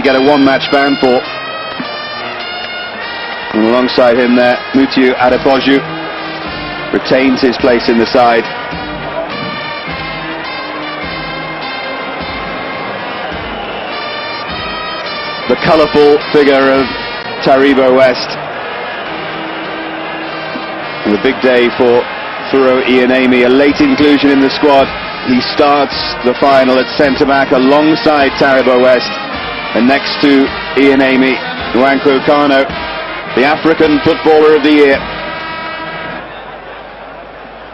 Get a one-match ban for. And alongside him there, Mutiu Adepoju retains his place in the side. The colourful figure of Taribo West. And the big day for Furo Ianemi, a late inclusion in the squad. He starts the final at centre-back alongside Taribo West. And next to Ianemi, Nwankwo Kanu, the African Footballer of the Year.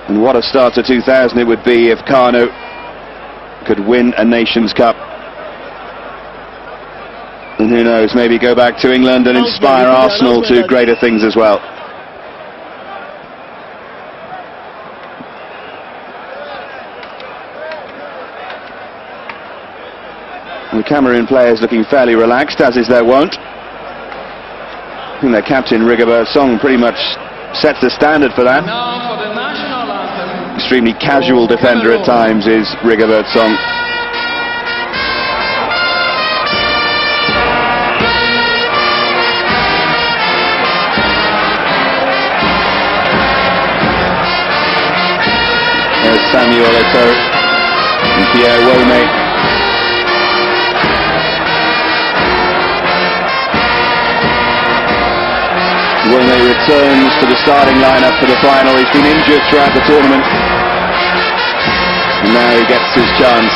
And what a start to 2000 it would be if Kanu could win a Nations Cup. And who knows, maybe go back to England and inspire Arsenal to greater things as well. The Cameroon players looking fairly relaxed, as is their wont. I think their captain, Rigobert Song, pretty much sets the standard for that. Now for the national anthem. Extremely casual defender at times is Rigobert Song. There's Samuel Eto'o and Pierre Wome. Wome returns to the starting lineup for the final. He's been injured throughout the tournament, and now he gets his chance.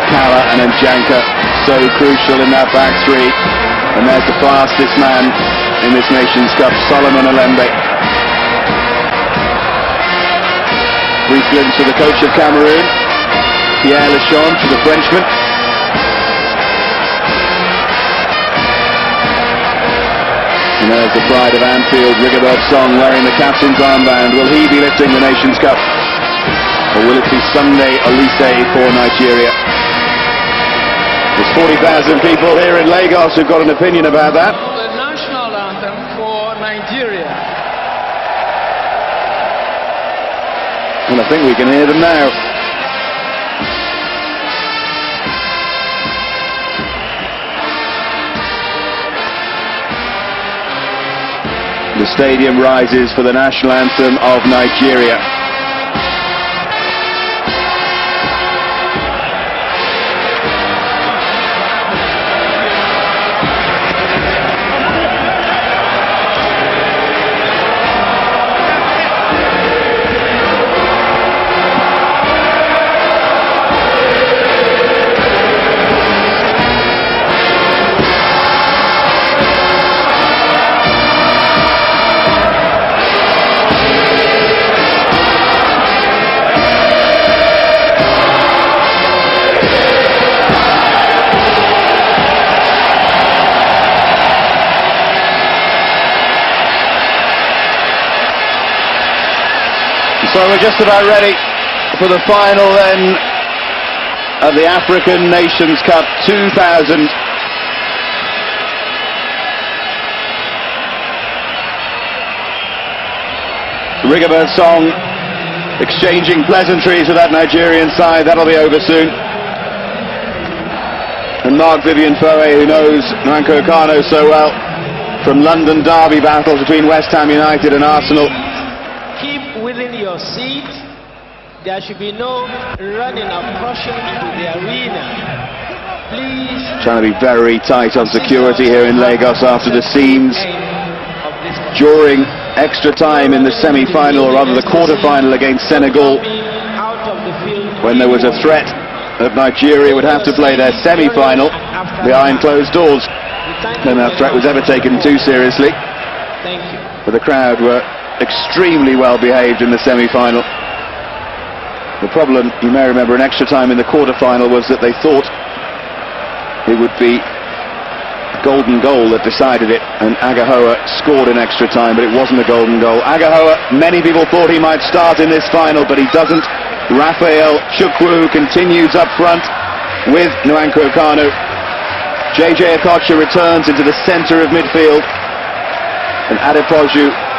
Kala and Njanka, so crucial in that back three. And there's the fastest man in this Nations Cup, Solomon Alembe. Brief glimpse of the coach of Cameroon, Pierre Lechon, to the Frenchman. And there's the pride of Anfield, Rigobert Song, wearing the captain's armband. Will he be lifting the Nations Cup? Or will it be Sunday Olise for Nigeria? There's 40,000 people here in Lagos who've got an opinion about that. The national anthem for Nigeria. And I think we can hear them now. The stadium rises for the national anthem of Nigeria. So we're just about ready for the final then of the African Nations Cup 2000. Rigobert Song exchanging pleasantries with that Nigerian side. That'll be over soon. And Mark Vivian Foe, who knows Nwankwo Kanu so well from London derby battles between West Ham United and Arsenal. Within your seat, there should be no running or crushing into the arena. Please. Trying to be very tight on security here in Lagos after the scenes during extra time in the semi-final, or rather the quarter-final against Senegal, when there was a threat that Nigeria would have to play their semi-final behind closed doors. And that threat was ever taken too seriously. Thank you. But the crowd were extremely well behaved in the semi-final. The problem, you may remember, in extra time in the quarter-final was that they thought it would be a golden goal that decided it, and Agahoa scored in extra time, but it wasn't a golden goal. Agahoa, many people thought he might start in this final, but he doesn't. Raphael Chukwu continues up front with Nwankwo Kanu. JJ Okocha returns into the centre of midfield, and Adepoju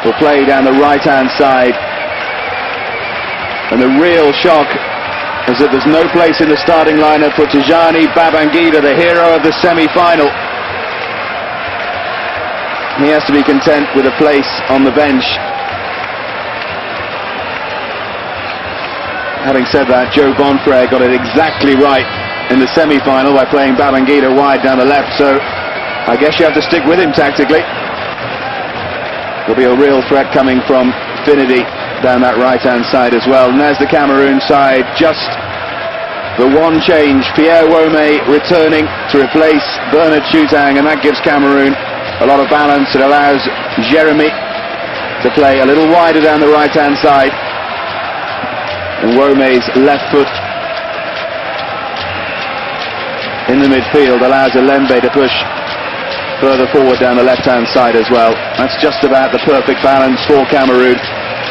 will play down the right-hand side. And the real shock is that there's no place in the starting lineup for Tijani Babangida, the hero of the semi-final. He has to be content with a place on the bench. Having said that, Joe Bonfrere got it exactly right in the semi-final by playing Babangida wide down the left, so I guess you have to stick with him tactically. There'll be a real threat coming from Finidi down that right-hand side as well. And there's the Cameroon side, just the one change. Pierre Wome returning to replace Bernard Chutang, and that gives Cameroon a lot of balance. It allows Jeremy to play a little wider down the right-hand side. And Wome's left foot in the midfield allows Alembe to push further forward down the left-hand side as well. That's just about the perfect balance for Cameroon.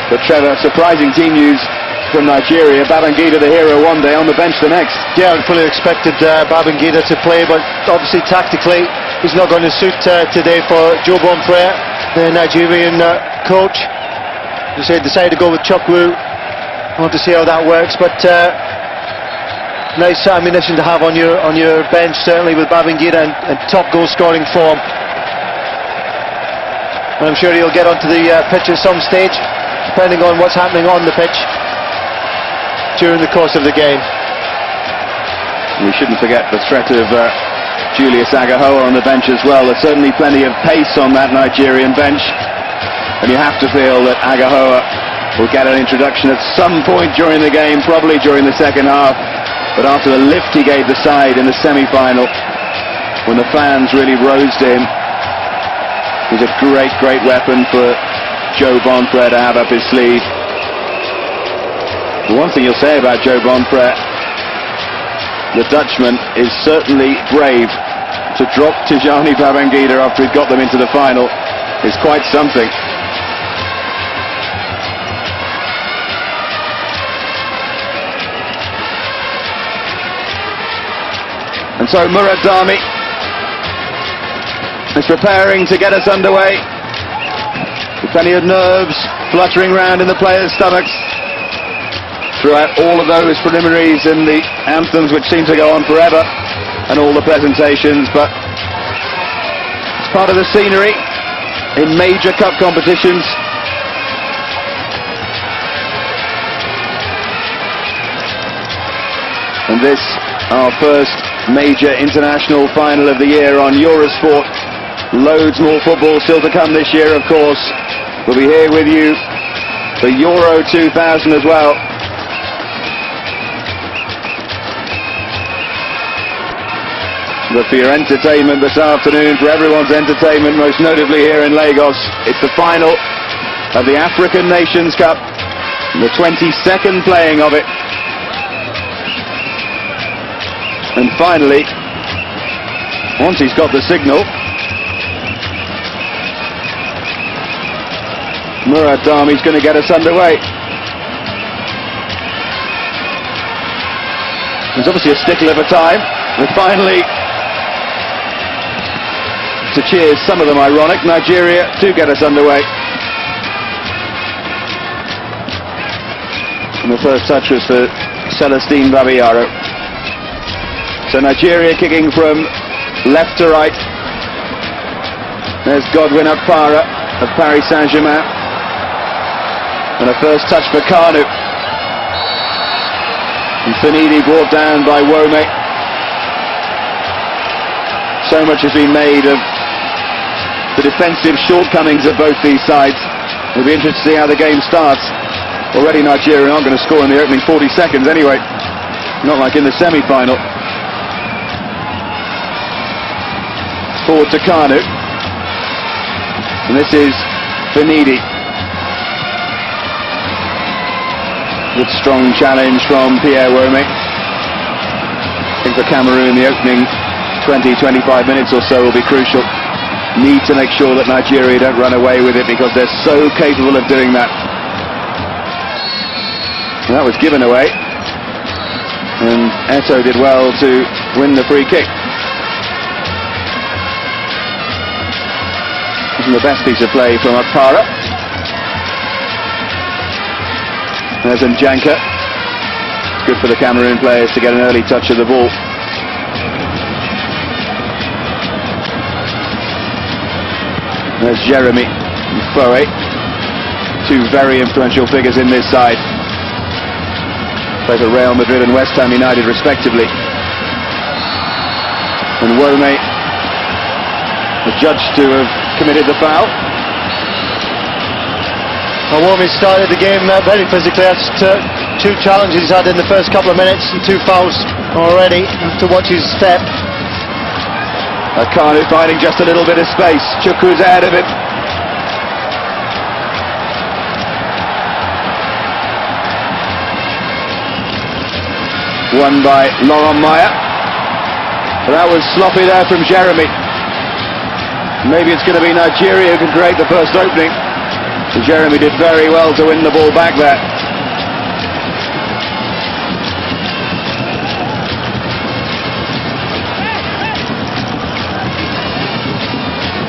But Trevor, surprising team news from Nigeria. Babangida, the hero one day, on the bench the next. Yeah, I fully expected Babangida to play, but obviously tactically he's not going to suit today for Joe Bonfrere, the Nigerian coach. As I decided to go with Chukwu. We'll have to see how that works, but nice ammunition to have on your bench, certainly with Babangida and top goal-scoring form. And I'm sure he'll get onto the pitch at some stage, depending on what's happening on the pitch during the course of the game. We shouldn't forget the threat of Julius Agahoa on the bench as well. There's certainly plenty of pace on that Nigerian bench, and you have to feel that Agahoa will get an introduction at some point during the game, probably during the second half. But after the lift he gave the side in the semi-final, when the fans really rose to him, he's a great, great weapon for Joe Bonfrere to have up his sleeve. The one thing you'll say about Joe Bonfrere, the Dutchman is certainly brave. To drop Tijani Babangida after he'd got them into the final is quite something. And so Murad Dami is preparing to get us underway. With plenty of nerves fluttering around in the players' stomachs throughout all of those preliminaries and the anthems which seem to go on forever, and all the presentations, but it's part of the scenery in major cup competitions. And this, our first major international final of the year on Eurosport. Loads more football still to come this year, of course. We'll be here with you for Euro 2000 as well. But for your entertainment this afternoon, for everyone's entertainment, most notably here in Lagos, it's the final of the African Nations Cup, the 22nd playing of it. And finally, once he's got the signal, Murad Dami's going to get us underway. There's obviously a stickler for time. We're finally, to cheers, some of them ironic, Nigeria to get us underway. And the first touch was for Celestine Babayaro. So Nigeria kicking from left to right. There's Godwin Akpara of Paris Saint-Germain. And a first touch for Kanu. And Finidi brought down by Wome. So much has been made of the defensive shortcomings of both these sides. It'll be interesting to see how the game starts. Already Nigeria aren't going to score in the opening 40 seconds anyway. Not like in the semi-final. Forward to Kanu. And this is Finidi. Good strong challenge from Pierre Wome. I think for Cameroon the opening 20-25 minutes or so will be crucial. Need to make sure that Nigeria don't run away with it, because they're so capable of doing that. And that was given away, and Eto'o did well to win the free kick. Isn't the best piece of play from Akpara. There's Njanka. Good for the Cameroon players to get an early touch of the ball. There's Jeremy and Foe, two very influential figures in this side. Play for Real Madrid and West Ham United respectively. And Wome, adjudged to have committed the foul. Well, Wome started the game very physically. That's two challenges he's had in the first couple of minutes and two fouls already. To watch his step. Akanu finding just a little bit of space. Chukwu's ahead of him. Won by Laurent Meyer. That was sloppy there from Jeremy. Maybe it's going to be Nigeria who can create the first opening. So Jeremy did very well to win the ball back there.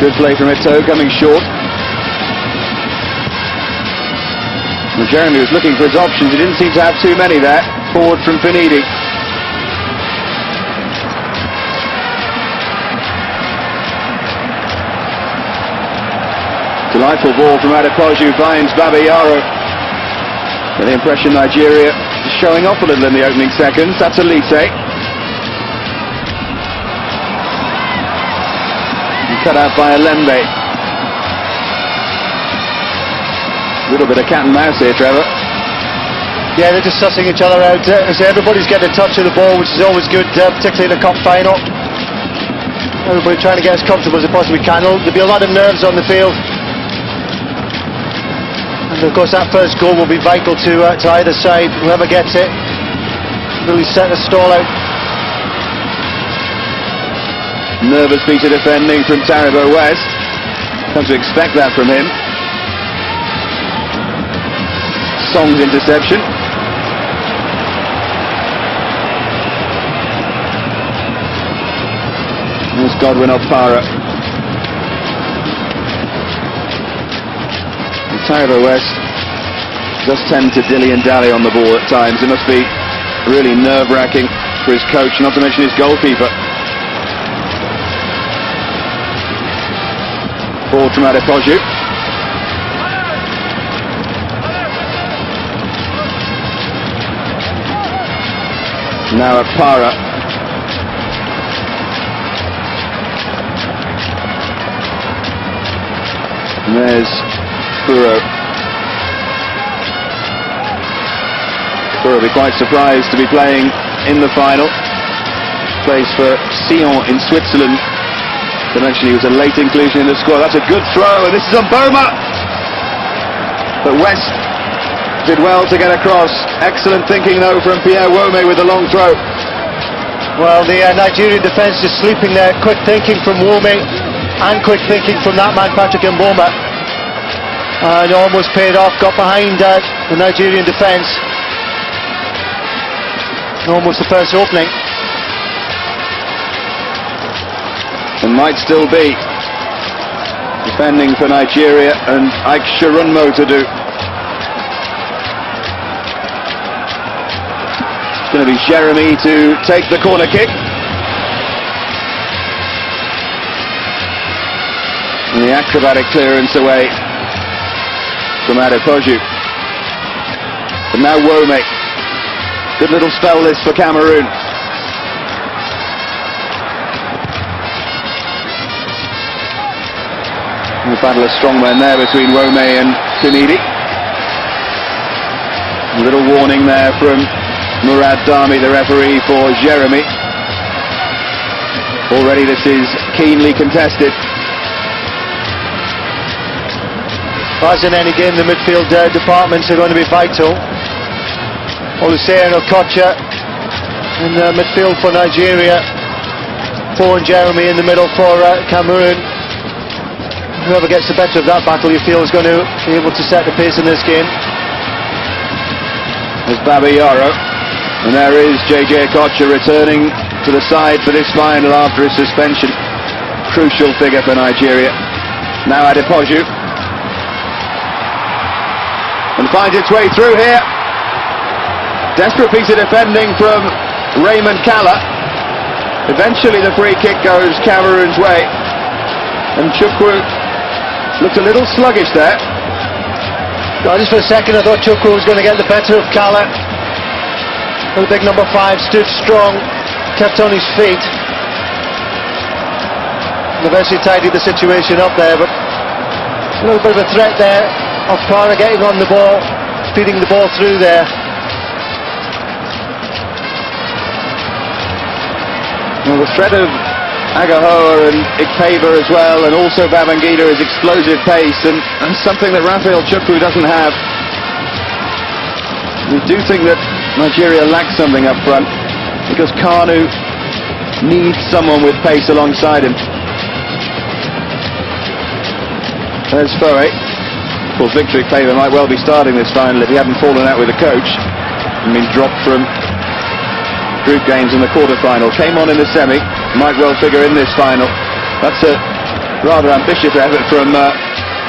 Good play from Eto'o, coming short. Well, Jeremy was looking for his options. He didn't seem to have too many there. Forward from Finidi. Delightful ball from Adepoju, finds Babayaro. Get the impression Nigeria is showing off a little in the opening seconds. That's Elite. Cut out by Alembe. A little bit of cat and mouse here, Trevor. Yeah, they're just sussing each other out. So everybody's getting a touch of the ball, which is always good, particularly in a cup final. Everybody trying to get as comfortable as they possibly can. There'll be a lot of nerves on the field. And of course that first goal will be vital to either side. Whoever gets it really set the stall out. Nervous piece of defending from Taribo West. Come to expect that from him. Song's interception. There's Godwin Opara. Taribo West does tend to dilly and dally on the ball at times. It must be really nerve-wracking for his coach, not to mention his goalkeeper. Ball from Adepoju. Now Opara. And there's Furo. Furo will be quite surprised to be playing in the final. Plays for Sion in Switzerland. To mention he was a late inclusion in the squad. That's a good throw, and this is on Boma. But West did well to get across. Excellent thinking though from Pierre Wome with the long throw. Well, the Nigerian defence just sleeping there. Quick thinking from Wome and quick thinking from that man Patrick Mboma. And almost paid off. Got behind the Nigerian defence. Almost the first opening. And might still be defending for Nigeria and Ike Shirunmo to do. It's going to be Jeremy to take the corner kick. And the acrobatic clearance away from Adepoju. But now Wome. Good little spell this for Cameroon. The battle of strongmen there between Wome and Finidi. A little warning there from Murad Dami, the referee, for Jeremy. Already this is keenly contested. As in any game, the midfield departments are going to be vital. Oluseyi and Okocha in the midfield for Nigeria. Four and Jeremy in the middle for Cameroon. Whoever gets the better of that battle, you feel, is going to be able to set the pace in this game. There's Babayaro, and there is JJ Okocha returning to the side for this final after his suspension. Crucial figure for Nigeria. Now Adepoju, and finds its way through here. Desperate piece of defending from Raymond Kalla. Eventually the free kick goes Cameroon's way, and Chukwu looked a little sluggish there. Just for a second I thought Chukwu was going to get the better of Kalla. The big number 5 stood strong, kept on his feet, and eventually tidied the situation up there, but a little bit of a threat there of Kalla getting on the ball, feeding the ball through there. Well, the threat of Agahoa and Ikpeba as well, and also Babangida, is explosive pace, and something that Raphael Chukwu doesn't have. We do think that Nigeria lacks something up front, because Kanu needs someone with pace alongside him. There's Foe. Of course, Victor Ikpeba might well be starting this final if he hadn't fallen out with the coach and been dropped from group games in the quarter-final. Came on in the semi, might well figure in this final. That's a rather ambitious effort from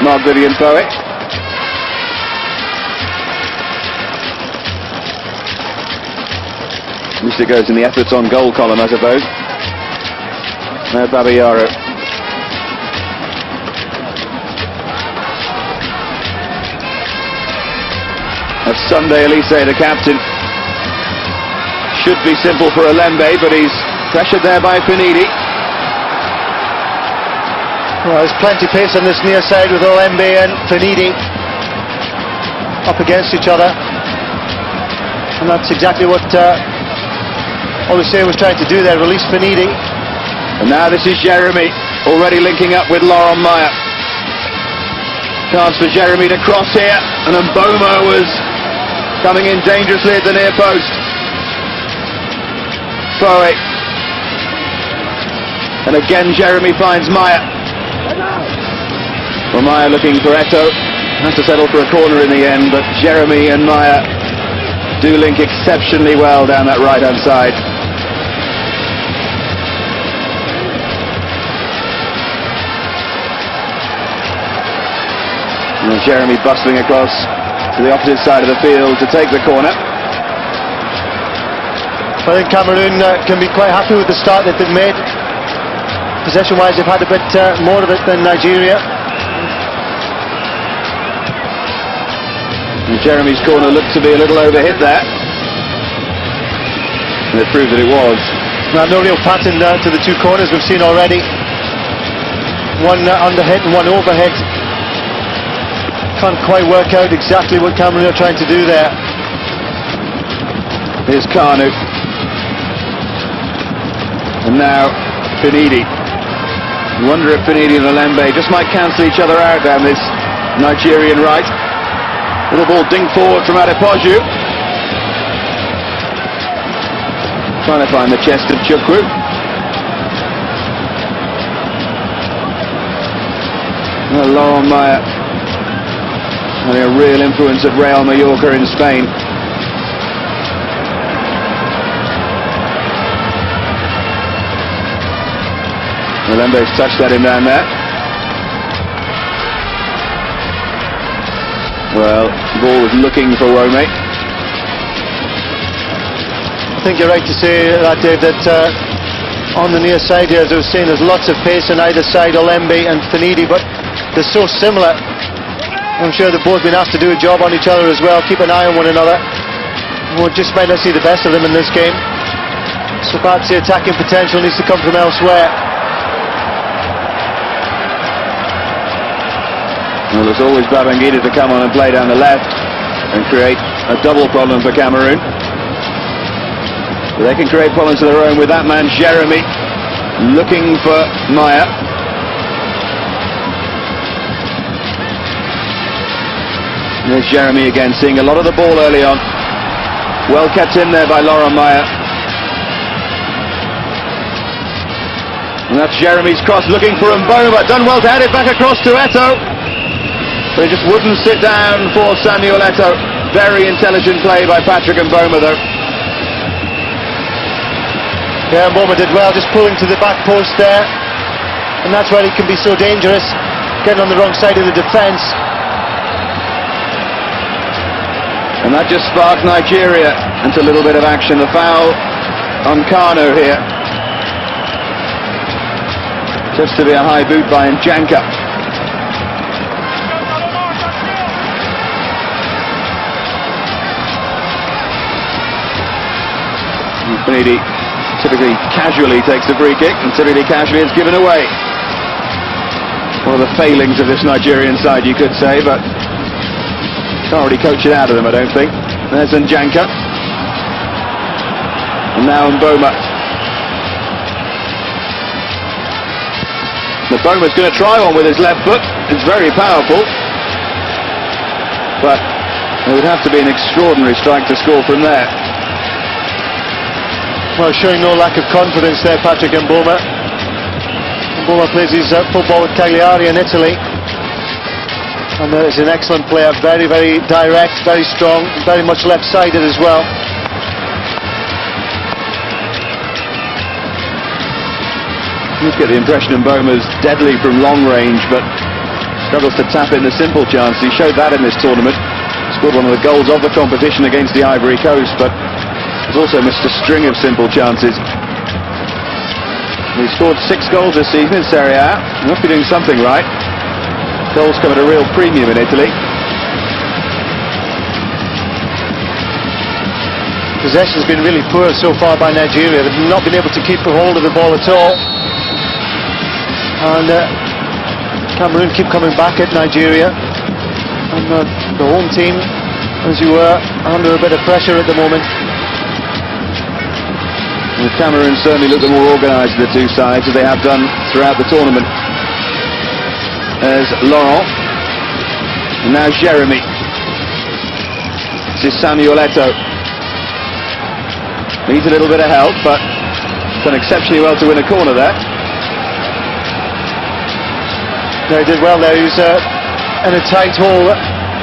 Mark Vivian Foe. At least it goes in the efforts on goal column, I suppose. Now Babayaro. That's Sunday Elise, the captain. Should be simple for Olembe, but he's pressured there by Finidi. Well, there's plenty of pace on this near side with Olembe and Finidi up against each other, and that's exactly what Olise was trying to do there, release Finidi. And now this is Jeremy, already linking up with Laurent Maya. Chance for Jeremy to cross here, and Mboma was coming in dangerously at the near post. Foe. And again Jeremy finds Maya. Well, Maya looking for Eto. Has to settle for a corner in the end, but Jeremy and Maya do link exceptionally well down that right-hand side. And Jeremy bustling across to the opposite side of the field to take the corner. I think Cameroon can be quite happy with the start that they've made. Possession-wise, they've had a bit more of it than Nigeria. And Jeremy's corner looked to be a little overhit there, and it proved that it was. Now, no real pattern to the two corners we've seen already. One underhit and one overhit. Can't quite work out exactly what Cameroon are trying to do there. Here's Kanu. And now Finidi. You wonder if Finidi and Olembe just might cancel each other out down this Nigerian right. Little ball dinged forward from Adepoju. Trying to find the chest of Chukwu. Well, Laurent Maya having a real influence at Real Mallorca in Spain. Olembe's touched that in down there. Well, the ball was looking for Wome. I think you're right to say that, Dave, that on the near side here, as I was saying, there's lots of pace on either side, Olembe and Finidi, but they're so similar. I'm sure they've both been asked to do a job on each other as well, keep an eye on one another. We just might not see the best of them in this game. So perhaps the attacking potential needs to come from elsewhere. Well, there's always Babangida to come on and play down the left and create a double problem for Cameroon. But they can create problems of their own with that man Jeremy looking for Maya. There's Jeremy again, seeing a lot of the ball early on. Well kept in there by Laurent Maya. And that's Jeremy's cross looking for Mboma. Done well to head it back across to Eto. But he just wouldn't sit down for Samuel Eto. Very intelligent play by Patrick Mboma, though. Yeah, Mboma did well, just pulling to the back post there. And that's where he can be so dangerous, getting on the wrong side of the defence. And that just sparked Nigeria It's a little bit of action. The foul on Kanu here. Just to be a high boot by Njanka. Finidi typically casually takes the free kick, and typically casually it's given away. One of the failings of this Nigerian side, you could say, but can't really coach it out of them, I don't think. There's Njanka. And now Mboma. Mboma's going to try one with his left foot. It's very powerful. But it would have to be an extraordinary strike to score from there. Well, showing no lack of confidence there, Patrick Mboma. Mboma plays his football with Cagliari in Italy. And is an excellent player, very, very direct, very strong, very much left-sided as well. You get the impression Mboma's deadly from long range, but struggles to tap in the simple chance. He showed that in this tournament. Scored one of the goals of the competition against the Ivory Coast, but he's also missed a string of simple chances. He scored 6 goals this season in Serie A. He must be doing something right. Goals come at a real premium in Italy. Possession's been really poor so far by Nigeria. They've not been able to keep a hold of the ball at all. And Cameroon keep coming back at Nigeria. And the home team, as you were, under a bit of pressure at the moment. And Cameroon certainly look the more organised of the two sides, as they have done throughout the tournament. There's Laurent. And now Jeremy. This is Samuel Eto'o. Needs a little bit of help, but done exceptionally well to win a corner there. No, he did well there. He was in a tight hole.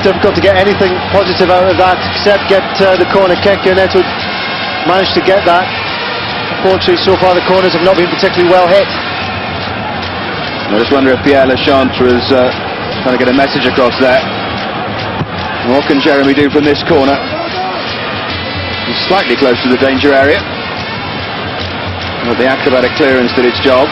Difficult to get anything positive out of that except get the corner kick, and Eto'o managed to get that. Unfortunately, so far the corners have not been particularly well hit. I just wonder if Pierre Lechantre is trying to get a message across there. What can Jeremy do from this corner? He's slightly close to the danger area. But the acrobatic clearance did its job.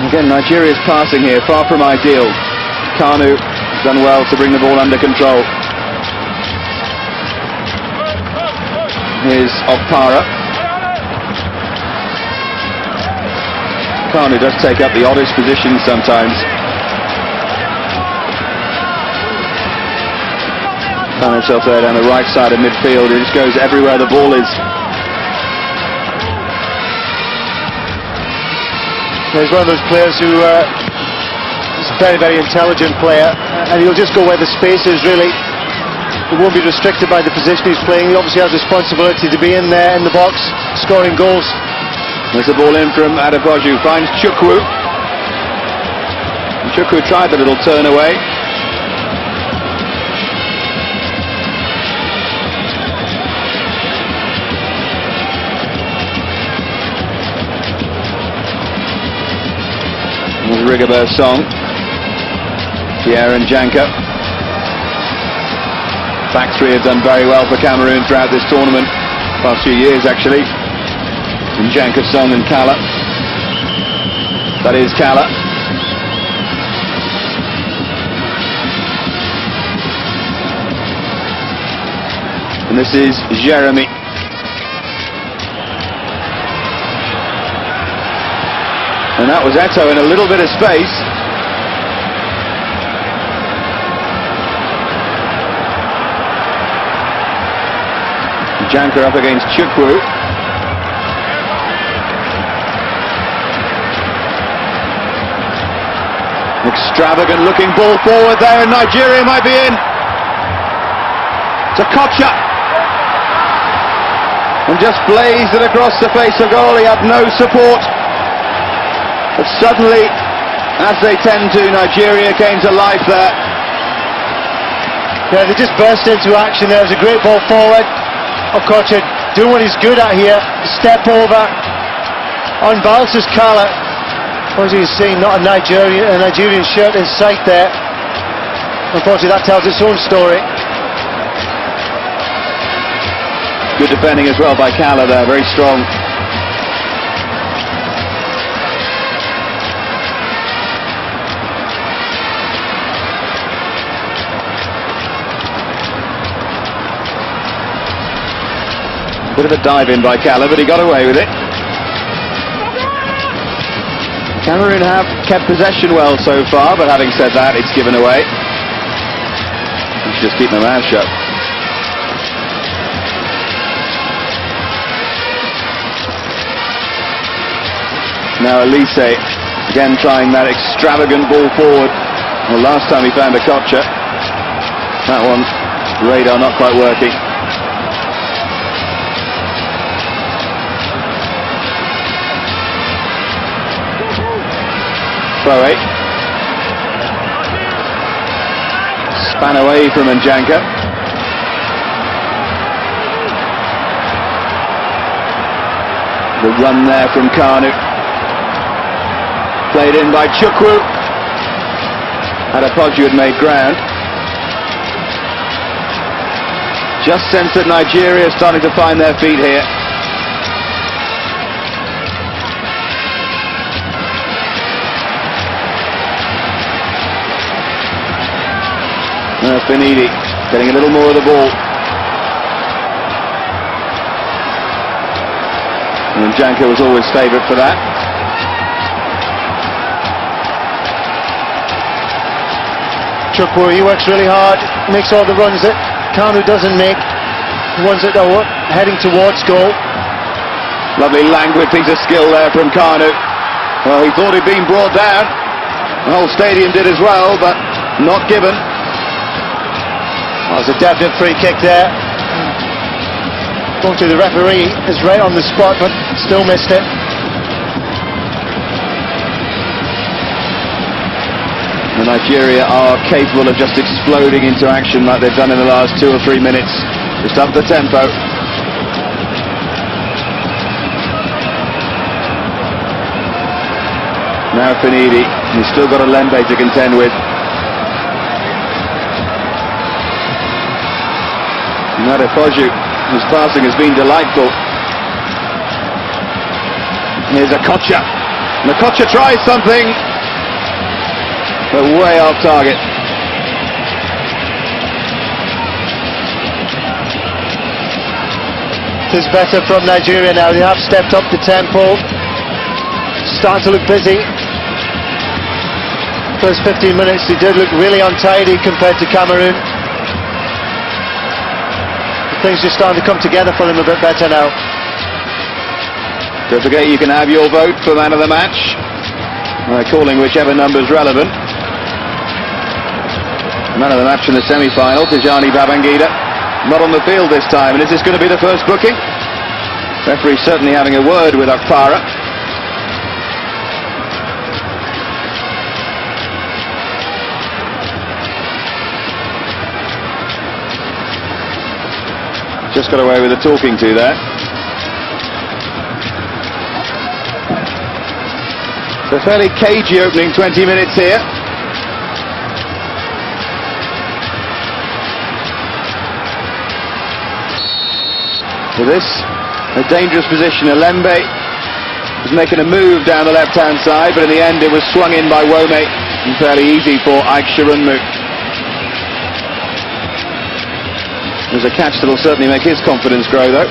Again, Nigeria's passing here, far from ideal. Kanu done well to bring the ball under control. Here's Okpara. Kanu does take up the oddest position sometimes. Found himself there down the right side of midfield. He just goes everywhere the ball is. He's one of those players who is a very, very intelligent player, and he'll just go where the space is, really. He won't be restricted by the position he's playing. He obviously has responsibility to be in there in the box, scoring goals. There's the ball in from Adepoju, finds Chukwu. And Chukwu tried the little turn away. Rigobert Song. Pierre Njanka. Back three have done very well for Cameroon throughout this tournament. Past few years, actually. Njanka, Song and Kala. That is Kala. And this is Jeremy. And that was Eto'o in a little bit of space. Njanka up against Chukwu. Extravagant looking ball forward there, and Nigeria might be in. To Kocha. And just blazed it across the face of goal. He had no support. But suddenly, as they tend to, Nigeria came to life there. Yeah, they just burst into action there. It was a great ball forward. Okocha doing what he's good at here. Step over. Unbalances Kala. As you see, not a Nigerian shirt in sight there. Unfortunately, that tells its own story. Good defending as well by Cala there, very strong. Bit of a dive in by Cala, but he got away with it. Cameroon have kept possession well so far, but having said that, it's given away. You should just keep my mouth shut. Now Elise, again trying that extravagant ball forward. Well, last time he found a Kocha. That one, radar not quite working. Chloe. Span away from Njanka. The run there from Kanu. Played in by Chukwu. Adepoju had made ground. Just sense that Nigeria is starting to find their feet here. Finidi getting a little more of the ball. And Njanka was always favourite for that. Chukwu, he works really hard, makes all the runs that Kanu doesn't make, ones that are heading towards goal. Lovely languid piece of skill there from Kanu. Well, he thought he'd been brought down. The whole stadium did as well, but not given. Well, it's a definite free kick there. Going to the referee is right on the spot, but still missed it. And Nigeria are capable of just exploding into action like they've done in the last 2 or 3 minutes. Just up the tempo. Now Finidi, he's still got a Lembe to contend with. Adepoju, whose passing has been delightful. Here's a Kocha. And the Kocha tries something, but way off target. It is better from Nigeria now. They have stepped up the tempo. Starting to look busy. First 15 minutes, they did look really untidy compared to Cameroon. Things just starting to come together for them a bit better now. Don't forget you can have your vote for man of the match by calling whichever number is relevant. Man of the match in the semi-final, Tijani Babangida, not on the field this time. And is this going to be the first booking? Referee certainly having a word with Akpara. Just got away with a talking to there. It's a fairly cagey opening 20 minutes here. For this, a dangerous position. Lembe was making a move down the left-hand side, but in the end it was swung in by Wome, and fairly easy for Ike Shirunmu. There's a catch that'll certainly make his confidence grow, though.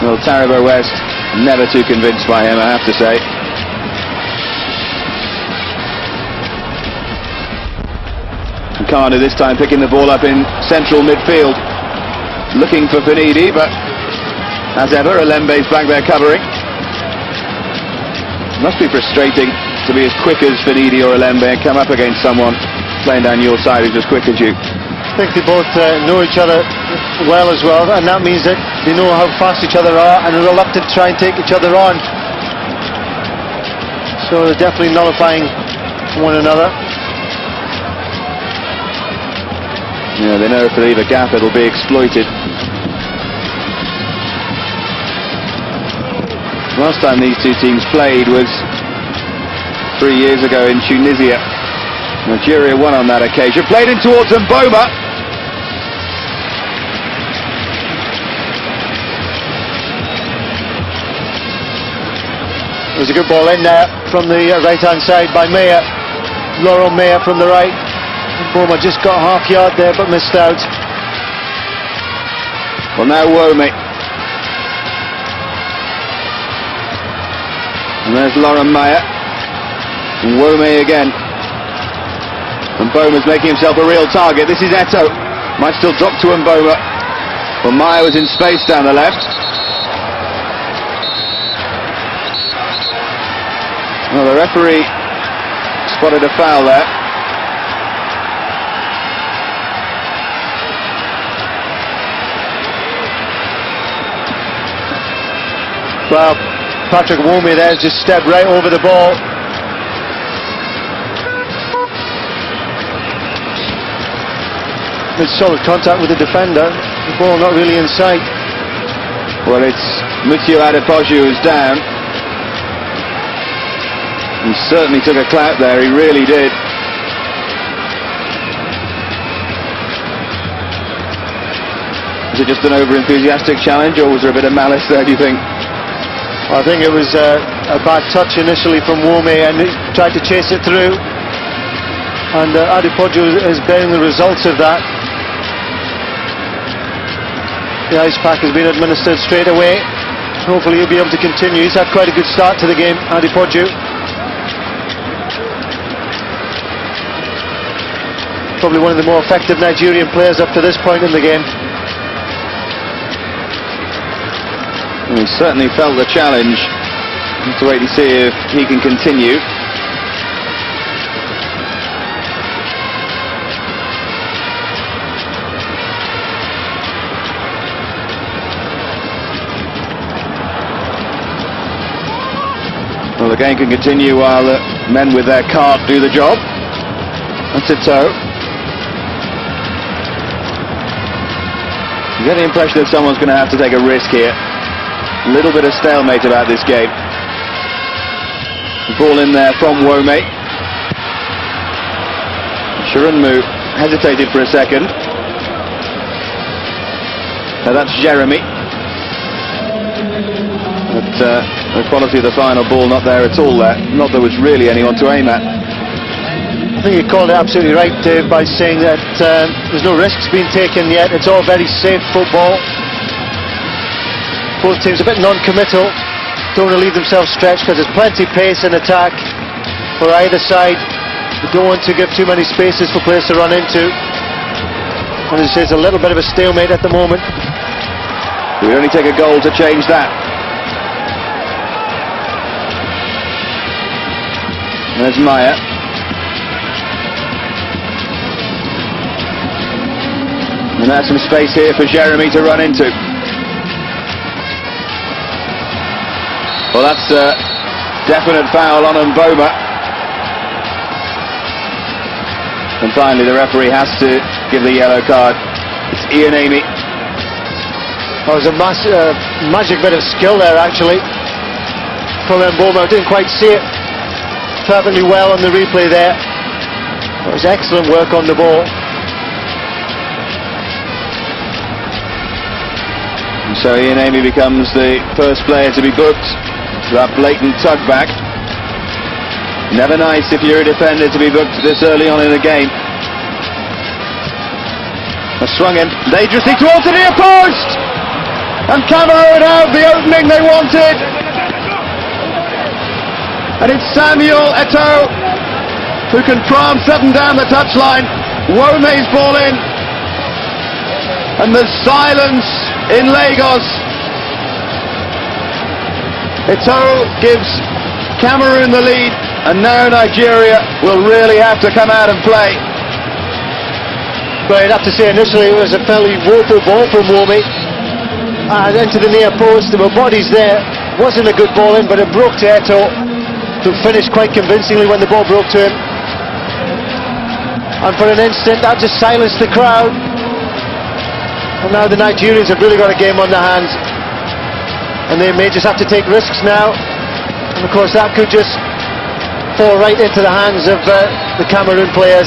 Well, Taribo West, never too convinced by him, I have to say. And Kanu this time picking the ball up in central midfield, looking for Finidi, but as ever, Alembe's back there covering. Must be frustrating to be as quick as Finidi or Lembe and come up against someone playing down your side who's as quick as you. I think they both know each other well as well, and that means that they know how fast each other are and are reluctant to try and take each other on. So they're definitely nullifying one another. Yeah, they know if they leave a gap it'll be exploited. Last time these two teams played was 3 years ago in Tunisia. Nigeria won on that occasion. Played in towards Mboma. There's a good ball in there from the right-hand side by Mayer. Laurent Mayer from the right. Mboma just got half yard there but missed out. Well, now Wome. And there's Laurent Mayer. And Wome again. And Mboma's making himself a real target. This is Eto'o. Might still drop to Mboma. Well, Mayer was in space down the left. Well, the referee spotted a foul there. Well, Patrick Wome there has just stepped right over the ball. With solid contact with the defender, the ball not really in sight. Well, it's Mutiu Adepoju who's down. He certainly took a clout there, he really did. Was it just an over-enthusiastic challenge, or was there a bit of malice there, do you think? I think it was a bad touch initially from Wome, and he tried to chase it through. And Adepoju is bearing the results of that. The ice pack has been administered straight away. Hopefully he'll be able to continue. He's had quite a good start to the game, Adepoju. Probably one of the more effective Nigerian players up to this point in the game. Well, he certainly felt the challenge. We'll have to wait and see if he can continue. Well, the game can continue while the men with their cart do the job. That's Eto'o. You get the impression that someone's going to have to take a risk here. A little bit of stalemate about this game. The ball in there from Wome. Shirunmu hesitated for a second. Now that's Jeremy. But the quality of the final ball not there at all there. Not there was really anyone to aim at. I think you called it absolutely right, Dave, by saying that there's no risks being taken yet. It's all very safe football. Both teams a bit non-committal. Don't want to leave themselves stretched because there's plenty of pace and attack for either side. We don't want to give too many spaces for players to run into. And as I say, it's a little bit of a stalemate at the moment. We only take a goal to change that. There's Mayer. And there's some space here for Jeremy to run into. Well, that's a definite foul on Mboma. And finally the referee has to give the yellow card. It's Ian Amy. That was a magic bit of skill there actually from Mboma. I didn't quite see it perfectly well on the replay there. It was excellent work on the ball. And so Ian Amy becomes the first player to be booked for that blatant tug back. Never nice if you're a defender to be booked this early on in the game. Swung in dangerously towards the near post, and Cameroon have the opening they wanted. And it's Samuel Eto'o who can prance up and down the touchline. Wome's ball in, and there's silence in Lagos. Eto'o gives Cameroon the lead, and now Nigeria will really have to come out and play. But I'd have to say initially it was a fairly woeful ball from Wome, and into the near post. There were bodies there. Wasn't a good ball in, but it broke to Eto'o, who finished quite convincingly when the ball broke to him. And for an instant that just silenced the crowd. And now the Nigerians have really got a game on their hands. and they may just have to take risks now, and of course that could just fall right into the hands of the Cameroon players.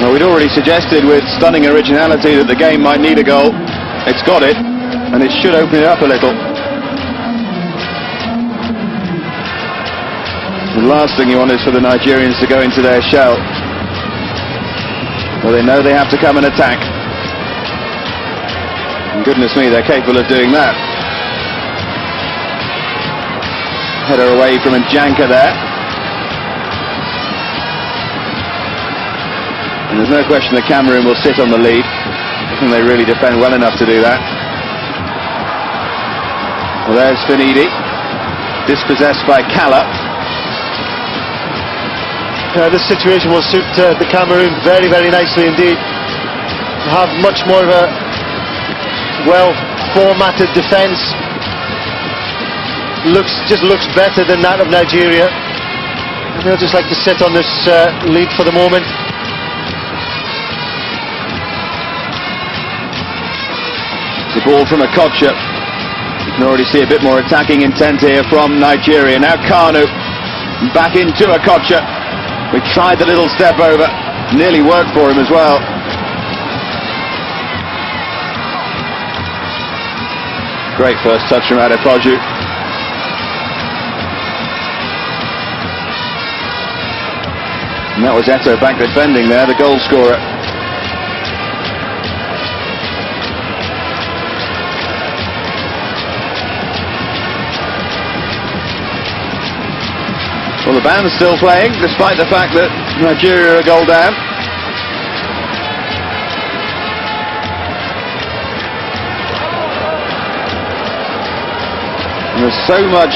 Well, we'd already suggested with stunning originality that the game might need a goal. It's got it, and it should open it up a little. The last thing you want is for the Nigerians to go into their shell. Well, they know they have to come and attack. And goodness me, they're capable of doing that. Header away from Njanka there. And there's no question that Cameroon will sit on the lead. I think they really defend well enough to do that. Well, there's Finidi, dispossessed by Kala. This situation will suit the Cameroon very, very nicely indeed. Have much more of a well-formatted defence. Just looks better than that of Nigeria, and they'll just like to sit on this lead for the moment. The ball from Okocha. You can already see a bit more attacking intent here from Nigeria. Now Kanu back into Okocha. We tried the little step over, nearly worked for him as well. Great first touch from Adepoju. And that was Eto'o back defending there, the goal scorer. Well, the band's still playing, despite the fact that Nigeria are a goal down. And there's so much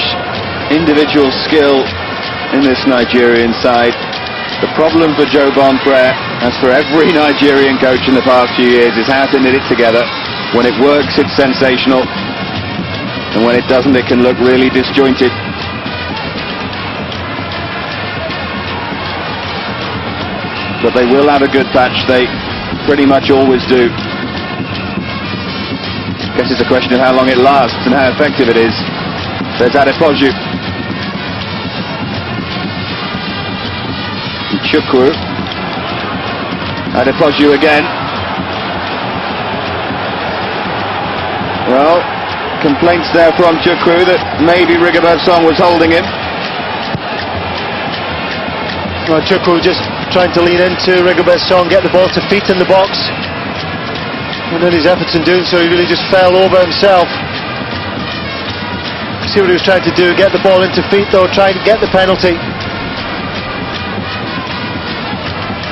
individual skill in this Nigerian side. The problem for Joe Bonfrere, as for every Nigerian coach in the past few years, is how to knit it together. When it works, it's sensational, and when it doesn't, it can look really disjointed. But they will have a good patch, they pretty much always do. Guess it's a question of how long it lasts and how effective it is. There's Adepoju. Chukwu. Adepoju again. Well, complaints there from Chukwu that maybe Rigobert Song was holding him. Well, Chukwu just trying to lean into Rigobert Song, get the ball to feet in the box. And in his efforts in doing so, he really just fell over himself. See what he was trying to do, get the ball into feet though, trying to get the penalty.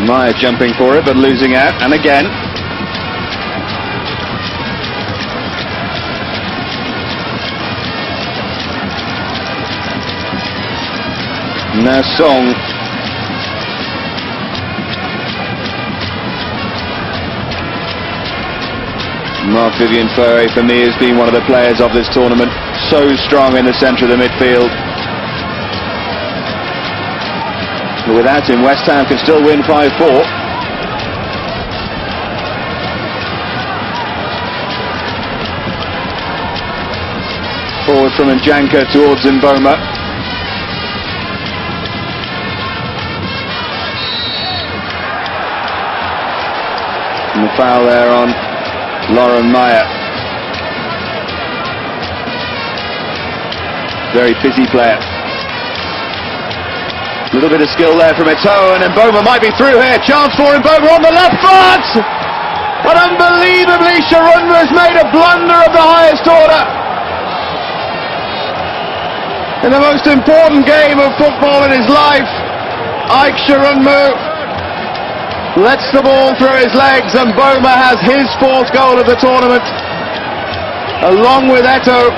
Maya jumping for it, but losing out, and again. Now Song. Marc-Vivien Foé, for me, has been one of the players of this tournament. So strong in the centre of the midfield. But without him, West Ham can still win 5-4. Forward from Njanka towards Mboma. And the foul there on Lauren Maya. Very busy player. A little bit of skill there from Eto'o, and Mboma might be through here. Chance for Mboma on the left foot! But unbelievably, Sharunma has made a blunder of the highest order. In the most important game of football in his life, Ike Sharunma lets the ball through his legs, and Mboma has his fourth goal of the tournament, along with Eto'o.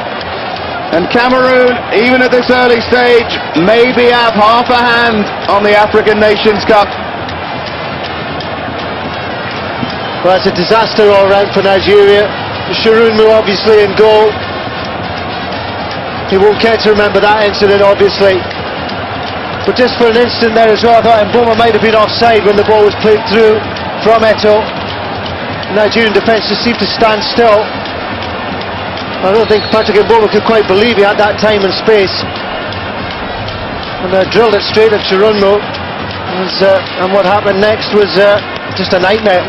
And Cameroon, even at this early stage, maybe have half a hand on the African Nations Cup. Well, it's a disaster all round for Nigeria. Sharunma obviously in goal. He won't care to remember that incident, obviously. But just for an instant there as well, I thought Mboma might have been offside when the ball was played through from Eto'o. Nigerian defence just seemed to stand still. I don't think Patrick Mboma could quite believe he had that time and space. And drilled it straight at Chirunmo. And what happened next was just a nightmare.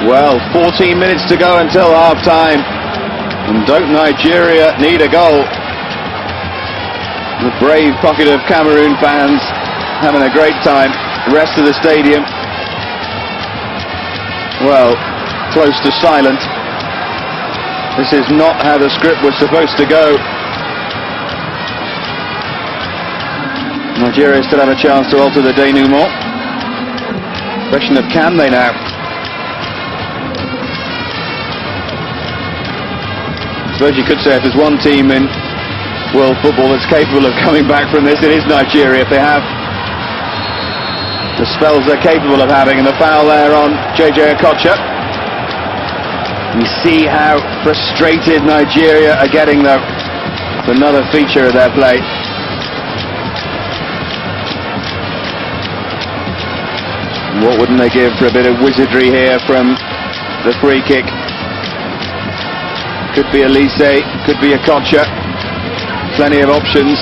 Well, 14 minutes to go until half-time. And don't Nigeria need a goal? The brave pocket of Cameroon fans having a great time. The rest of the stadium, well, close to silent. This is not how the script was supposed to go. Nigeria still have a chance to alter the denouement. Question of can they now? I suppose you could say if there's one team in world football that's capable of coming back from this, it is Nigeria. If they have the spells they're capable of having, and the foul there on JJ Okocha. You see how frustrated Nigeria are getting, though. It's another feature of their play. What wouldn't they give for a bit of wizardry here from the free kick? Could be Elise, could be Okocha. Plenty of options.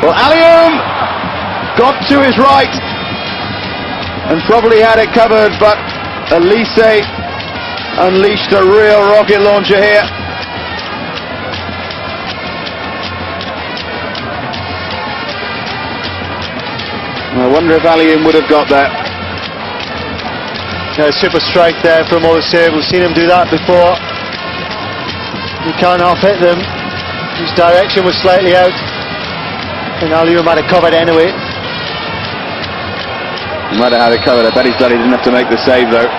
Well, Alium got to his right and probably had it covered, but Elise unleashed a real rocket launcher here. I wonder if Alium would have got that. Super strike there from Olise. We've seen him do that before. You can't half hit them. His direction was slightly out. And Alium had it covered anyway. He might have had it covered. I bet he's glad he didn't have to make the save, though.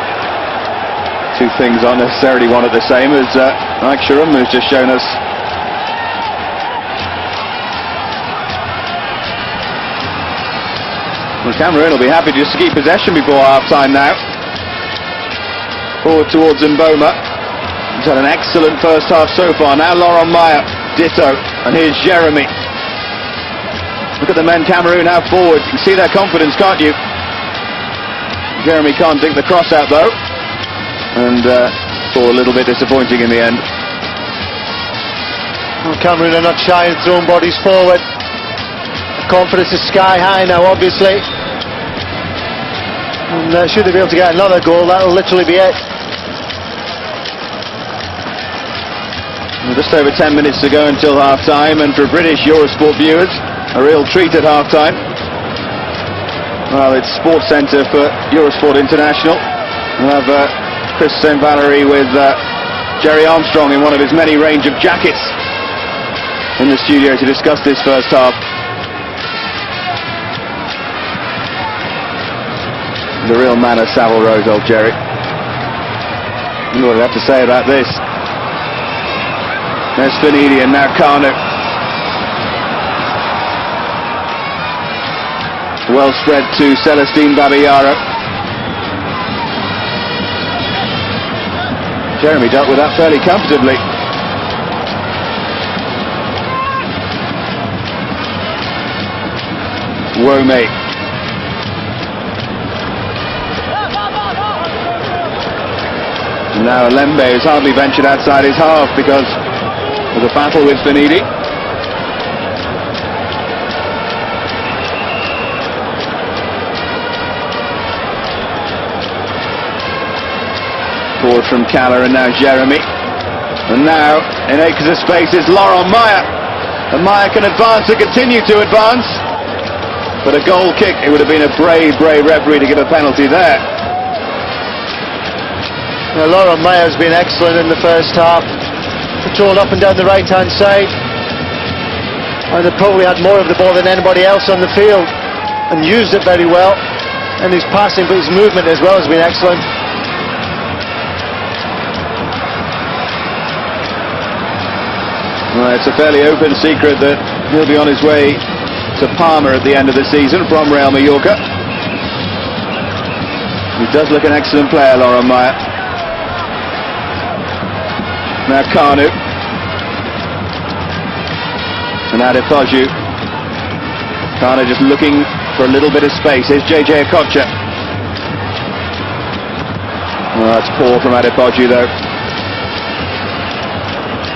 Two things aren't necessarily one at the same, as Mike Chirunmo has just shown us. Well, Cameroon will be happy just to keep possession before half-time now. Forward towards Mboma. He's had an excellent first half so far. Now Laurent Meyer, ditto. And here's Jeremy. Look at the men Cameroon have forward. You can see their confidence, can't you? Jeremy can't dink the cross out, though. And all a little bit disappointing in the end. Well, Cameroon are not shy in throwing bodies forward. Confidence is sky high now, obviously. And should they be able to get another goal, that'll literally be it. Well, just over 10 minutes to go until half-time, and for British Eurosport viewers, a real treat at half-time. Well, it's Sports Centre for Eurosport International. We'll have Chris St. Valerie with Jerry Armstrong in one of his many range of jackets in the studio to discuss this first half. The real man of Savile Row, old Jerry. I wonder what I have to say about this. There's Finidi and now Kanu. Well spread to Celestine Babayaro. Jeremy dealt with that fairly comfortably. Wome. Now Lembe has hardly ventured outside his half because of the battle with Finidi. Forward from Kalla and now Jeremy. And now in acres of space is Laurent Meyer. And Meyer can advance and continue to advance. But a goal kick, it would have been a brave referee to give a penalty there. Now, Laurent Meyer has been excellent in the first half, patrolled up and down the right-hand side, and they probably had more of the ball than anybody else on the field, and used it very well. And his passing, but his movement as well has been excellent. Well, it's a fairly open secret that he'll be on his way to Parma at the end of the season from Real Mallorca. He does look an excellent player, Laurent Meyer. Now Kanu. And Adepoju. Kana just looking for a little bit of space. Here's JJ Okocha. Oh, that's poor from Adepoju though.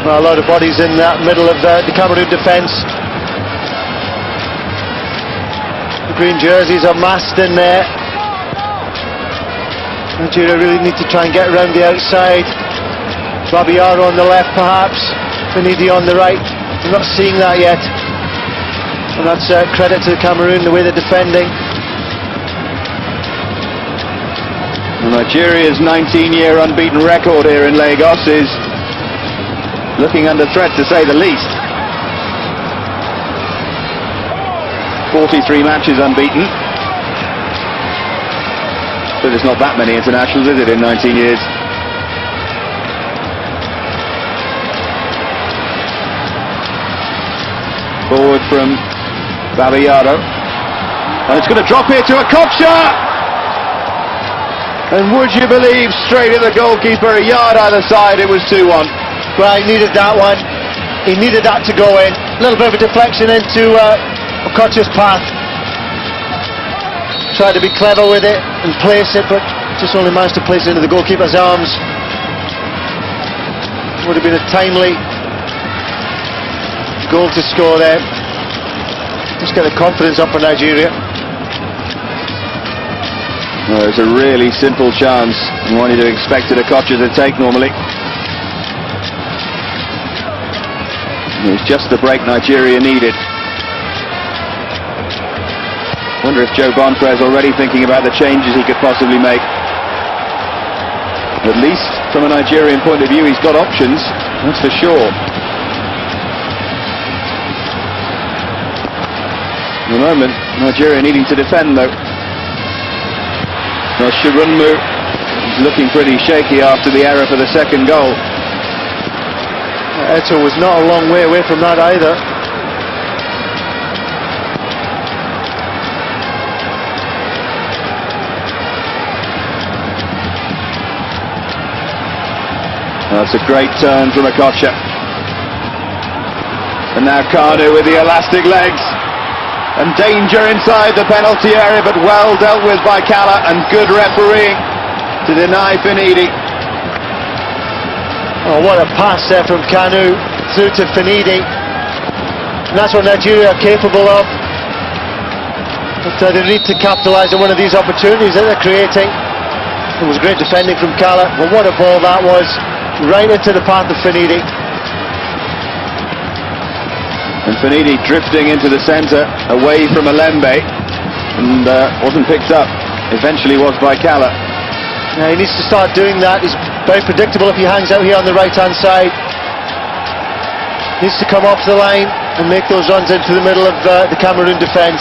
Well, a lot of bodies in that middle of the Cameroon defence. The green jerseys are massed in there. Nigeria really need to try and get around the outside. Babayaro on the left perhaps, Finidi on the right. We're not seeing that yet. And that's credit to Cameroon, the way they're defending. Nigeria's 19-year unbeaten record here in Lagos is looking under threat, to say the least. 43 matches unbeaten. But there's not that many internationals, is it, in 19 years? Forward from Babayaro. And it's going to drop here to Okocha! And would you believe, straight at the goalkeeper, a yard either side, it was 2-1. Well, he needed that one. He needed that to go in. A little bit of a deflection into Okocha's path. Tried to be clever with it and place it, but just only managed to place it into the goalkeeper's arms. Would have been a timely goal to score there. Just get the confidence up for Nigeria. Well, it's a really simple chance, and one you'd have expected Okocha to take normally. It was just the break Nigeria needed. Wonder if Joe Bonpre is already thinking about the changes he could possibly make. At least from a Nigerian point of view, he's got options, that's for sure. At the moment, Nigeria needing to defend though. Now Shirunmu is looking pretty shaky after the error for the second goal. Eto was not a long way away from that either. That's a great turn from Okocha. And now Kanu with the elastic legs. And danger inside the penalty area, but well dealt with by Kala, and good refereeing to deny Finidi. Oh, what a pass there from Kanu through to Finidi. And that's what Nigeria are capable of. But they need to capitalise on one of these opportunities that they're creating. It was great defending from Kala, but what a ball that was, right into the path of Finidi. And Finidi drifting into the centre, away from Alembe, and wasn't picked up. Eventually was by Kala. Yeah, he needs to start doing that. He's very predictable if he hangs out here on the right-hand side. Needs to come off the line and make those runs into the middle of the Cameroon defence.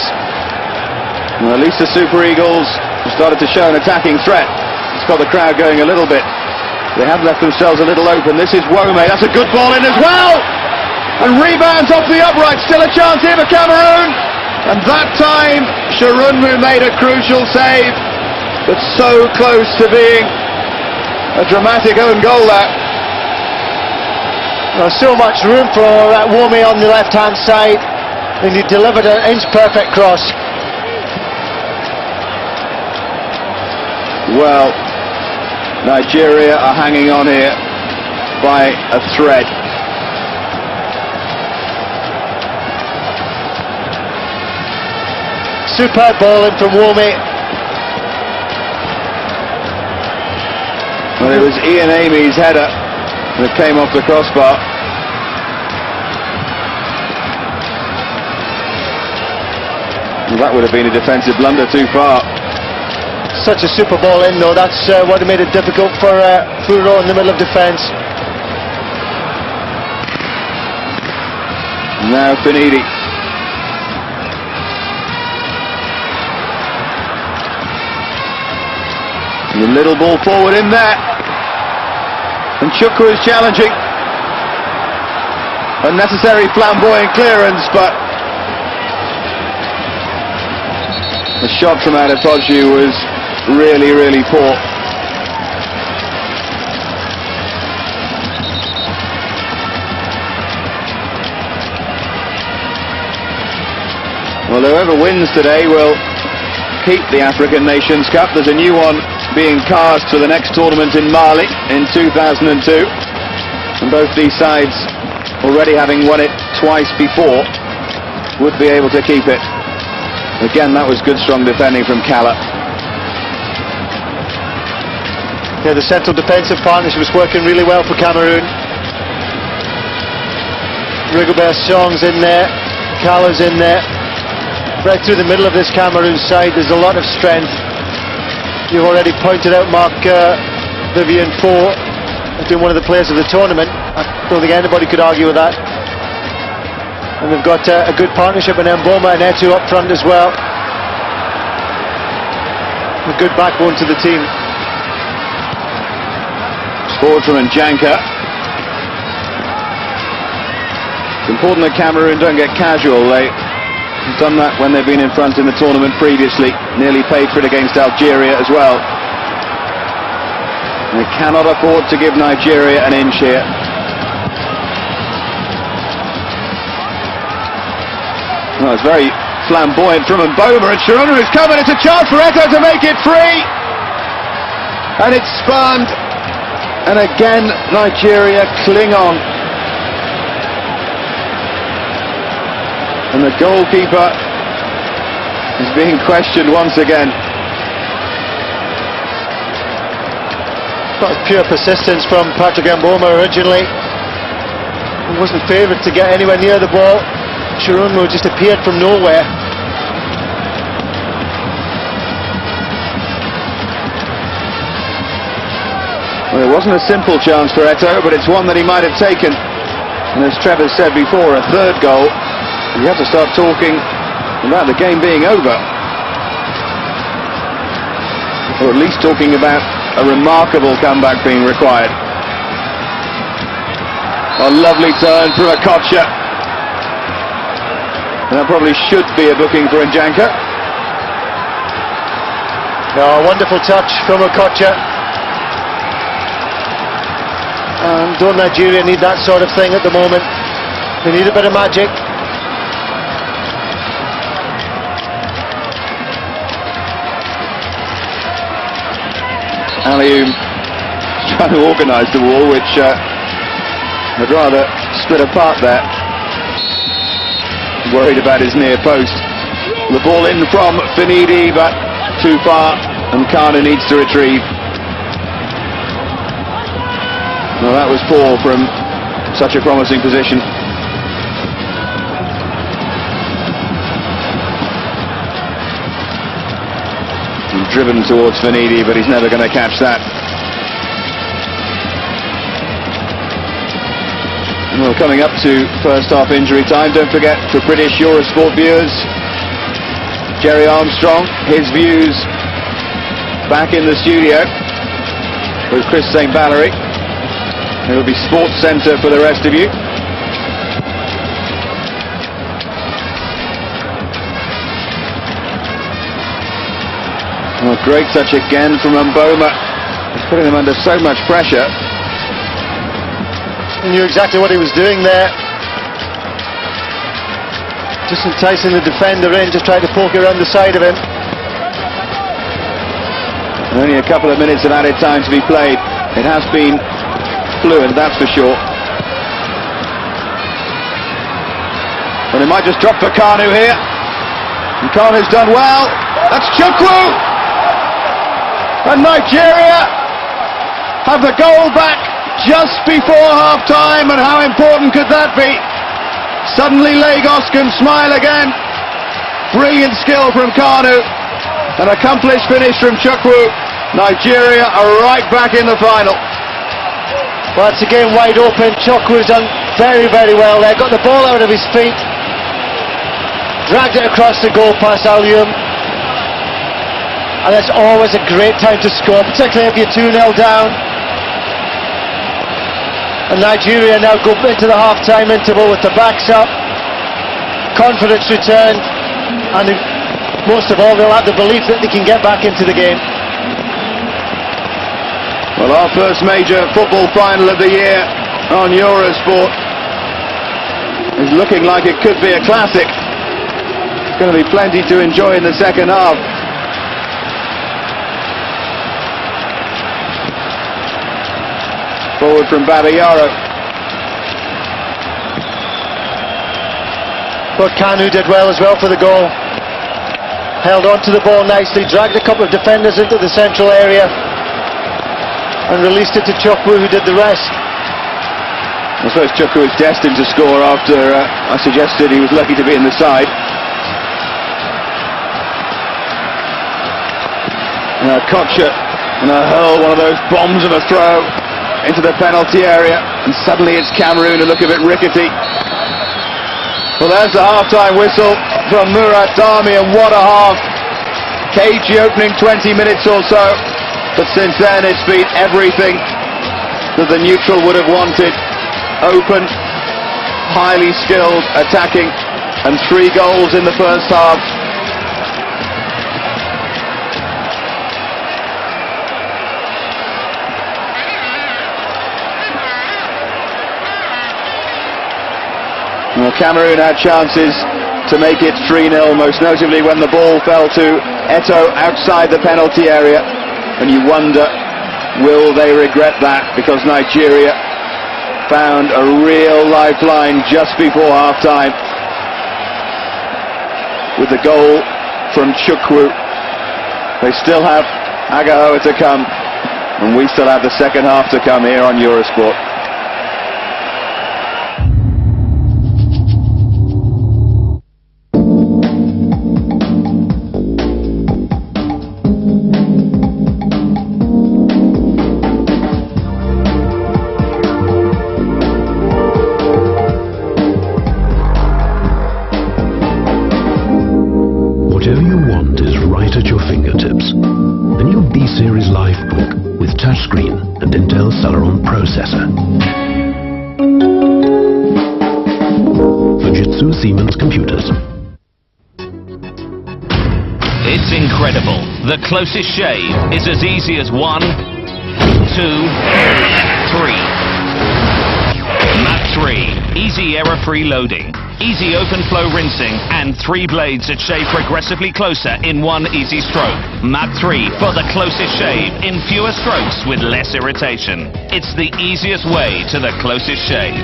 Well, at least the Super Eagles have started to show an attacking threat. It's got the crowd going a little bit. They have left themselves a little open. This is Wome. That's a good ball in as well! And rebounds off the upright. Still a chance here for Cameroon. And that time, Shirunmu made a crucial save. But so close to being a dramatic own goal there. So much room for Wome on the left-hand side. And he delivered an inch-perfect cross. Well, Nigeria are hanging on here by a thread. Superb ball in from Wome. Well, it was Ian Amy's header that came off the crossbar. Well, that would have been a defensive blunder too far. Such a super ball in though, that's what made it difficult for Furo in the middle of defence. Now Finidi. And a little ball forward in there. And Chukwu is challenging. Unnecessary flamboyant clearance, but the shot from Adepoju was really, really poor. Well, whoever wins today will keep the African Nations Cup. There's a new one being cast for the next tournament in Mali in 2002. And both these sides, already having won it twice before, would be able to keep it. Again, that was good, strong defending from Kala. Yeah, the central defensive partnership was working really well for Cameroon. Rigobert Song's in there, Kala's in there. Right through the middle of this Cameroon side, there's a lot of strength. You've already pointed out Mark Vivian Four as being one of the players of the tournament. I don't think anybody could argue with that. And they've got a good partnership with Mboma and Etu up front as well. A good backbone to the team. Forward from Njanka. It's important that Cameroon don't get casual. They've done that when they've been in front in the tournament previously. Nearly paid for it against Algeria as well. They cannot afford to give Nigeria an inch here. Well, it's very flamboyant from Mboma, and Sharona is coming. It's a chance for Eto to make it free. And it's spun. And again, Nigeria cling on. And the goalkeeper is being questioned once again. Quite pure persistence from Patrick Mboma originally. He wasn't favoured to get anywhere near the ball. Shirunmu just appeared from nowhere. Well, it wasn't a simple chance for Eto, but it's one that he might have taken. And as Trevor said before, a third goal, you have to start talking about the game being over. Or at least talking about a remarkable comeback being required. A lovely turn from Okocha. And that probably should be a booking for Njanka. A wonderful touch from Okocha. And don't Nigeria need that sort of thing at the moment? They need a bit of magic. Aliou trying to organise the wall, which I'd rather split apart there. Worried about his near post. The ball in from Finidi, but too far, and Kana needs to retrieve. Well, that was poor from such a promising position. And driven towards Finidi, but he's never going to catch that. Well, coming up to first half injury time, don't forget, for British Eurosport viewers, Jerry Armstrong, his views back in the studio with Chris St. Valery. It will be Sports Centre for the rest of you. Well, great touch again from Mboma. He's putting them under so much pressure. He knew exactly what he was doing there. Just enticing the defender in, just trying to poke around the side of him. And only a couple of minutes of added time to be played. It has been fluent, that's for sure. Well, he might just drop for Kanu here. And Kanu's done well. That's Chukwu! And Nigeria have the goal back just before half-time, and how important could that be? Suddenly Lagos can smile again. Brilliant skill from Kanu. An accomplished finish from Chukwu. Nigeria are right back in the final. Well, it's again wide open. Chukwu's done very, very well there. Got the ball out of his feet. Dragged it across the goal past Aliou. And that's always a great time to score, particularly if you're 2-0 down. And Nigeria now go into the half-time interval with the backs up. Confidence returned. And most of all, they'll have the belief that they can get back into the game. Well, our first major football final of the year on Eurosport is looking like it could be a classic. Going to be plenty to enjoy in the second half. Forward from Babayaro. But Kanu did well as well for the goal. Held on to the ball nicely, dragged a couple of defenders into the central area and released it to Chukwu, who did the rest. I suppose Chukwu is destined to score after I suggested he was lucky to be in the side. Kocha and hurl one of those bombs of a throw into the penalty area, and suddenly it's Cameroon who look a bit rickety. Well, there's the half-time whistle from Murat Dami, and what a half. Cagey opening 20 minutes or so, but since then it's been everything that the neutral would have wanted. Open, highly skilled, attacking, and 3 goals in the first half. Well, Cameroon had chances to make it 3-0, most notably when the ball fell to Eto'o outside the penalty area, and you wonder, will they regret that, because Nigeria found a real lifeline just before half-time with the goal from Chukwu. They still have Agahoa to come, and we still have the second half to come here on Eurosport. Whatever you want is right at your fingertips. The new B-Series Life Book with touchscreen and Intel Celeron processor. Fujitsu Siemens Computers. It's incredible. The closest shave is as easy as 1, 2, 3. Map 3. Easy error-free loading. Easy open flow rinsing, and 3 blades that shave progressively closer in 1 easy stroke. Map 3 for the closest shave in fewer strokes with less irritation. It's the easiest way to the closest shave.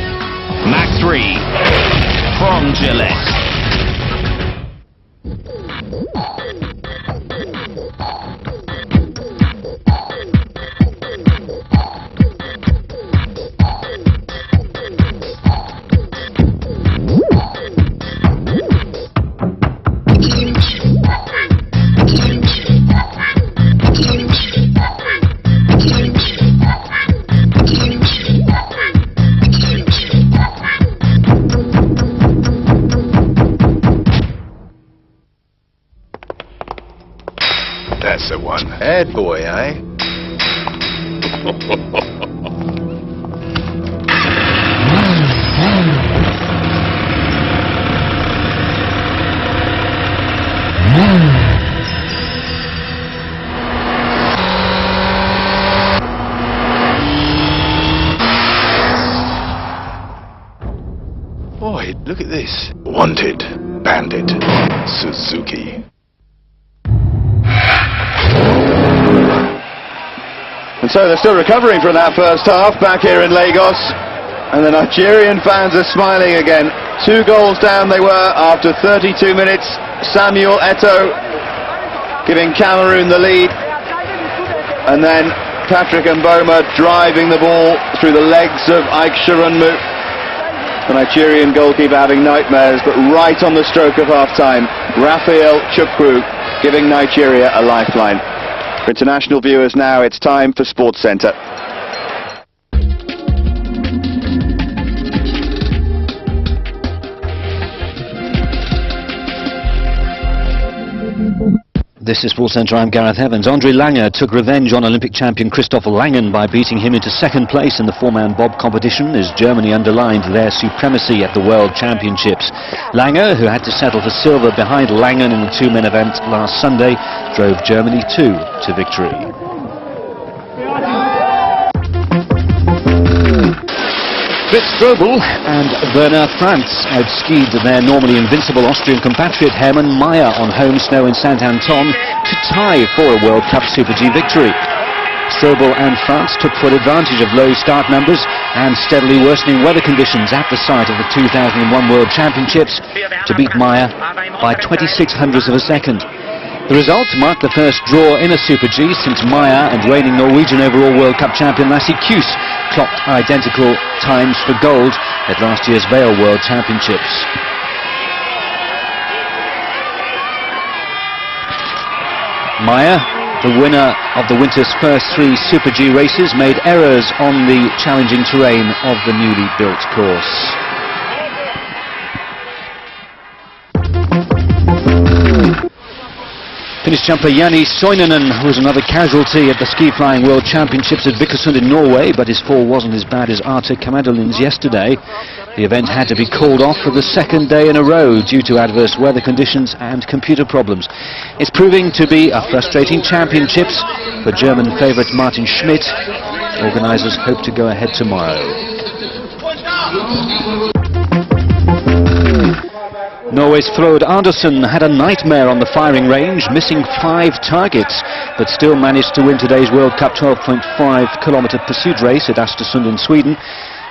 Map 3 from Gillette. That's the one. Bad boy, eh? Boy, look at this. Wanted. Bandit. Suzuki. And so they're still recovering from that first half back here in Lagos, and the Nigerian fans are smiling again. 2 goals down they were after 32 minutes. Samuel Eto'o giving Cameroon the lead, and then Patrick Mboma driving the ball through the legs of Ike Shirunmu. The Nigerian goalkeeper having nightmares, but right on the stroke of half-time, Raphael Chukwu giving Nigeria a lifeline. For international viewers now, it's time for Sports Centre. This is Sports Centre, I'm Gareth Evans. Andre Lange took revenge on Olympic champion Christopher Langen by beating him into second place in the 4-man bob competition as Germany underlined their supremacy at the World Championships. Lange, who had to settle for silver behind Langen in the 2-men event last Sunday, drove Germany to victory. Fritz Strobel and Werner Franz outskied their normally invincible Austrian compatriot Hermann Maier on home snow in Saint-Anton to tie for a World Cup Super G victory. Strobel and France took full advantage of low start numbers and steadily worsening weather conditions at the site of the 2001 World Championships to beat Maier by 26/100ths of a second. The result marked the first draw in a Super G since Maier and reigning Norwegian overall World Cup champion Lasse Kjus clocked identical times for gold at last year's Vail World Championships. Maier, the winner of the winter's first 3 Super G races, made errors on the challenging terrain of the newly built course. Finnish jumper Jani Soininen was another casualty at the Ski Flying World Championships at Vikersund in Norway, but his fall wasn't as bad as Arte Kamadolin's yesterday. The event had to be called off for the second day in a row due to adverse weather conditions and computer problems. It's proving to be a frustrating championships for German favourite Martin Schmidt. Organisers hope to go ahead tomorrow. Norway's Frode Andersen had a nightmare on the firing range, missing 5 targets, but still managed to win today's World Cup 12.5-kilometre pursuit race at Östersund in Sweden.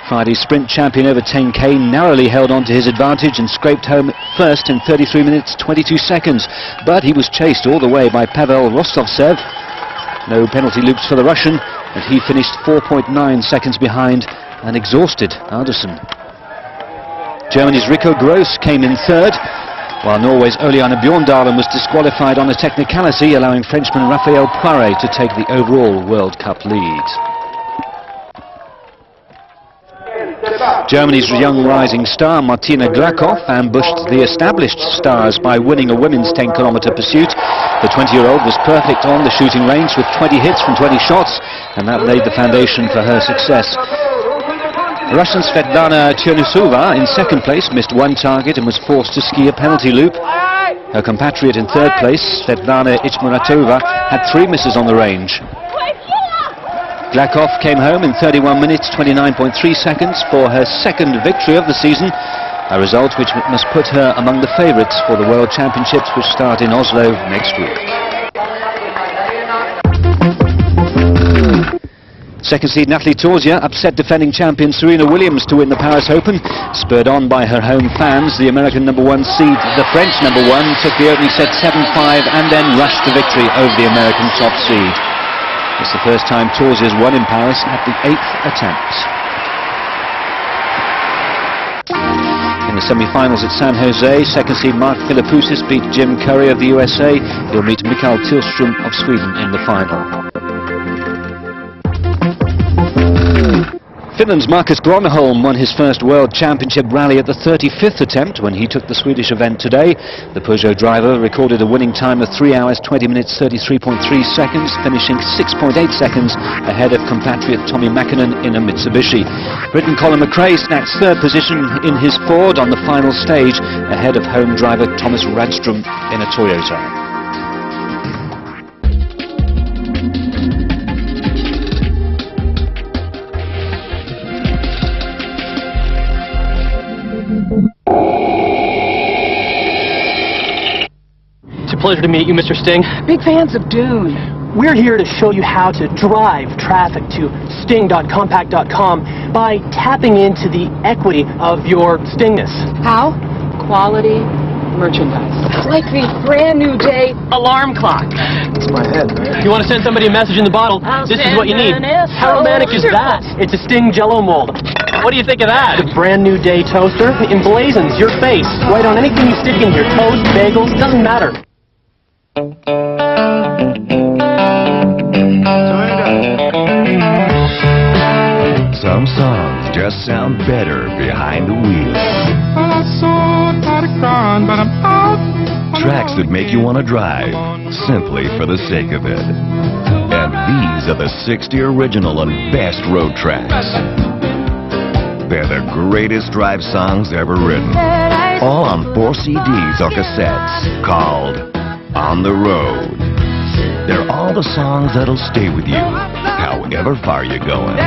Friday's sprint champion over 10k narrowly held on to his advantage and scraped home first in 33 minutes 22 seconds, but he was chased all the way by Pavel Rostovtsev. No penalty loops for the Russian, and he finished 4.9 seconds behind an exhausted Andersen. Germany's Rico Gross came in third, while Norway's Oliana Bjorndalen was disqualified on a technicality, allowing Frenchman Raphael Poiré to take the overall World Cup lead. Germany's young rising star Martina Glakov ambushed the established stars by winning a women's 10-kilometre pursuit. The 20-year-old was perfect on the shooting range with 20 hits from 20 shots, and that laid the foundation for her success. Russian Svetlana Chernisova in second place missed 1 target and was forced to ski a penalty loop. Her compatriot in third place, Svetlana Ichmuratova, had 3 misses on the range. Glakov came home in 31 minutes 29.3 seconds for her second victory of the season, a result which must put her among the favourites for the World Championships, which start in Oslo next week. Second seed Natalie Torzia upset defending champion Serena Williams to win the Paris Open. Spurred on by her home fans, the American number 1 seed, the French number 1, took the opening set 7-5 and then rushed to victory over the American top seed. It's the first time Torzia's won in Paris at the 8th attempt. In the semi-finals at San Jose, second seed Mark Philippoussis beat Jim Curry of the USA. He'll meet Mikael Tillström of Sweden in the final. Finland's Marcus Gronholm won his first World Championship rally at the 35th attempt when he took the Swedish event today. The Peugeot driver recorded a winning time of 3 hours 20 minutes 33.3 seconds, finishing 6.8 seconds ahead of compatriot Tommy Mäkinen in a Mitsubishi. Briton Colin McRae snatched third position in his Ford on the final stage, ahead of home driver Thomas Radström in a Toyota. Pleasure to meet you, Mr. Sting. Big fans of Dune. We're here to show you how to drive traffic to sting.compact.com by tapping into the equity of your Stingness. How? Quality merchandise. Like the brand new day alarm clock. It's my head. If you want to send somebody a message in the bottle, this is what you need. How romantic is that? It's a Sting Jell-O mold. What do you think of that? The brand new day toaster emblazons your face right on anything you stick in here. Toast, bagels, doesn't matter. Some songs just sound better behind the wheel. Tracks that make you want to drive simply for the sake of it. And these are the 60 original and best road tracks. They're the greatest drive songs ever written. All on 4 CDs or cassettes called On the Road. They're all the songs that'll stay with you, however far you're going.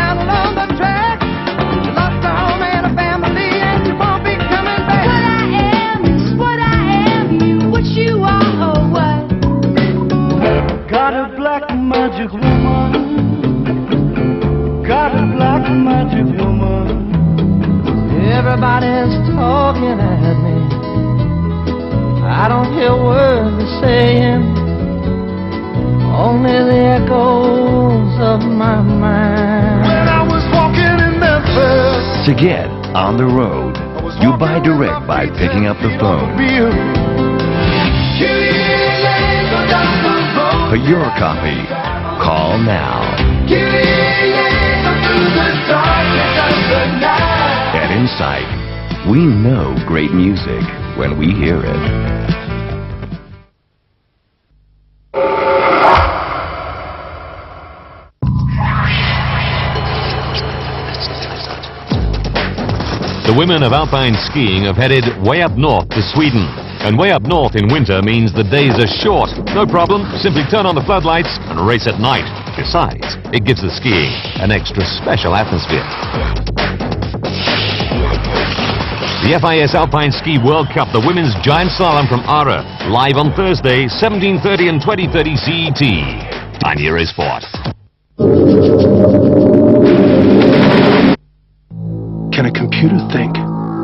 black magic woman. Got a black magic woman. Everybody's talking at me. I don't hear words they're saying, only the echoes of my mind. When I was walking in Memphis. To get on the road, you buy direct by picking up the phone. For your copy, call now. At Insight, we know great music when we hear it. The women of alpine skiing have headed way up north to Sweden. And way up north in winter means the days are short. No problem, simply turn on the floodlights and race at night. Besides, it gives the skiing an extra special atmosphere. The FIS Alpine Ski World Cup, the women's giant slalom from Ara, live on Thursday, 17:30 and 20:30 CET on Eurosport. Can a computer think?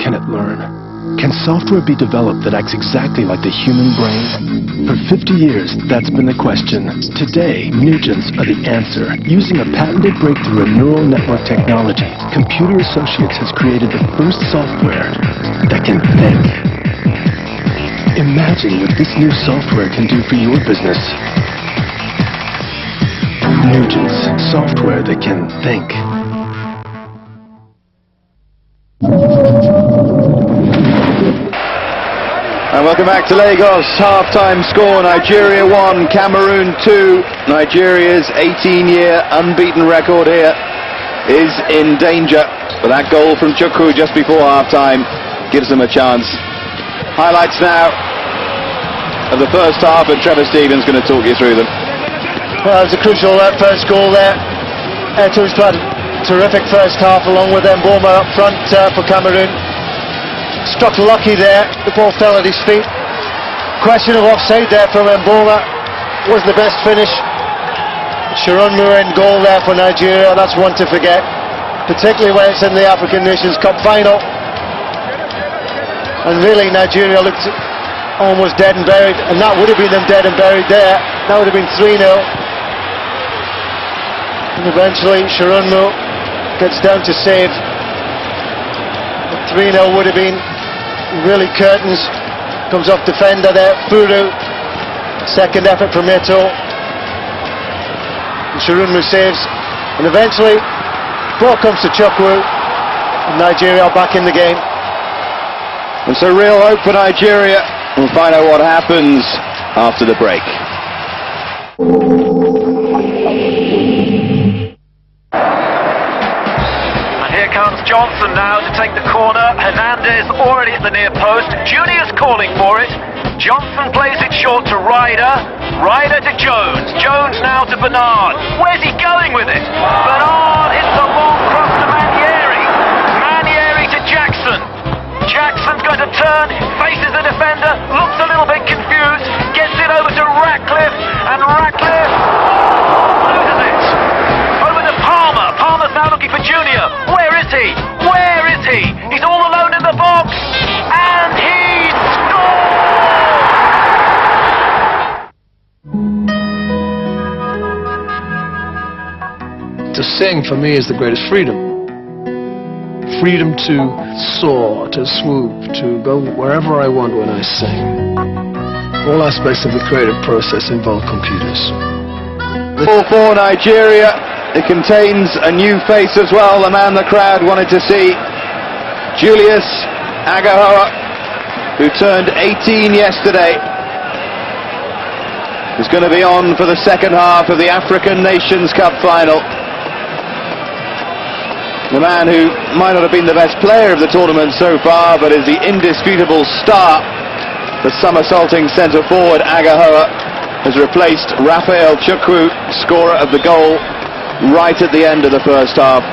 Can it learn? Can software be developed that acts exactly like the human brain? For 50 years, that's been the question. Today, Nugents are the answer. Using a patented breakthrough in neural network technology, Computer Associates has created the first software that can think. Imagine what this new software can do for your business. Nugents, software that can think. And welcome back to Lagos. Half-time score, Nigeria 1, Cameroon 2. Nigeria's 18-year unbeaten record here is in danger. But that goal from Chukwu just before half-time gives them a chance. Highlights now of the first half, and Trevor Stevens going to talk you through them. Well, it was a crucial first goal there. Eto'o's had a terrific first half along with Mboma up front for Cameroon. Struck lucky there, the ball fell at his feet. Question of offside there from Mboma. Was the best finish. Shirunmu in goal there for Nigeria, that's one to forget. Particularly when it's in the African Nations Cup final. And really Nigeria looked almost dead and buried, and that would have been them dead and buried there. That would have been 3-0. And eventually Shirunmu gets down to save. 3-0 would have been really curtains. Comes off defender there, Furu. Second effort from Eto'o. Shirunmu saves. And eventually, ball comes to Chukwu. And Nigeria are back in the game. It's a real hope for Nigeria. We'll find out what happens after the break. Johnson now to take the corner. Hernandez already at the near post. Junior's calling for it. Johnson plays it short to Ryder. Ryder to Jones. Jones now to Bernard. Where's he going with it? Bernard hits a long cross to Manieri. Manieri to Jackson. Jackson's going to turn, faces the defender, looks a little bit confused, gets it over to Ratcliffe, and Ratcliffe loses it. Over to Palmer. Palmer's now looking for Junior. Where is he? Where is he? He's all alone in the box, and he scores! To sing for me is the greatest freedom. Freedom to soar, to swoop, to go wherever I want when I sing. All aspects of the creative process involve computers. 4-4 Nigeria. It contains a new face as well, the man the crowd wanted to see. Julius Agahoa, who turned 18 yesterday, is going to be on for the second half of the African Nations Cup final. The man who might not have been the best player of the tournament so far, but is the indisputable star. The somersaulting centre forward Agahoa has replaced Raphael Chukwu, scorer of the goal right at the end of the first half.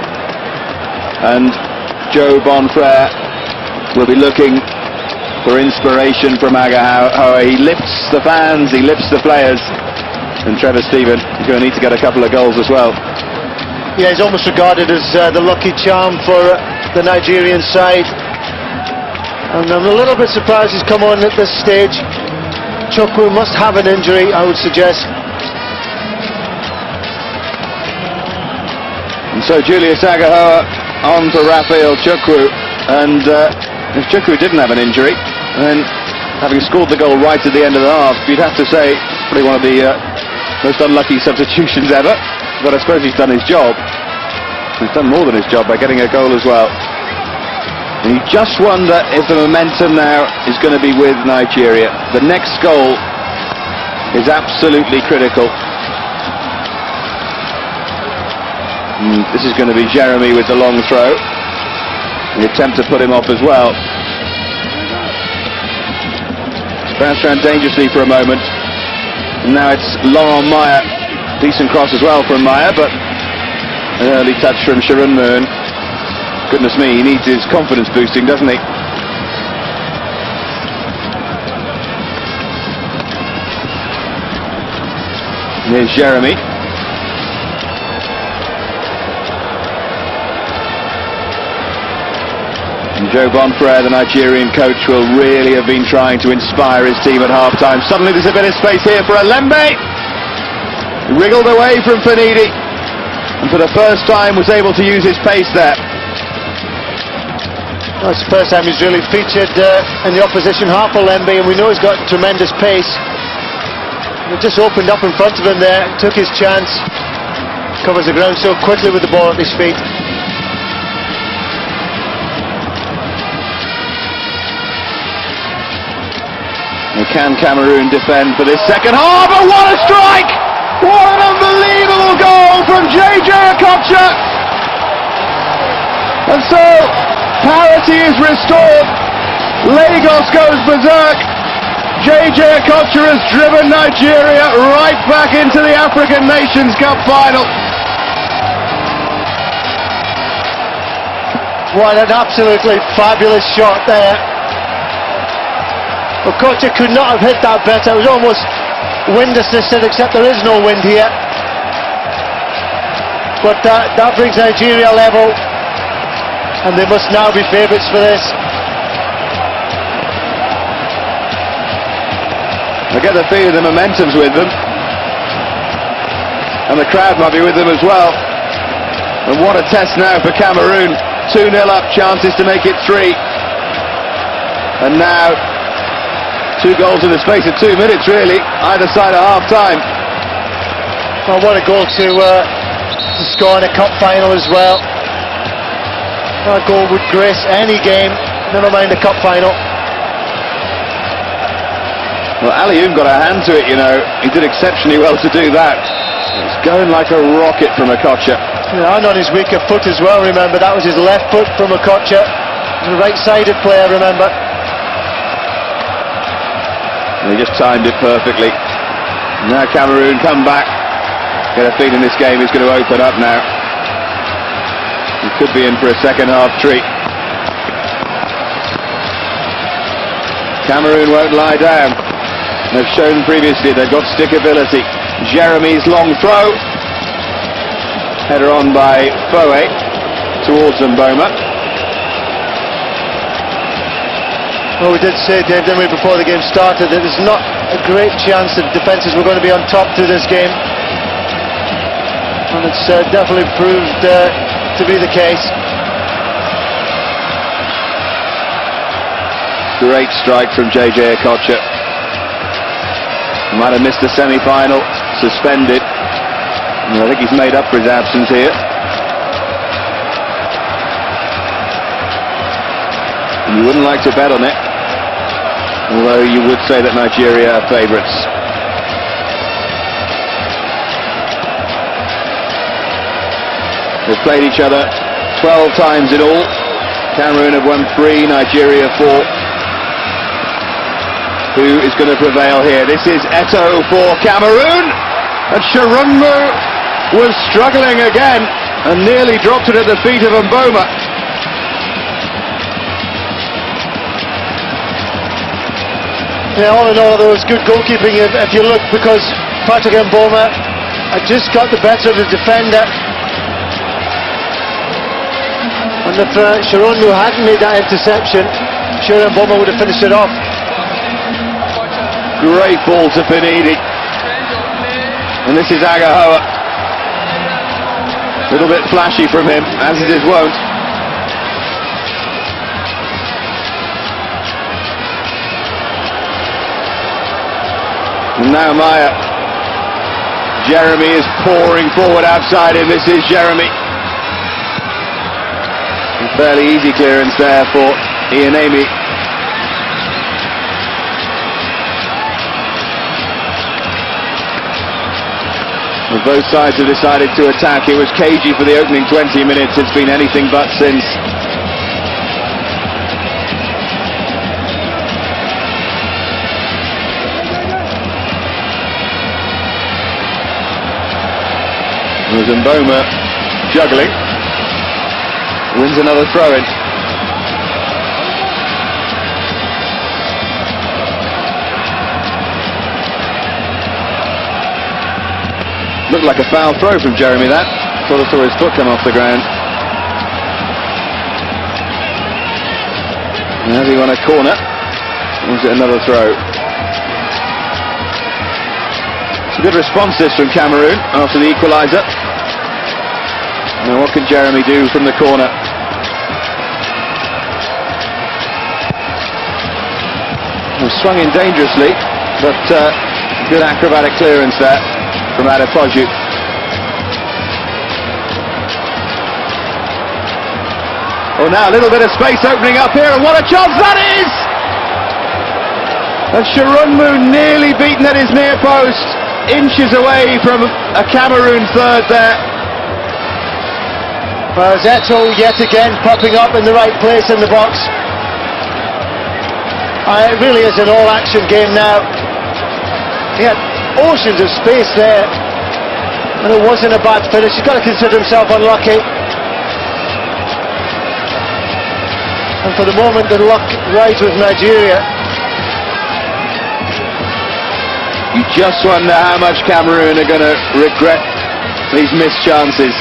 And Joe Bonfrere will be looking for inspiration from Agahoa. He lifts the fans, he lifts the players, And Trevor Steven is going to need to get a couple of goals as well. Yeah, he's almost regarded as the lucky charm for the Nigerian side. And I'm a little bit surprised he's come on at this stage. Chukwu must have an injury, I would suggest. And so Julius Agahoa on for Raphael Chukwu. And if Chukwu didn't have an injury, then having scored the goal right at the end of the half, you'd have to say probably one of the most unlucky substitutions ever. But I suppose he's done his job. He's done more than his job by getting a goal as well. And you just wonder if the momentum now is going to be with Nigeria. The next goal is absolutely critical. And this is going to be Jeremy with the long throw. The attempt to put him off as well. Bounced around dangerously for a moment. And now it's Laurent Meyer. Decent cross as well from Meyer, but an early touch from Sharon Moon. Goodness me, he needs his confidence boosting, doesn't he? Here's Jeremy. And Joe Bonfrere, the Nigerian coach, will really have been trying to inspire his team at half-time. Suddenly there's a bit of space here for Alembe. Wriggled away from Fanidi, and for the first time was able to use his pace there. Well, it's the first time he's really featured in the opposition half, Alembe, and we know he's got tremendous pace. It just opened up in front of him there, took his chance, covers the ground so quickly with the ball at his feet. And can Cameroon defend for this second half? But what a strike! What an unbelievable goal from JJ Okocha! And so, parity is restored. Lagos goes berserk. JJ Okocha has driven Nigeria right back into the African Nations Cup final. What an absolutely fabulous shot there. Okocha could not have hit that better. It was almost wind assisted, except there is no wind here. But that brings Nigeria level, and they must now be favourites for this. I get the feeling the momentum's with them, and the crowd might be with them as well. And what a test now for Cameroon. 2-0 up, chances to make it 3. And now 2 goals in the space of 2 minutes, really, either side of half-time. Well, what a goal to score in a cup final as well. That goal would grace any game, never mind a cup final. Well, Alioune got a hand to it, you know. He did exceptionally well to do that. It's going like a rocket from Okocha. Yeah, and on his weaker foot as well, remember. That was his left foot from Okocha. He's a right-sided player, remember. They just timed it perfectly. Now Cameroon come back. Get a feeling this game is going to open up now. He could be in for a second half treat. Cameroon won't lie down. They've shown previously they've got stickability. Jeremy's long throw. Header on by Foe towards Mboma. Well, we did say, Dave, didn't we, before the game started, that there's not a great chance that defences were going to be on top through this game. And it's definitely proved to be the case. Great strike from JJ Okocha. Might have missed the semi-final, suspended. And I think he's made up for his absence here. And you wouldn't like to bet on it, although you would say that Nigeria are favourites. They've played each other 12 times in all. Cameroon have won 3, Nigeria 4. Who is going to prevail here? This is Eto'o for Cameroon, and Sharunmu was struggling again and nearly dropped it at the feet of Mboma. Yeah, all in all, there was good goalkeeping if you look, because Patrick Mboma had just got the better of the defender. And if Sharon hadn't made that interception, sure Mboma would have finished it off. Great ball to Benidi. And this is Agahoa. A little bit flashy from him, as it is wont. And now Maya. Jeremy is pouring forward outside him. This is Jeremy. A fairly easy clearance there for Ian Amy. Well, both sides have decided to attack. It was cagey for the opening 20 minutes. It's been anything but since. There's Mboma juggling. Wins another throw-in. Looked like a foul throw from Jeremy, that. Thought I saw his foot come off the ground. Now he won a corner. Was it another throw? It's a good response this from Cameroon after the equaliser. Now what can Jeremy do from the corner? He swung in dangerously, but good acrobatic clearance there from Adepoju. Oh, now a little bit of space opening up here, and what a chance that is! And Sharunmu nearly beaten at his near post, inches away from a Cameroon third there. Well, Zeto yet again popping up in the right place in the box. It really is an all-action game now. He had oceans of space there, and it wasn't a bad finish. He's got to consider himself unlucky. And for the moment, the luck rides with Nigeria. You just wonder how much Cameroon are going to regret these missed chances.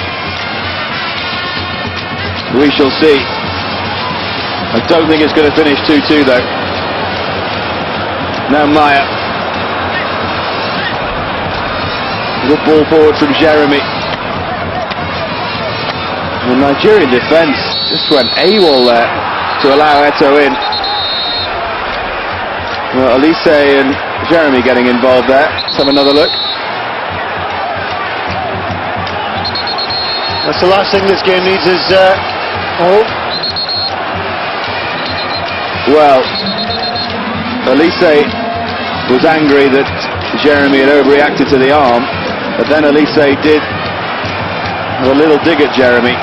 We shall see. I don't think it's going to finish 2-2 though. Now Maya. Good ball forward from Jeremy. The Nigerian defence just went AWOL there to allow Eto in. Well, Elise and Jeremy getting involved there. Let's have another look. That's the last thing this game needs is hope. Well, Elise was angry that Jeremy had overreacted to the arm, but then Elise did have a little dig at Jeremy.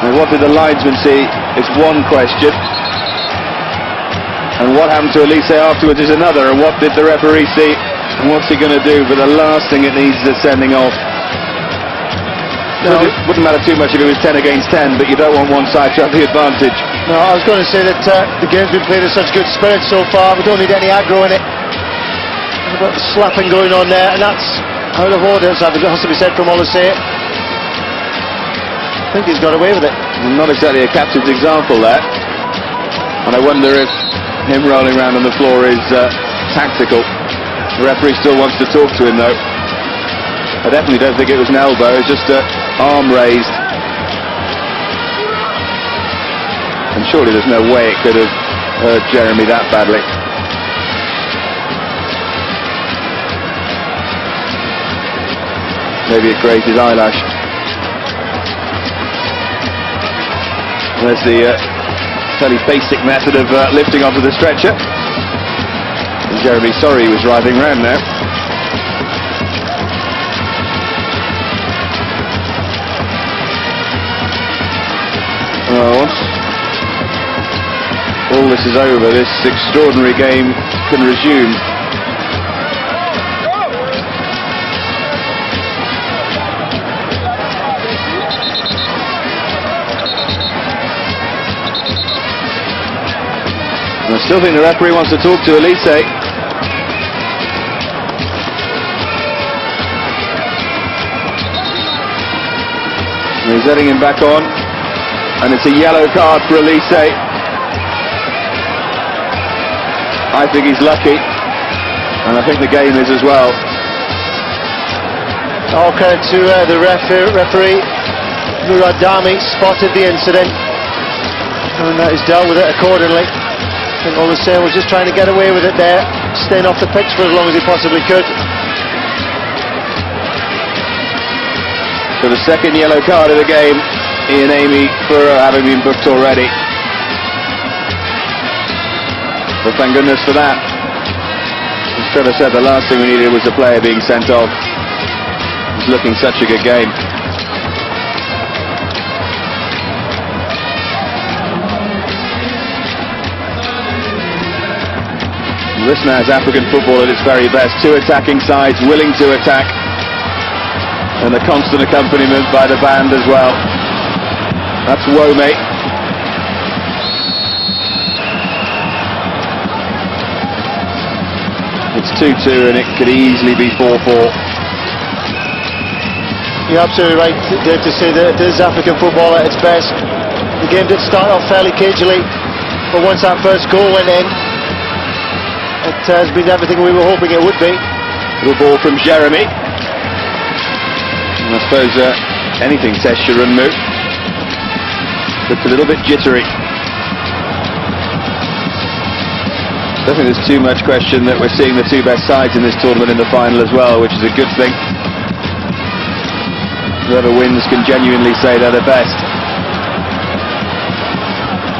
And what did the linesman see is one question, and what happened to Elise afterwards is another, and what did the referee see, and what's he going to do? But the last thing it needs is a sending off. No. It wouldn't matter too much if it was 10 against 10, but you don't want one side to have the advantage. No, I was going to say that the game's been played in such good spirit so far. We don't need any aggro in it. There's a bit of slapping going on there, and that's out of order, so it has to be said from Olise. I think he's got away with it. Not exactly a captain's example there. And I wonder if him rolling around on the floor is tactical. The referee still wants to talk to him though. I definitely don't think it was an elbow, it's just an arm raised. And surely there's no way it could have hurt Jeremy that badly. Maybe it grazed his eyelash. There's the fairly basic method of lifting onto the stretcher. And Jeremy's sorry he was writhing round now. Once all this is over, this extraordinary game can resume. I still think the referee wants to talk to Elise. He's letting him back on, and it's a yellow card for Elise. I think he's lucky, and I think the game is as well. All credit to the referee. Muradami spotted the incident, and he's dealt with it accordingly. I think all the same was just trying to get away with it there, staying off the pitch for as long as he possibly could. So the second yellow card of the game, Ian Amy Furrow having been booked already. But thank goodness for that. As Trevor said, the last thing we needed was a player being sent off. It's looking such a good game. This now is African football at its very best. Two attacking sides willing to attack, and a constant accompaniment by the band as well. That's Wome. It's 2-2 and it could easily be 4-4. You're absolutely right, Dave, to say that this is African football at its best. The game did start off fairly cagily, but once that first goal went in, it has been everything we were hoping it would be. Little ball from Jeremy. And I suppose anything tests your run move. Looks a little bit jittery. I don't think there's too much question that we're seeing the two best sides in this tournament in the final as well, which is a good thing. Whoever wins can genuinely say they're the best.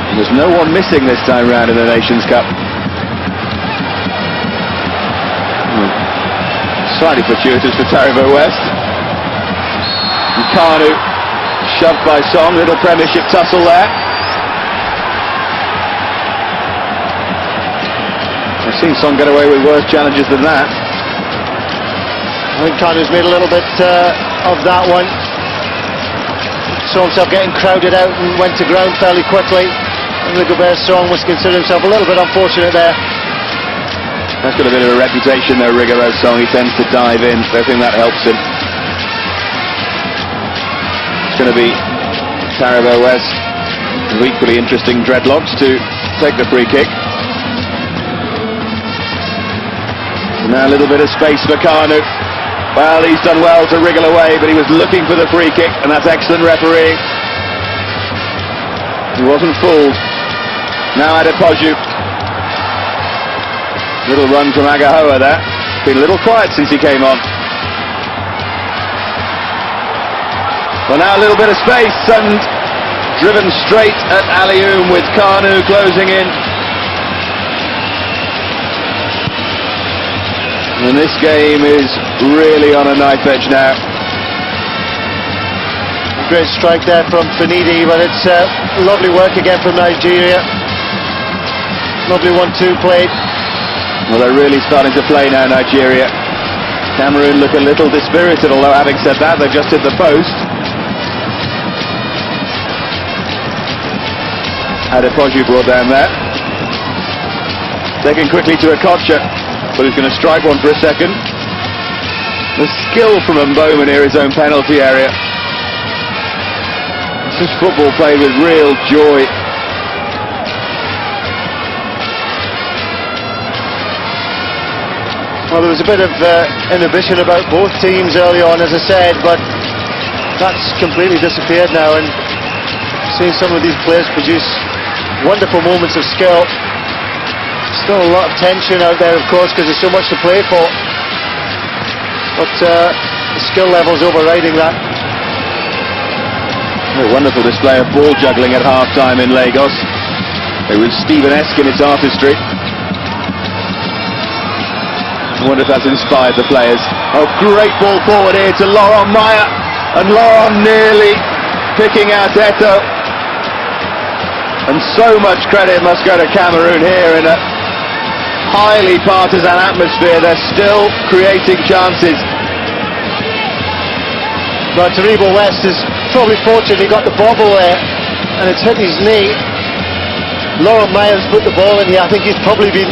And there's no one missing this time round in the Nations Cup. Slightly fortuitous for Taribo West. Kanu shoved by Song, little Premiership tussle there. I've seen Song get away with worse challenges than that. I think Kanu's made a little bit of that one. Saw himself getting crowded out and went to ground fairly quickly. And Rigobert Song must consider himself a little bit unfortunate there. That's got a bit of a reputation though, Rigobert Song. He tends to dive in, so I think that helps him. It's going to be Taribo West with equally interesting dreadlocks to take the free kick. And now a little bit of space for Kanu. Well, he's done well to wriggle away, but he was looking for the free kick, and that's excellent refereeing. He wasn't fooled. Now Adepoju. Little run from Agahoa there. Been a little quiet since he came on. Well, now a little bit of space and driven straight at Alioum with Kanu closing in. And this game is really on a knife edge now. Great strike there from Finidi, but it's lovely work again from Nigeria. Lovely 1-2 played. Well, they're really starting to play now, Nigeria. Cameroon look a little dispirited, although having said that, they've just hit the post. Adepoju brought down there. Taken quickly to Okocha, but he's going to strike one for a second. The skill from Mboma near his own penalty area. This is football played with real joy. Well, there was a bit of inhibition about both teams early on, as I said, but that's completely disappeared now, and seeing some of these players produce wonderful moments of skill. Still a lot of tension out there, of course, because there's so much to play for, but the skill level's overriding that. A wonderful display of ball juggling at half-time in Lagos. It was Stephen-esque in its artistry. I wonder if that's inspired the players. Oh, great ball forward here to Laurent Meyer, and Laurent nearly picking out Eto. And so much credit must go to Cameroon here in a highly partisan atmosphere. They're still creating chances. But Taribo West is probably fortunate he got the bobble there, and it's hit his knee. Laurent Meyer's put the ball in here. I think he's probably been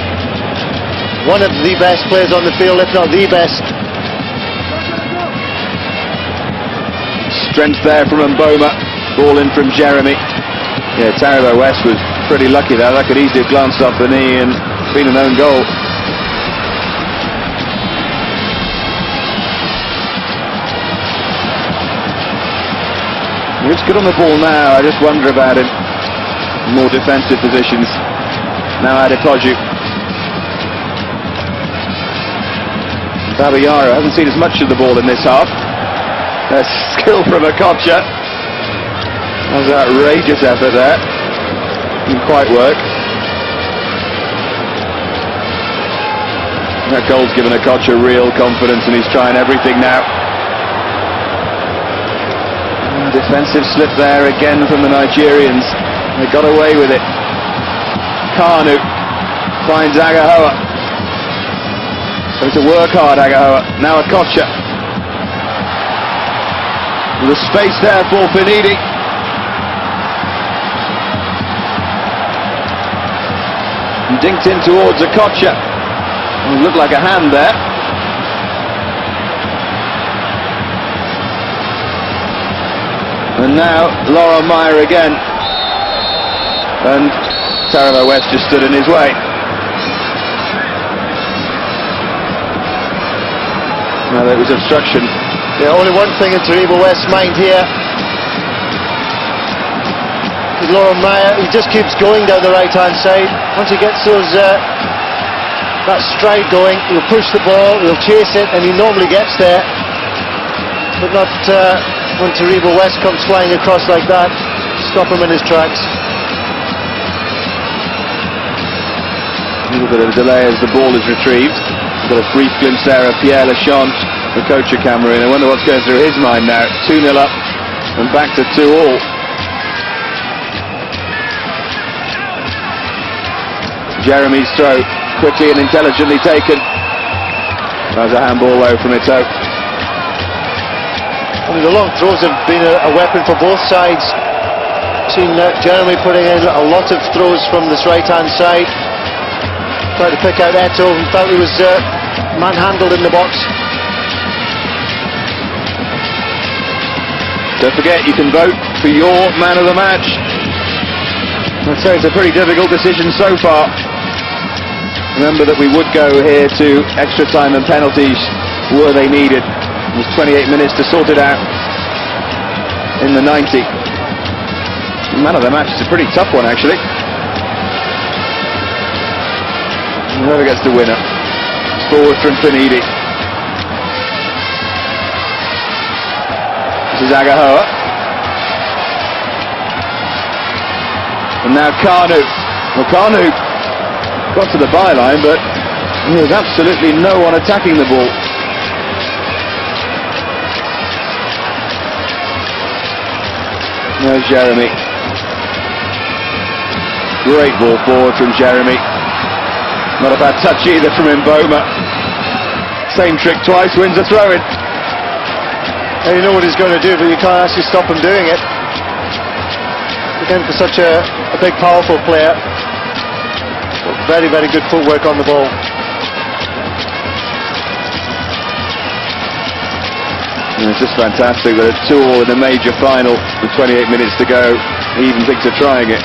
one of the best players on the field, if not the best. Strength there from Mboma. Ball in from Jeremy. Yeah, Taribo West was pretty lucky there. That could easily have glanced off the knee and been an own goal. He's good on the ball now. I just wonder about him. More defensive positions. Now Adepoju. Babayaro hasn't seen as much of the ball in this half. That's skill from Okocha. That was an outrageous effort there. Didn't quite work. That goal's given Okocha real confidence, and he's trying everything now. Defensive slip there again from the Nigerians. They got away with it. Kanu finds Agahoa. So to work hard, Agahoa. Now Okocha. There's space there for Finidi. Dinked in towards Okocha. It looked like a hand there. And now Laurent Meyer again. And Taribo West just stood in his way. Now there was obstruction. Yeah, only one thing in Taribo West's mind here. Laurent Meyer, he just keeps going down the right-hand side. Once he gets those that stride going, he'll push the ball, he'll chase it, and he normally gets there. But not when Taribo West comes flying across like that. Stop him in his tracks. A little bit of a delay as the ball is retrieved. We've got a brief glimpse there of Pierre Lachant, the coach of Cameroon. I wonder what's going through his mind now. 2-0 up and back to 2-2. Jeremy's throw, quickly and intelligently taken. There's a handball though from Ito. I mean, the long throws have been a weapon for both sides. Seen Jeremy putting in a lot of throws from this right-hand side. Tried to pick out Ito, who felt he was manhandled in the box. Don't forget, you can vote for your man of the match. I'd say it's a pretty difficult decision so far. Remember that we would go here to extra time and penalties were they needed. It was 28 minutes to sort it out in the 90. Man of the match is a pretty tough one actually. Whoever gets the winner. It's forward from Finidi. This is Agahoa. And now Kanu. Well, Kanu got to the byline, but there's absolutely no one attacking the ball. There's Jeremy. Great ball forward from Jeremy. Not a bad touch either from Mboma. Same trick twice, wins a throw-in. And you know what he's going to do, but you can't actually stop him doing it. Again, for such a big, powerful player. Very, very good footwork on the ball. And it's just fantastic that it's 2-2 in a major final with 28 minutes to go. He even thinks of trying it.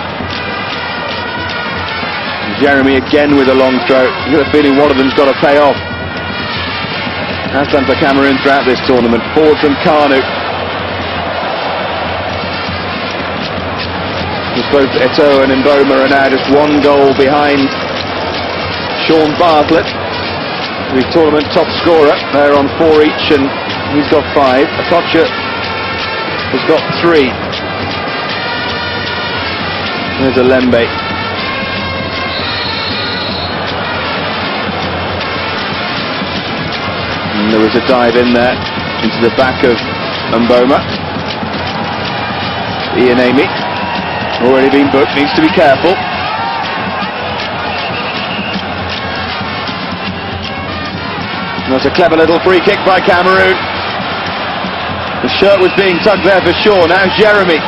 Jeremy again with a long throw. You get a feeling one of them's got to pay off. That's done for Cameroon throughout this tournament. Forward from Kanu. Both Eto'o and Mboma are now just one goal behind Sean Bartlett, the tournament top scorer. They're on 4 each and he's got 5. Okocha has got 3. There's Alembe. And there was a dive in there into the back of Mboma. Ian Amy. Already been booked, needs to be careful. That's a clever little free kick by Cameroon. The shirt was being tugged there for sure. Now Jeremy.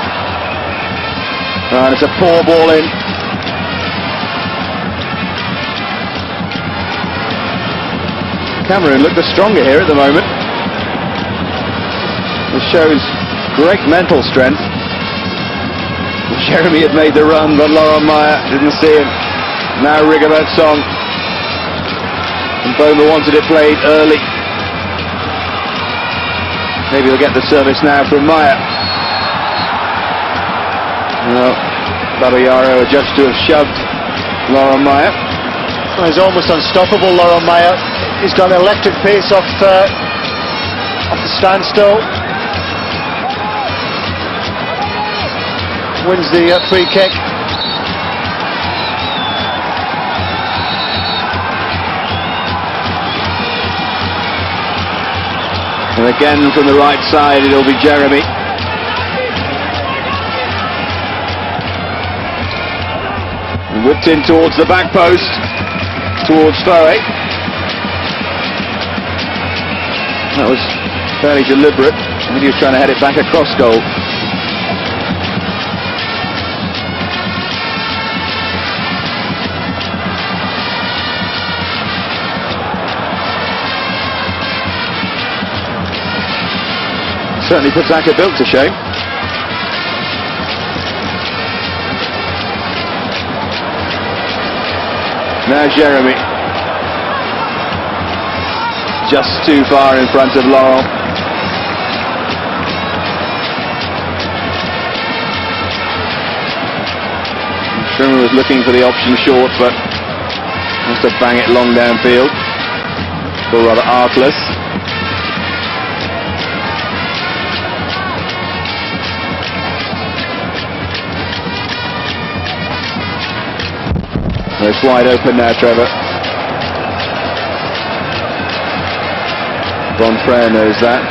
And it's a poor ball in. Cameroon look the stronger here at the moment. This shows Great mental strength. Jeremy had made the run, but Laurent Meyer didn't see him. Now Rigobert Song. And Boma wanted it played early. Maybe he'll get the service now from Meyer. No, Babayaro adjudged to have shoved Laurent Meyer. Well, he's almost unstoppable, Laurent Meyer. He's got an electric pace off the standstill. Wins the free kick. And again from the right side it'll be Jeremy. And whipped in towards the back post, towards Foe. That was fairly deliberate. I think he was trying to head it back across goal. Certainly puts Aka Built to shame. Now Jeremy. Just too far in front of Laurent. Schwimmer was looking for the option short, but wants to bang it long downfield. Or rather artless. It's wide open now, Trevor. Bonfrere knows that.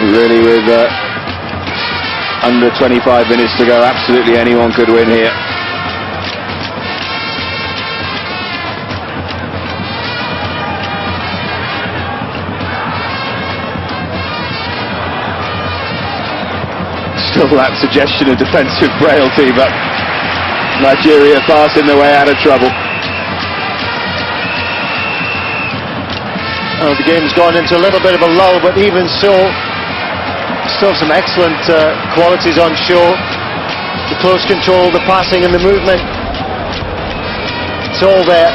Really, with under 25 minutes to go, absolutely anyone could win here. Still that suggestion of defensive frailty, but Nigeria passing their way out of trouble. Oh, the game's gone into a little bit of a lull, but even so, still some excellent qualities on show. The close control, the passing and the movement. It's all there.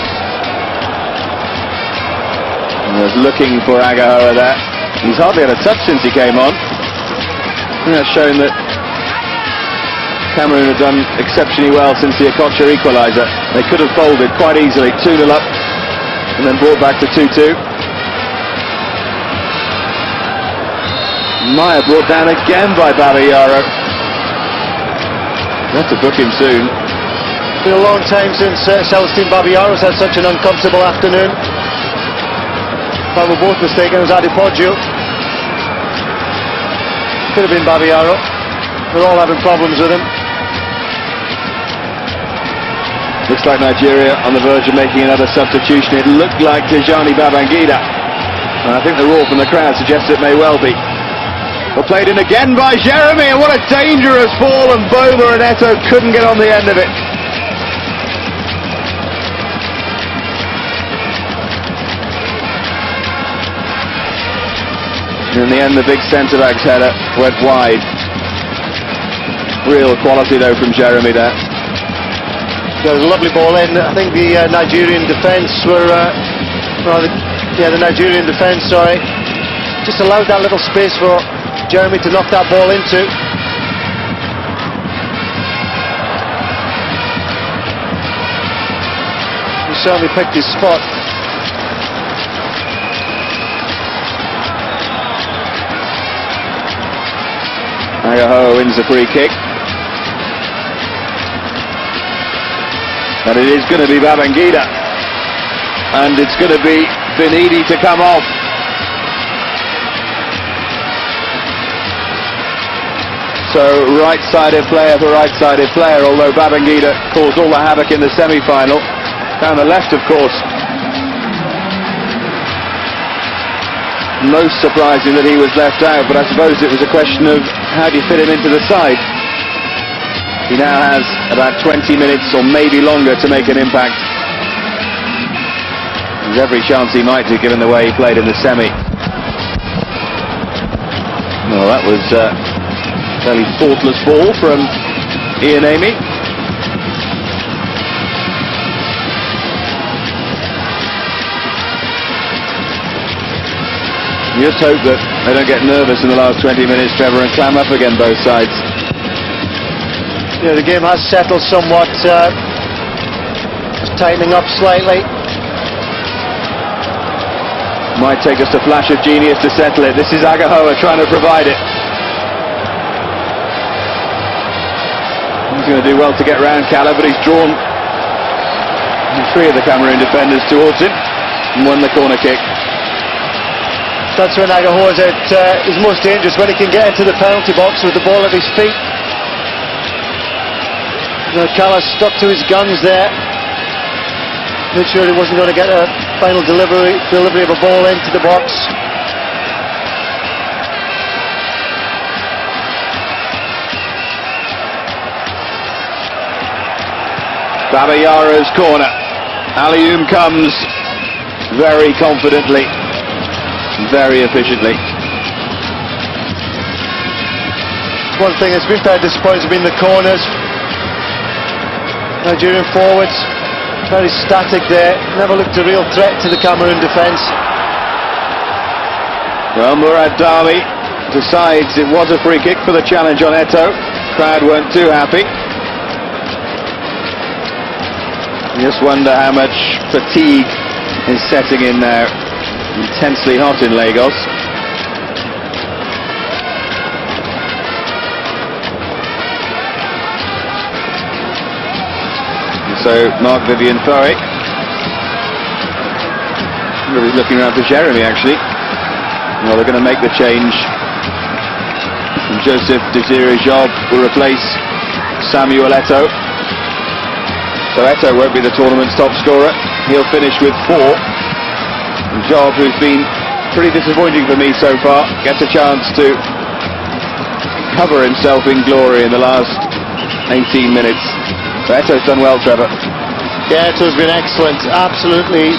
And was looking for Agahoa there. He's hardly had a touch since he came on. I think that's shown that Cameroon have done exceptionally well since the Okocha equaliser. They could have folded quite easily, 2-0 up, and then brought back to 2-2. Meyer brought down again by Babayaro. They have to book him soon. It's been a long time since Celestine Babayaro's had such an uncomfortable afternoon. If I were both mistaken, it was Adepoju. Could have been Babayaro. We're all having problems with him. Looks like Nigeria on the verge of making another substitution. It looked like Tijani Babangida. And I think the roar from the crowd suggests it may well be. But played in again by Jeremy, and what a dangerous ball, and Boma and Eto couldn't get on the end of it. In the end, the big centre-back's header went wide. Real quality, though, from Jeremy there. There was a lovely ball in. I think the Nigerian defence were... the Nigerian defence, sorry, just allowed that little space for Jeremy to knock that ball into. He certainly picked his spot. Agahoa wins the free kick. And it is going to be Babangida. And it's going to be Benidi to come off. So right-sided player for right-sided player, although Babangida caused all the havoc in the semi-final. Down the left, of course. Most surprising that he was left out, but I suppose it was a question of how do you fit him into the side. He now has about 20 minutes or maybe longer to make an impact. There's every chance he might do, given the way he played in the semi. Well, that was a fairly thoughtless ball from Ian Amy. You just hope that they don't get nervous in the last 20 minutes, Trevor, and clam up again, both sides. Yeah, the game has settled somewhat, just tightening up slightly. Might take just a flash of genius to settle it. This is Agahoa trying to provide it. He's going to do well to get round Calla, but he's drawn three of the Cameroon defenders towards him and won the corner kick. That's when Agahoa is at his most dangerous, when he can get into the penalty box with the ball at his feet. Calla stuck to his guns there. Made sure he wasn't going to get a final delivery of a ball into the box. Babayaro's corner. Alioum comes very confidently, very efficiently. One thing that's been very disappointing has been the corners. Nigerian forwards, very static there, never looked a real threat to the Cameroon defence. Well, Murad Dami decides it was a free kick for the challenge on Eto'o. Crowd weren't too happy. You just wonder how much fatigue is setting in now. Intensely hot in Lagos. So Mark Vivian Thorick. He's looking around for Jeremy, actually. Well, they're going to make the change. And Joseph Desiree Job will replace Samuel Eto'o. So Eto'o won't be the tournament's top scorer. He'll finish with 4. And Job, who's been pretty disappointing for me so far, gets a chance to cover himself in glory in the last 18 minutes. So Eto'o's done well, Trevor. Yeah, Eto'o's been excellent, absolutely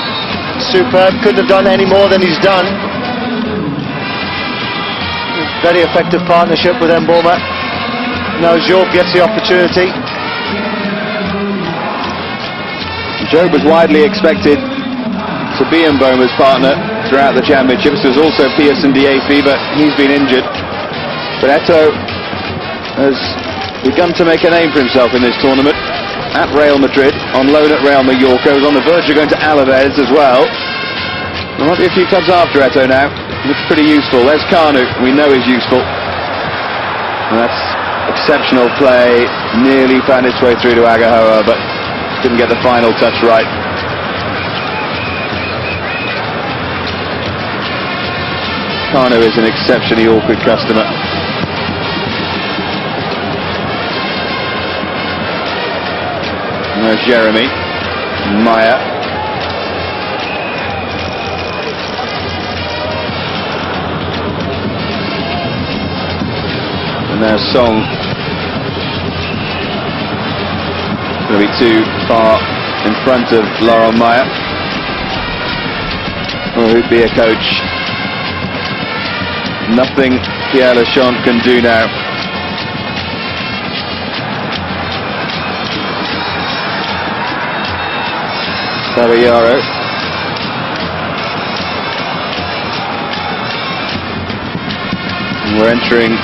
superb. Couldn't have done any more than he's done. Very effective partnership with Mboma. Now Job gets the opportunity. Job was widely expected to be Mboma's partner throughout the championships. There's also Pearson Diafi, but he's been injured. But Eto'o has begun to make a name for himself in this tournament. At Real Madrid, on loan at Real Mallorca, was on the verge of going to Alaves as well. There might be a few clubs after Eto'o now. Looks pretty useful. There's Kanu, we know he's useful. And that's exceptional play. Nearly found its way through to Agahoa, but didn't get the final touch right. Kanu is an exceptionally awkward customer. There's Jeremy, Maya. And there's Song. Going to be too far in front of Laurent Maya. Or who'd be a coach. Nothing Pierre Lechant can do now. Babayaro. We're entering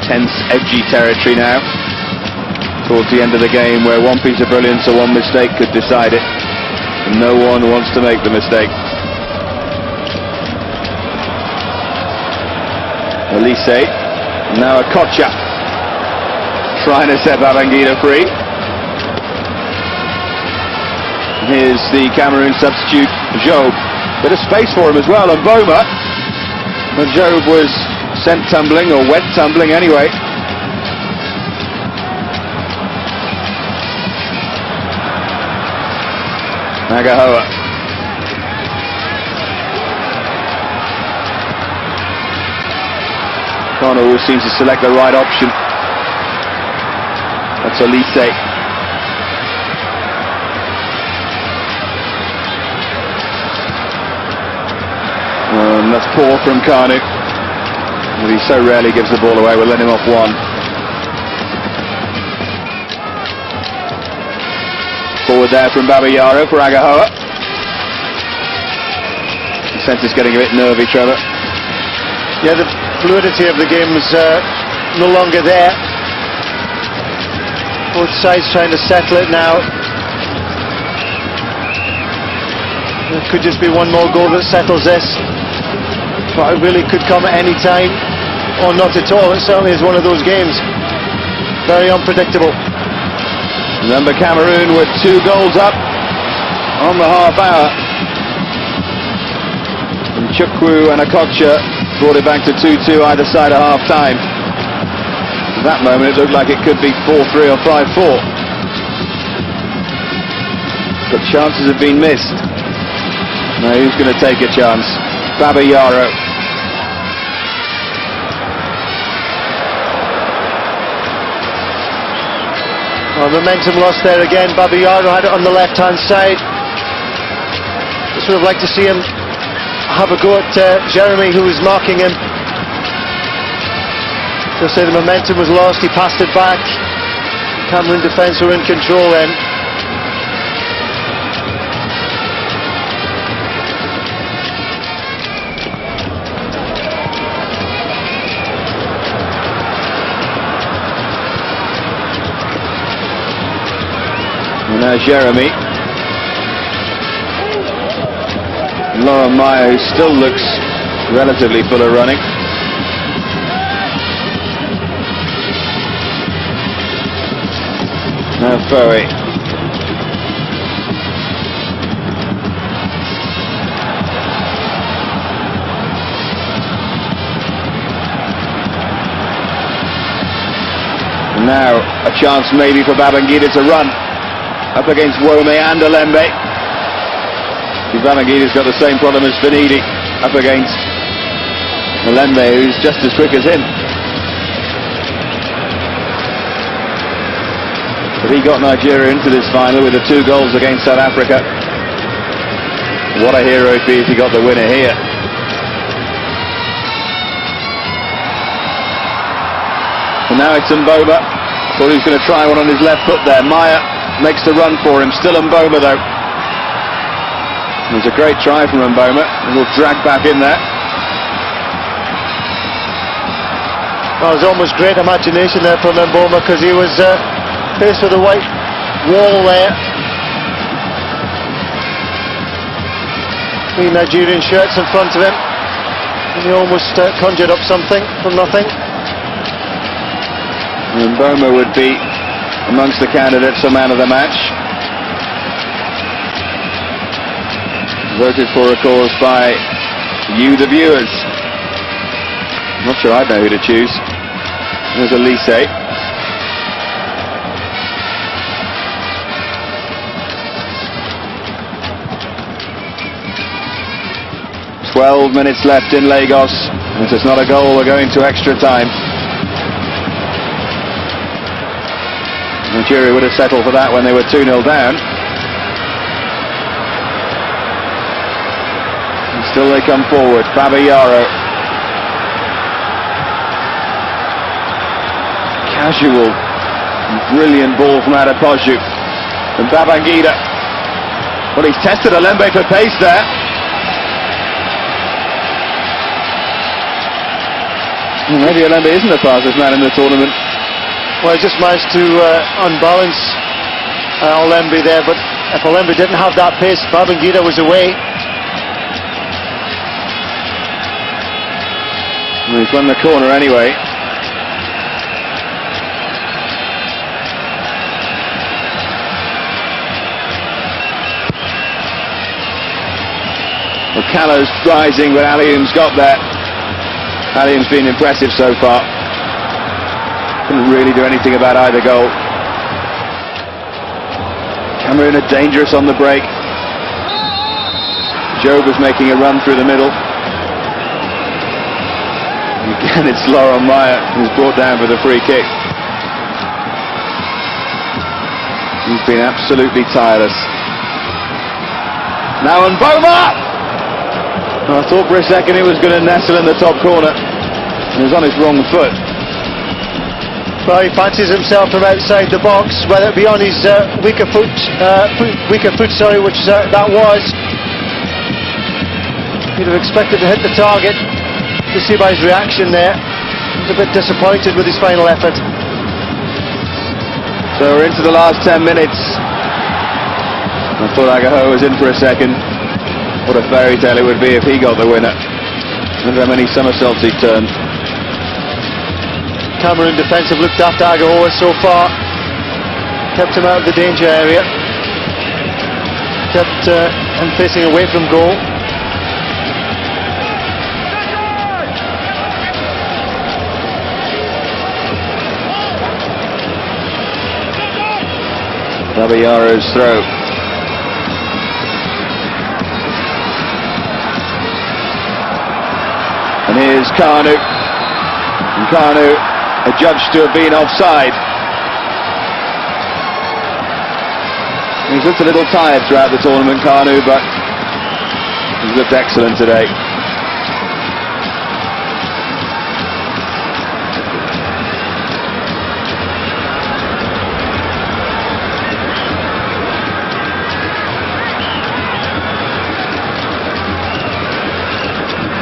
tense, edgy territory now. Towards the end of the game, where one piece of brilliance or one mistake could decide it. And no one wants to make the mistake. Elise. Now a Kocha. Trying to set Babangida free. Here's the Cameroon substitute, Job. Bit of space for him as well, and Mboma. But Job was sent tumbling, or went tumbling anyway. Agahoa. Connor always seems to select the right option. That's Elise. And that's poor from Kanu. But he so rarely gives the ball away, we'll let him off one. Forward there from Babayaro for Agahoa. The sense it's getting a bit nervy, Trevor. Yeah, the fluidity of the game is no longer there. Both sides trying to settle it now. It could just be one more goal that settles this. But it really could come at any time, or not at all. It certainly is one of those games. Very unpredictable. Remember, Cameroon with 2 goals up on the half hour. And Chukwu and Akocha brought it back to 2-2 either side at half time. At that moment it looked like it could be 4-3 or 5-4. But chances have been missed. Now who's going to take a chance? Babayaro. Well, momentum lost there again. Babayaro had it on the left-hand side. Just would have liked to see him have a go at Jeremy, who was marking him. Just say the momentum was lost. He passed it back. Cameroon defence were in control then. Now Jeremy. Lauren Meyer, who still looks relatively full of running. Now Foe. Now a chance maybe for Babangida to run. Up against Wome and Alembe. Babangida's got the same problem as Finidi. Up against Alembe, who's just as quick as him. But he got Nigeria into this final with the 2 goals against South Africa. What a hero he'd be if he got the winner here. And now it's Mboma. Thought he was going to try one on his left foot there. Meyer makes the run for him. Still Mboma though. It was a great try from Mboma. A little drag back in there. Well, it was almost great imagination there from Mboma, because he was faced with a white wall there. 3 Nigerian shirts in front of him. And he almost conjured up something from nothing. Mboma would be amongst the candidates for man of the match. Voted for, of course, by you, the viewers. Not sure I'd know who to choose. There's Elise. 12 minutes left in Lagos. If it's not a goal, we're going to extra time. Nigeria would have settled for that when they were 2-0 down. And still they come forward. Babayaro. Casual, brilliant ball from Adepoju. And Babangida. Well, he's tested Alembe for pace there. Well, maybe Alembe isn't the fastest man in the tournament. Well, he just managed to unbalance Alembe there, but if Alembe didn't have that pace, Babangida was away. Well, he's won the corner anyway. Well, Callow's rising, but Alioum's got there. Alioum's been impressive so far. Couldn't really do anything about either goal. Cameroon are dangerous on the break. Job was making a run through the middle. And again, it's Laurent Meyer who's brought down for the free kick. He's been absolutely tireless. Now Mboma! I thought for a second he was going to nestle in the top corner. He was on his wrong foot. Well, he fancies himself from outside the box, whether it be on his weaker foot, which that was. He'd have expected to hit the target. To see by his reaction there, he was a bit disappointed with his final effort. So we're into the last 10 minutes. I thought Agaho was in for a second. What a fairy tale it would be if he got the winner. Wonder how many somersaults he turned. Cameroon defence have looked after Agaho so far. Kept him out of the danger area. Kept him facing away from goal. Babayaro's throw. And here's Kanu. And Kanu adjudged to have been offside. He's looked a little tired throughout the tournament, Kanu, but he's looked excellent today.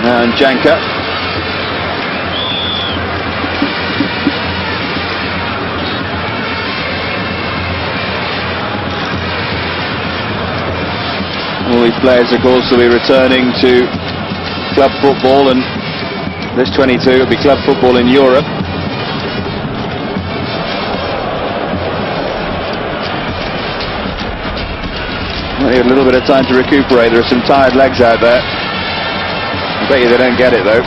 And Janka. All these players, of course, will be returning to club football, and this 22 will be club football in Europe. Well, they have a little bit of time to recuperate. There are some tired legs out there. I bet you they don't get it, though.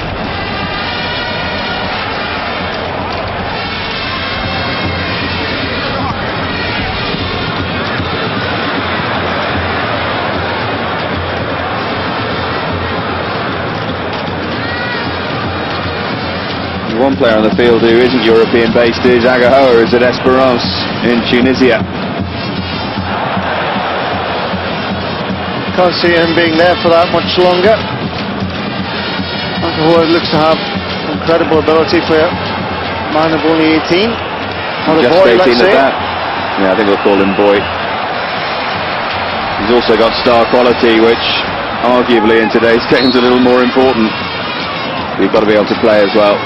One player on the field who isn't European based is Agaho, who's at Esperance in Tunisia. Can't see him being there for that much longer. Agaho looks to have incredible ability for a man of only 18. Not a Just boy, 18 let's say. at that. Yeah, I think we'll call him boy. He's also got star quality, which arguably in today's game is a little more important. You've got to be able to play as well.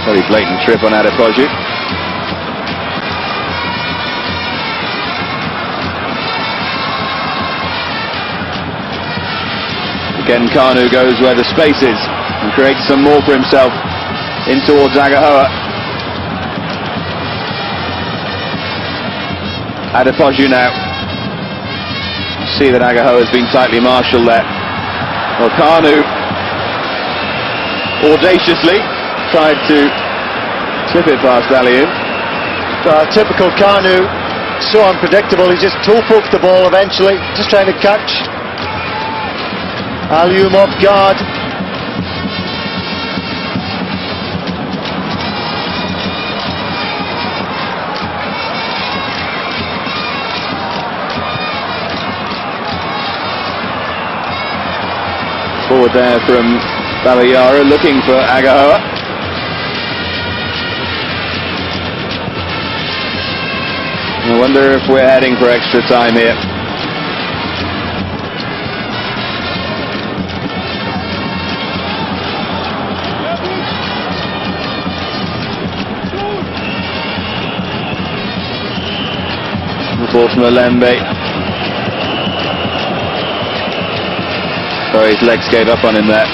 Very blatant trip on Adepoju. Again, Kanu goes where the space is and creates some more for himself in towards Agahoa. Adepoju now. See that Agahoa has been tightly marshalled there. Well, Kanu audaciously tried to slip it past Aliou. Typical Kanu, so unpredictable. He just toe poked the ball eventually, just trying to catch Aliou off guard. Forward there from Babayaro, looking for Agahoa. I wonder if we're heading for extra time here. The ball from Alembe. Oh, his legs gave up on him there.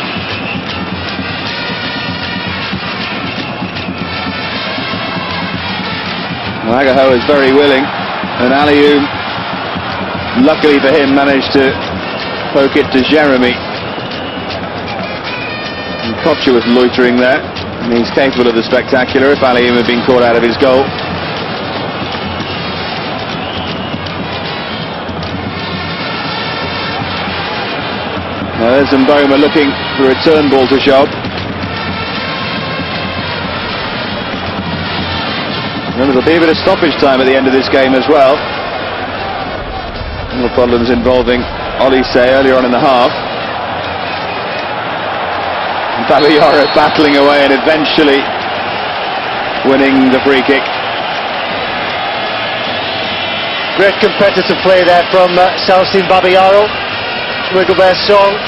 Agaho is very willing, and Aliou, luckily for him, managed to poke it to Jeremy. And Kocha was loitering there, and he's capable of the spectacular if Aliou had been caught out of his goal. Now there's Mboma looking for a return ball to Job. And there'll be a bit of stoppage time at the end of this game as well. The problems involving Olise earlier on in the half. Babayaro battling away and eventually winning the free kick. Great competitive play there from Celestine Babayaro. Rigobert's Song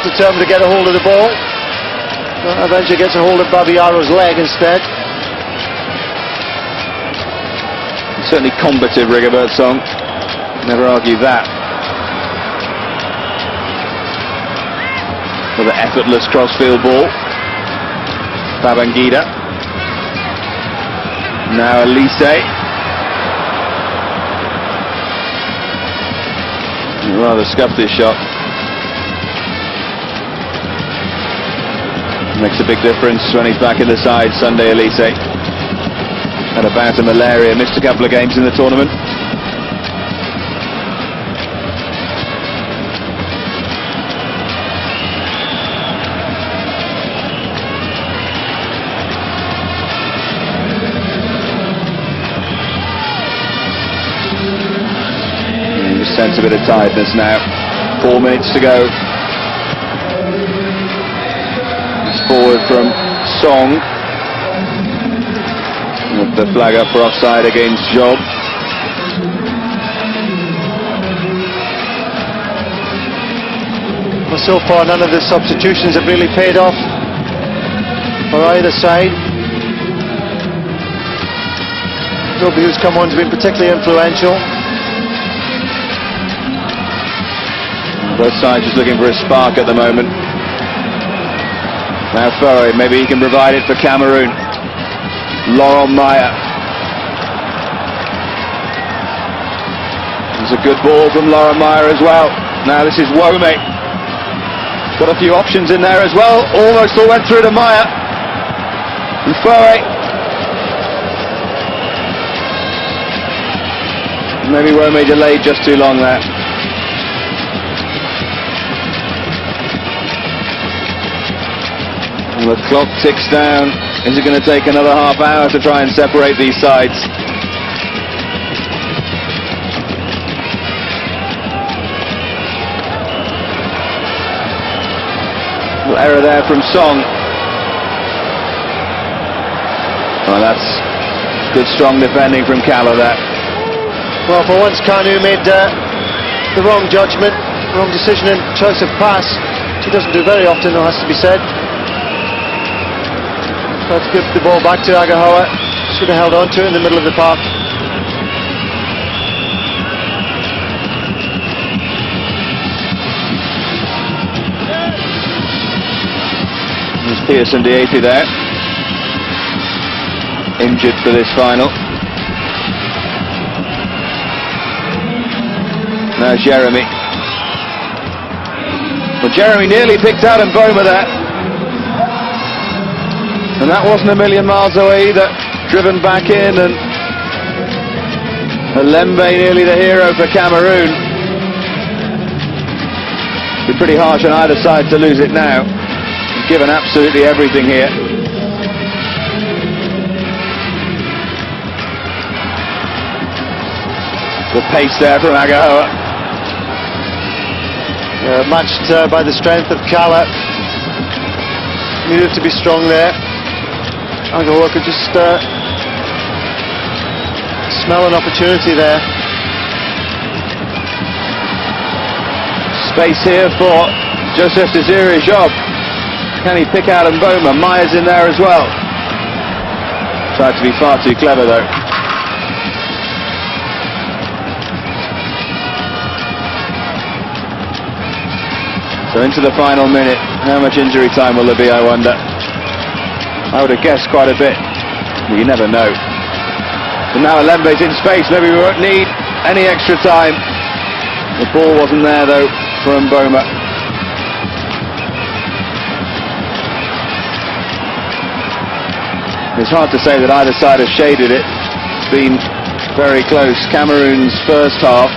determined to get a hold of the ball. Well, eventually gets a hold of Babayaro's leg instead. Certainly combative, Rigobert Song. Never argue that. With an effortless crossfield ball. Babangida. Now Olise. Rather scuffed this shot. Makes a big difference when he's back in the side. Sunday Olise had a bout of malaria, missed a couple of games in the tournament. Sense a bit of tiredness now. 4 minutes to go. It's forward from Song. With the flag up for offside against Job. Well, so far none of the substitutions have really paid off for either side. Nobody who's come on has been particularly influential. Both sides just looking for a spark at the moment. Now Furrow, maybe he can provide it for Cameroon. Laurent Meyer. There's a good ball from Laurent Meyer as well. Now this is Wome. Got a few options in there as well. Almost all went through to Meyer. And Furrow. Maybe Wome delayed just too long there. The clock ticks down. Is it going to take another half hour to try and separate these sides? Little error there from Song. Well, that's good strong defending from Kala there. Well, for once Kanu made the wrong judgment, wrong decision in choice of pass. She doesn't do very often, though, has to be said. Let's give the ball back to Agahoa. Should have held on to it in the middle of the park. There's Pearson Diaty there. Injured for this final. Now Jeremy. Well, Jeremy nearly picked out Mboma there. And that wasn't a million miles away either. Driven back in, and Alembe nearly the hero for Cameroon. Be pretty harsh on either side to lose it now. Given absolutely everything here. The pace there from Agahoa. Matched by the strength of Kala. Needed to be strong there. Agahoa could just smell an opportunity there. Space here for Joseph Desiree Job. Can he pick out Mboma? Meyer's in there as well. Tried to be far too clever though. So into the final minute. How much injury time will there be, I wonder? I would have guessed quite a bit, but you never know. And now Alembe's in space, maybe we won't need any extra time. The ball wasn't there though for Mboma. It's hard to say that either side has shaded it. It's been very close. Cameroon's first half.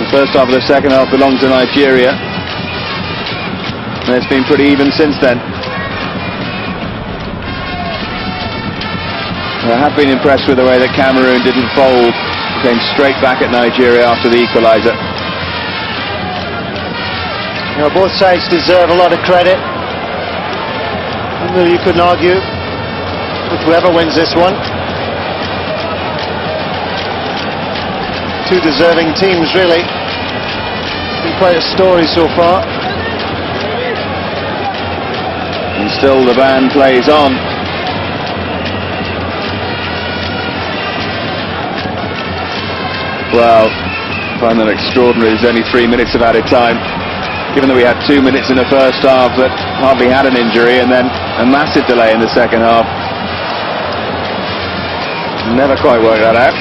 The first half of the second half belongs to Nigeria. And it's been pretty even since then. I have been impressed with the way that Cameroon didn't fold, came straight back at Nigeria after the equaliser. You know, both sides deserve a lot of credit. Really, you couldn't argue with whoever wins this one. Two deserving teams, really. It's been quite a story so far. And still the band plays on. Well, I find that extraordinary. There's only 3 minutes of added time, given that we had 2 minutes in the first half that hardly had an injury, and then a massive delay in the second half. Never quite worked that out.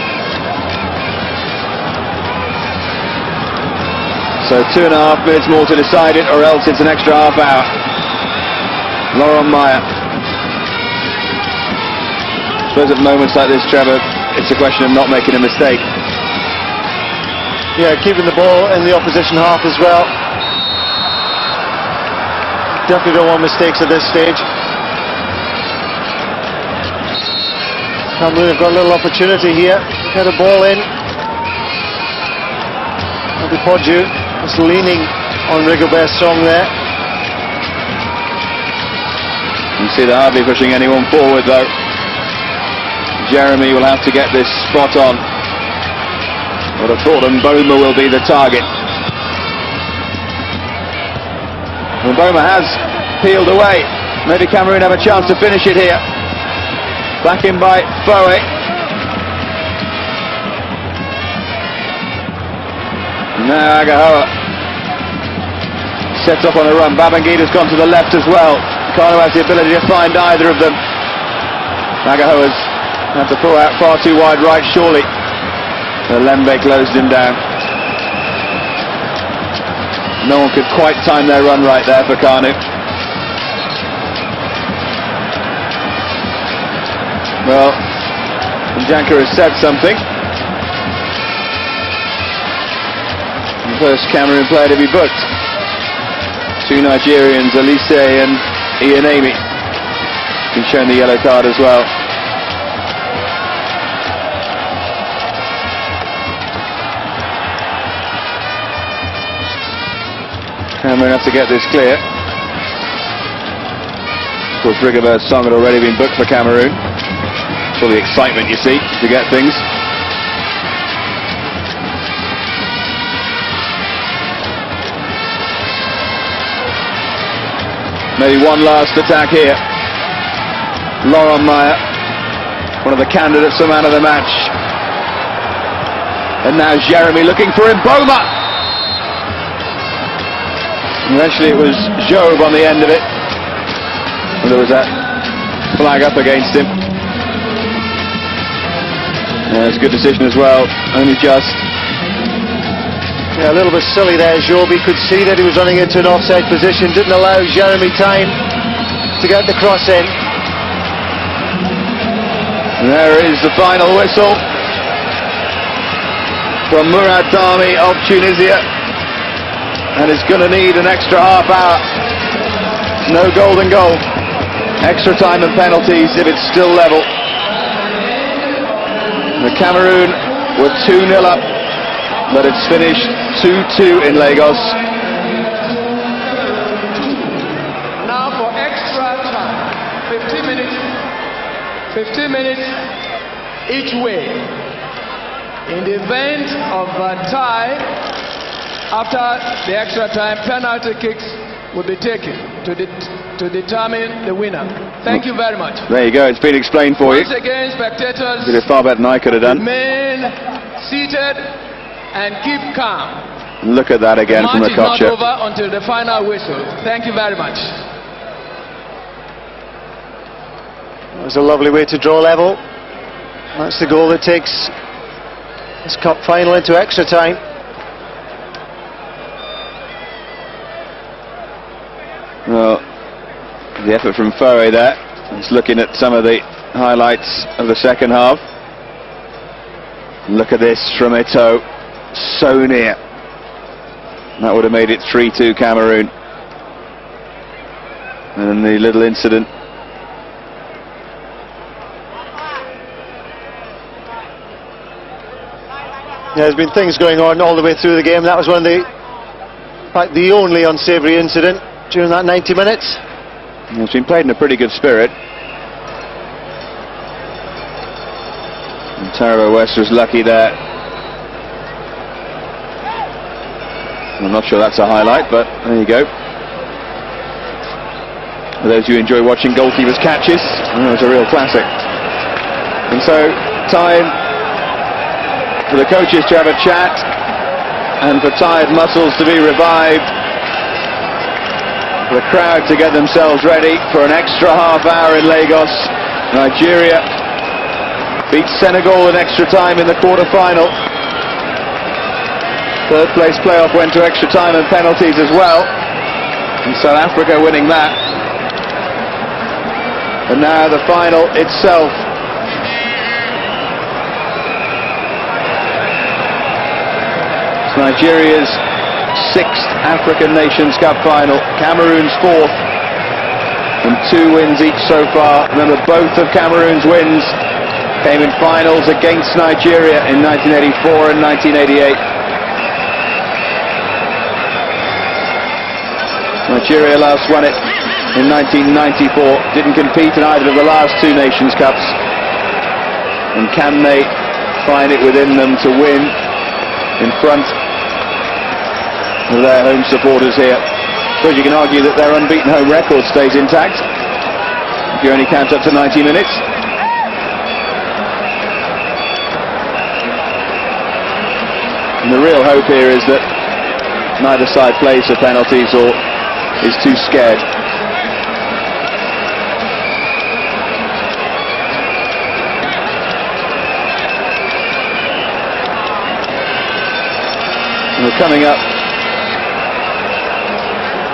So 2.5 minutes more to decide it, or else it's an extra half hour. Laurent Meyer. I suppose at moments like this, Trevor, it's a question of not making a mistake. Yeah, keeping the ball in the opposition half as well. Definitely don't want mistakes at this stage. Cameroon have got a little opportunity here. Get a ball in. Podju is leaning on Rigobert's song there. You see they're hardly pushing anyone forward though. Jeremy will have to get this spot on. I would have thought Mboma will be the target. Mboma has peeled away. Maybe Cameroon have a chance to finish it here. Back in by Foe. Now Agahoa sets up on a run. Babangida's gone to the left as well. Kano has the ability to find either of them. Agahoa's had to pull out far too wide right, surely. Lembe closed him down. No one could quite time their run right there for Kanu. Well, Janka has said something. The first Cameroon player to be booked. Two Nigerians, Elise and Ian Amy, been shown the yellow card as well. Cameroon have to get this clear. Of course, Rigobert's song had already been booked for Cameroon. It's all the excitement you see to get things. Maybe one last attack here. Laurent Meyer, one of the candidates for man of the match. And now Jeremy looking for Mboma. Eventually it was Job on the end of it. And there was that flag up against him. Yeah, it's a good decision as well, only just. Yeah, a little bit silly there, Job. He could see that he was running into an offside position, didn't allow Jeremy time to get the cross in. And there is the final whistle from Mourad Dami of Tunisia. And it's going to need an extra half hour. No golden goal. Extra time and penalties if it's still level. The Cameroon were 2-0 up, but it's finished 2-2 in Lagos. Now for extra time, 15 minutes each way. In the event of a tie, after the extra time, penalty kicks will be taken to determine the winner. Thank you very much. There you go, it's been explained for you. Once again, spectators, you did far better than I could have done. Remain seated and keep calm. Look at that again from the match is Kocha. not over until the final whistle. Thank you very much. It was a lovely way to draw level. That's the goal that takes this cup final into extra time. Well, the effort from Foe there. He's looking at some of the highlights of the second half. Look at this from Eto'o. So near. That would have made it 3-2 Cameroon. And then the little incident Yeah, there's been things going on all the way through the game. That was one of the, in fact, the only unsavoury incident during that 90 minutes. It's been played in a pretty good spirit. And Taribo West was lucky there. I'm not sure that's a highlight, but there you go. For those who enjoy watching goalkeepers' catches, it was a real classic. And so, time for the coaches to have a chat and for tired muscles to be revived, for the crowd to get themselves ready for an extra half hour in Lagos. Nigeria beats Senegal in extra time in the quarter-final. Third place playoff went to extra time and penalties as well, and South Africa winning that. And now the final itself. It's Nigeria's 6th African Nations Cup final, Cameroon's 4th, and 2 wins each so far. Remember, both of Cameroon's wins came in finals against Nigeria in 1984 and 1988. Nigeria last won it in 1994, didn't compete in either of the last 2 Nations Cups. And can they find it within them to win in front of their home supporters here? I suppose you can argue that their unbeaten home record stays intact if you only count up to 90 minutes. And the real hope here is that neither side plays for penalties or is too scared. And we're coming up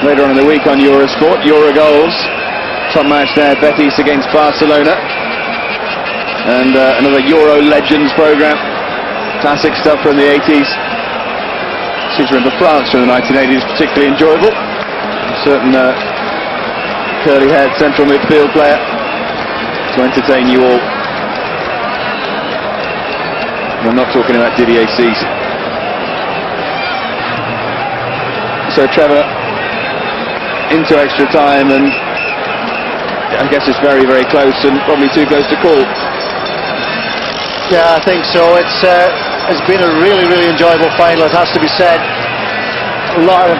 later on in the week on Eurosport, Eurogoals. Top match there, Betis against Barcelona. And another Euro Legends programme. Classic stuff from the 80s. Seems to remember France from the 1980s, particularly enjoyable. A certain curly-haired central midfield player to entertain you all. And I'm not talking about Didier Cisse. So Trevor, into extra time, and I guess it's very, very close and probably too close to call. Yeah, I think so. It's been a really, really enjoyable final, it has to be said. A lot of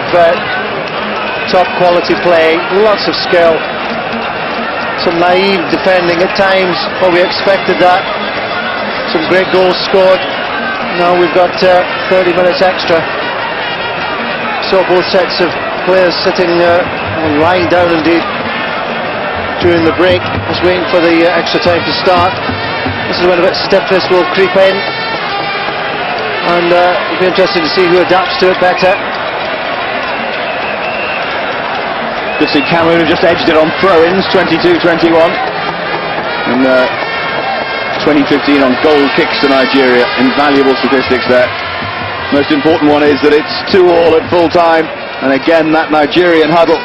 top quality play, lots of skill, some naive defending at times, but we expected that. Some great goals scored. Now we've got 30 minutes extra. So both sets of players sitting lying down indeed during the break, just waiting for the extra time to start. This is when a bit of stiffness will creep in, and it'll be interesting to see who adapts to it better. Good to see Cameroon just edged it on throw-ins, 22-21, and 2015 on goal kicks to Nigeria. Invaluable statistics there. Most important one is that it's 2-2 at full time, and again that Nigerian huddle.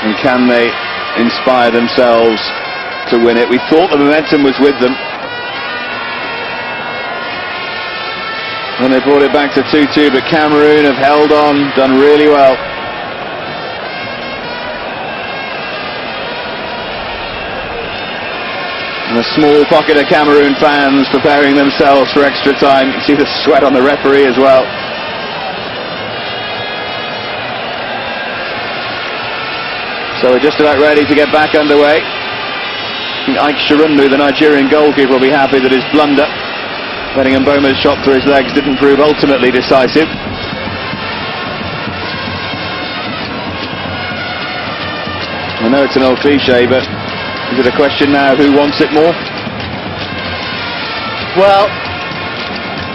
And can they inspire themselves to win it? We thought the momentum was with them, and they brought it back to 2-2, but Cameroon have held on, done really well. And a small pocket of Cameroon fans preparing themselves for extra time. You see the sweat on the referee as well. So we're just about ready to get back underway. Ike Shirundu, the Nigerian goalkeeper, will be happy that his blunder, letting Mboma's shot through his legs, didn't prove ultimately decisive. I know it's an old cliche, but is it a question now of who wants it more? Well,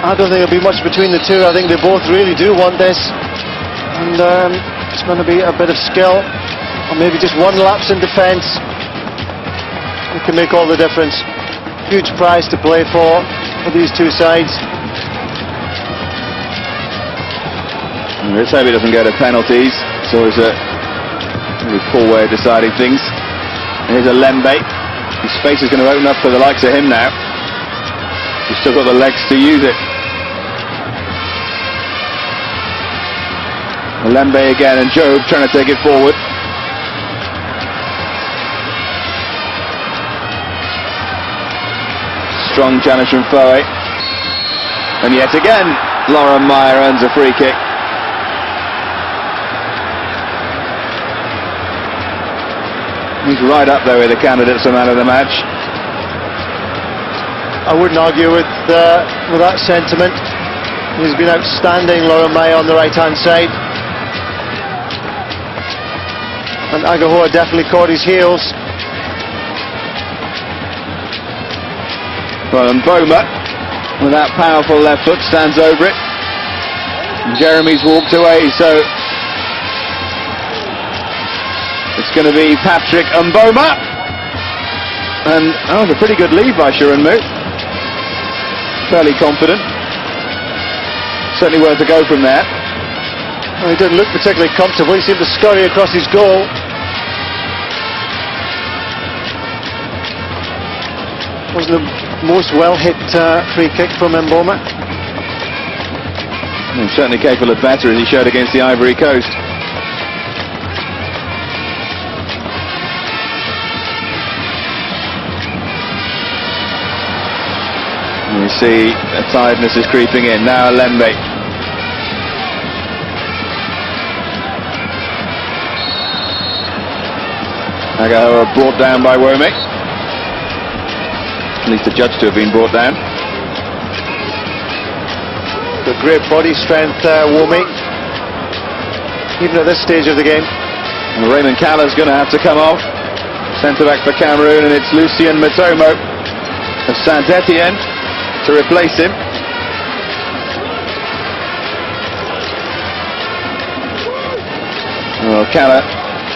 I don't think there'll be much between the two. I think they both really do want this, and it's going to be a bit of skill, or maybe just one lapse in defence. It can make all the difference. Huge prize to play for these two sides. Let's hope he doesn't go to penalties. It's always a really poor way of deciding things. Here's a Lembe. His space is going to open up for the likes of him now. He's still got the legs to use it. Lembe again, and Job trying to take it forward. Strong challenge from Foe. And yet again, Lauren Meyer earns a free kick. He's right up there with the candidates for man of the match. I wouldn't argue with that sentiment. He's been outstanding, Lauren Meyer, on the right-hand side. And Agahoa definitely caught his heels. Well, and Boma, with that powerful left foot, stands over it. Jeremy's walked away, so it's going to be Patrick Mboma. And that was a pretty good lead by Sharonmu. Fairly confident. Certainly worth a go from there. Well, he didn't look particularly comfortable. He seemed to scurry across his goal. Wasn't the most well-hit free kick from Mboma. He's certainly capable of better, as he showed against the Ivory Coast. You see a tiredness is creeping in. Now Lembe. Agahoa brought down by Wome. At least adjudged to have been brought down. Got great body strength, Wome, even at this stage of the game. And Raymond Caller's going to have to come off. Centre back for Cameroon, and it's Lucien Matomo of Saint-Etienne to replace him. Well, Caller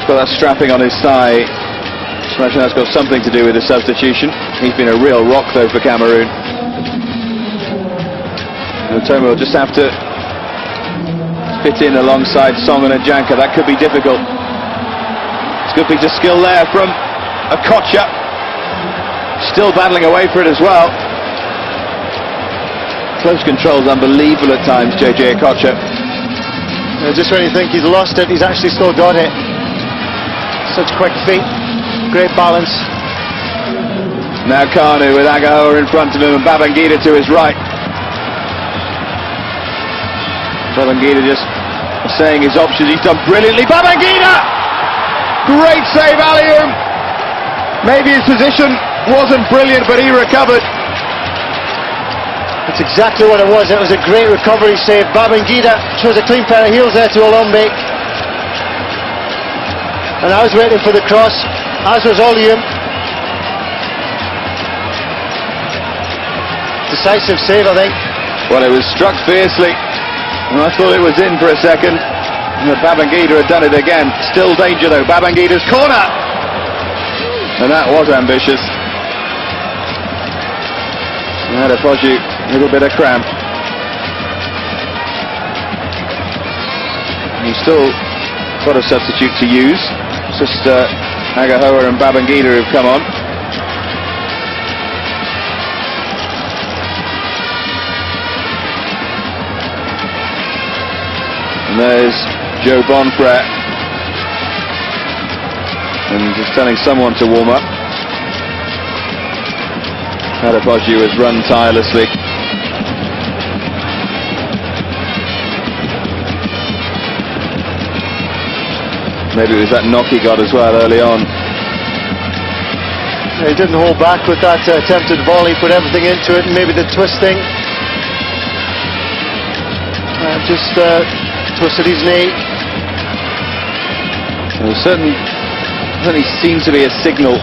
got that strapping on his thigh. I imagine that's got something to do with the substitution. He's been a real rock, though, for Cameroon. Matomo will just have to fit in alongside Song and Ajanka. That could be difficult. It's a good piece of skill there from Okocha. Still battling away for it as well. Close control's unbelievable at times, JJ Okocha. Just when you think he's lost it, he's actually still got it. Such quick feet, great balance. Now Kanu with Agahoa in front of him and Babangida to his right. Babangida just saying his options. He's done brilliantly. Babangida! Great save, Alium. Maybe his position wasn't brilliant, but he recovered. That's exactly what it was. It was a great recovery save. Babangida shows a clean pair of heels there to Olombe. And I was waiting for the cross, as was Olium. Decisive save, I think. Well, it was struck fiercely. And I thought it was in for a second. And Babangida had done it again. Still danger, though. Babangida's corner. And that was ambitious. And Adepoju, a little bit of cramp. He's still got a substitute to use. It's just Agahoa and Babangida who've come on. And there's Joe Bonfrere. And just telling someone to warm up. Adepoju has run tirelessly. Maybe it was that knock he got as well early on. He didn't hold back with that attempted volley, put everything into it, and maybe the twisting. Just twisted his knee. There certainly seemed to be a signal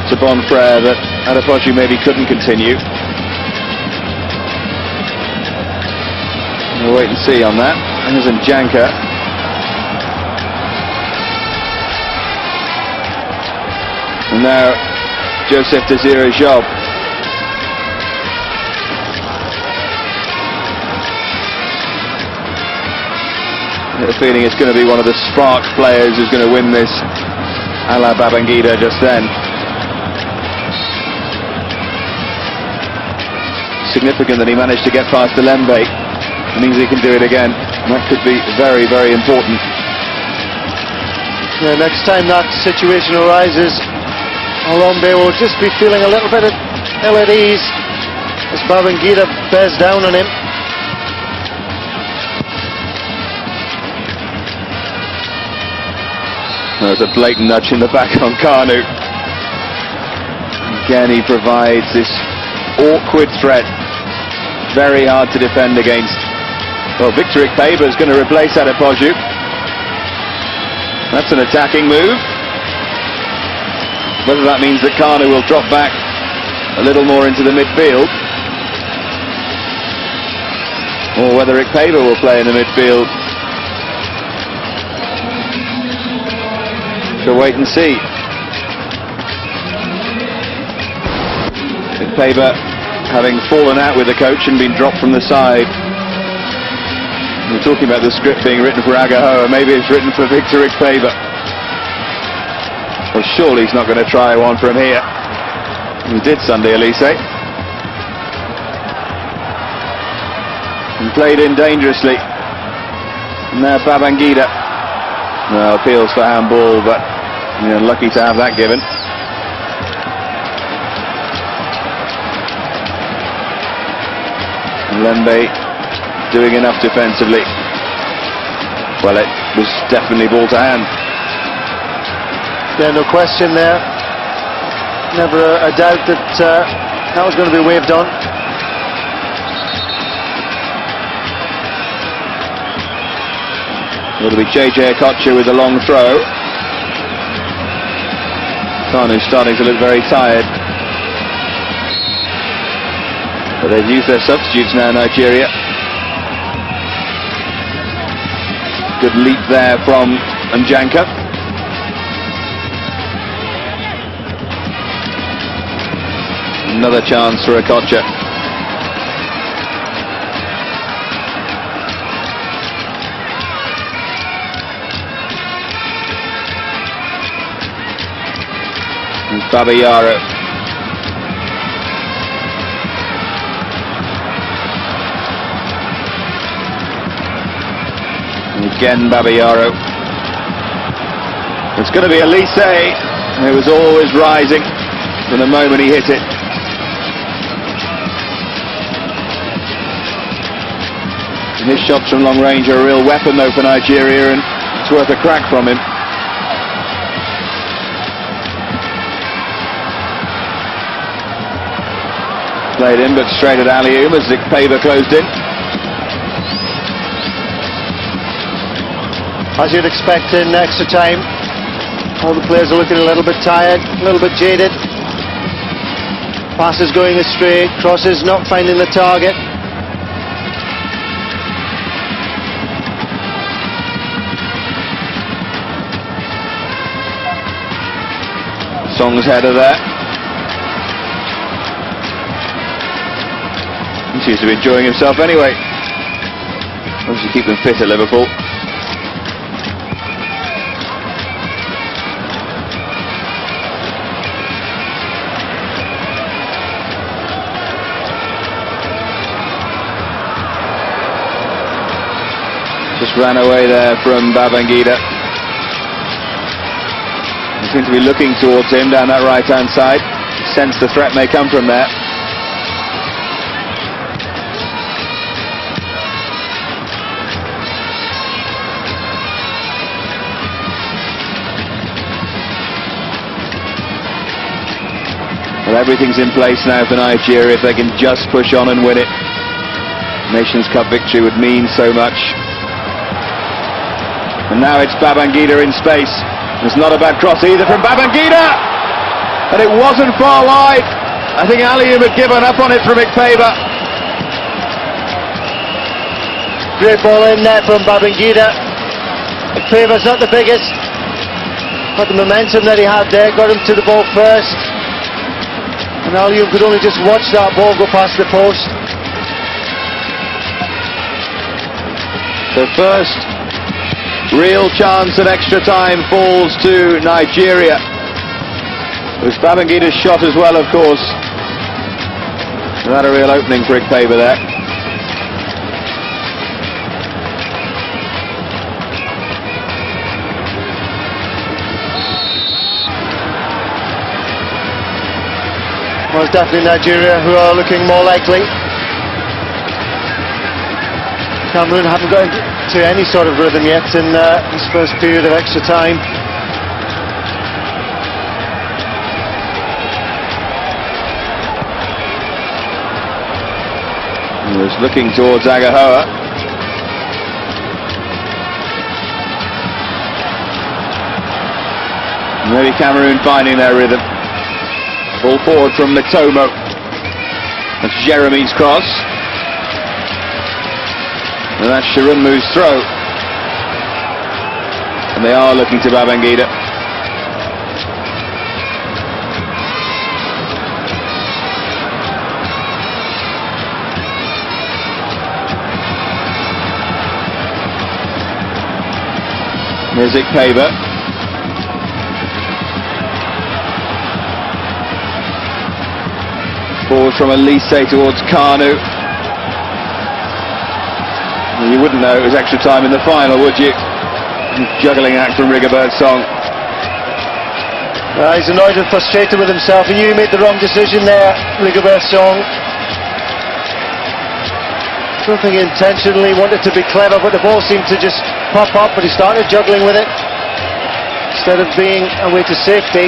to Bonfrere that Adepoju maybe couldn't continue. We'll wait and see on that. And there's Njanka. And now Joseph Desire Job. I have a feeling it's going to be one of the spark players who's going to win this, a la Babangida just then. significant that he managed to get past Lembe. It means he can do it again. That could be very, very important. Yeah, next time that situation arises, Lembe will just be feeling a little bit ill at ease as Babangida bears down on him. There's a blatant nudge in the back on Kanu. Again, he provides this awkward threat. Very hard to defend against. Well, Victor Ikpeba is going to replace Adepoju. That's an attacking move. Whether that means that Kanu will drop back a little more into the midfield, or whether Ikpeba will play in the midfield, to wait and see. Ikpeba having fallen out with the coach and been dropped from the side. We're talking about the script being written for Agahoa, maybe it's written for Victor Ikpeba. Well, surely he's not going to try one from here. He did Sunday, Elise. And played in dangerously. And now Babangida. Well, appeals for handball, but lucky to have that given. Lembe doing enough defensively. Well, it was definitely ball to hand. Yeah, no question there. Never a doubt that that was going to be waved on. It'll be JJ Okocha with a long throw. Kanu's starting to look very tired. But they've used their substitutes now, Nigeria. Good leap there from Njanka. Another chance for Okocha. And Babayaro. Again Babayaro. It's going to be Elise, who was always rising from the moment he hit it. And his shots from long range are a real weapon though for Nigeria, and it's worth a crack from him. Played in but straight at Alium as Ikpeba closed in. As you'd expect in extra time, all the players are looking a little bit tired, a little bit jaded. Passes going astray, crosses not finding the target. Song's header there. He seems to be enjoying himself anyway. Obviously keep them fit at Liverpool. Just ran away there from Babangida. They seem to be looking towards him down that right-hand side. Sense the threat may come from there. Well, everything's in place now for Nigeria if they can just push on and win it. Nations Cup victory would mean so much. And now it's Babangida in space. It's not a bad cross either from Babangida! And it wasn't far wide. I think Alium had given up on it from Ikpeba. Great ball in there from Babangida. Ikpeba's not the biggest, but the momentum that he had there got him to the ball first. And Alium could only just watch that ball go past the post. The first real chance at extra time falls to Nigeria. It was Babangida's shot as well, of course. That a real opening for Ikpeba there. Well, it's definitely Nigeria who are looking more likely. Cameroon haven't got into any sort of rhythm yet in this first period of extra time. He was looking towards Agahoa. Maybe Cameroon finding their rhythm. Ball forward from Mitomo. That's Jeremy's cross. And that's Shirunmu's throw. And they are looking to Babangida. Here's Ikpeba. Forward from Elise towards Kanu. You wouldn't know it was extra time in the final, would you? Juggling act from Rigobert Song. He's annoyed and frustrated with himself. He knew he made the wrong decision there, Rigobert Song. I don't think he intentionally wanted to be clever, but the ball seemed to just pop up, but he started juggling with it. Instead of being away to safety,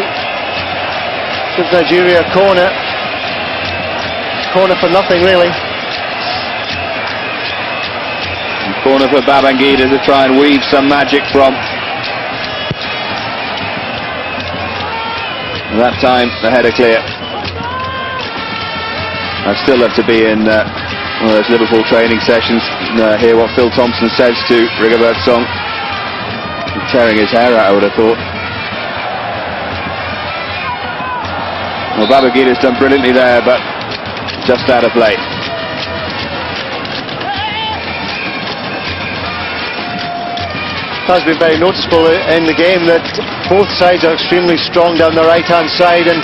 gives Nigeria a corner. Corner for nothing, really. Corner for Babangida to try and weave some magic from. And that time, the header clear. I'd still love to be in one of those Liverpool training sessions and hear what Phil Thompson says to Rigobert Song. He's tearing his hair out, I would have thought. Well, Babangida's done brilliantly there, but just out of play. It has been very noticeable in the game that both sides are extremely strong down the right-hand side, and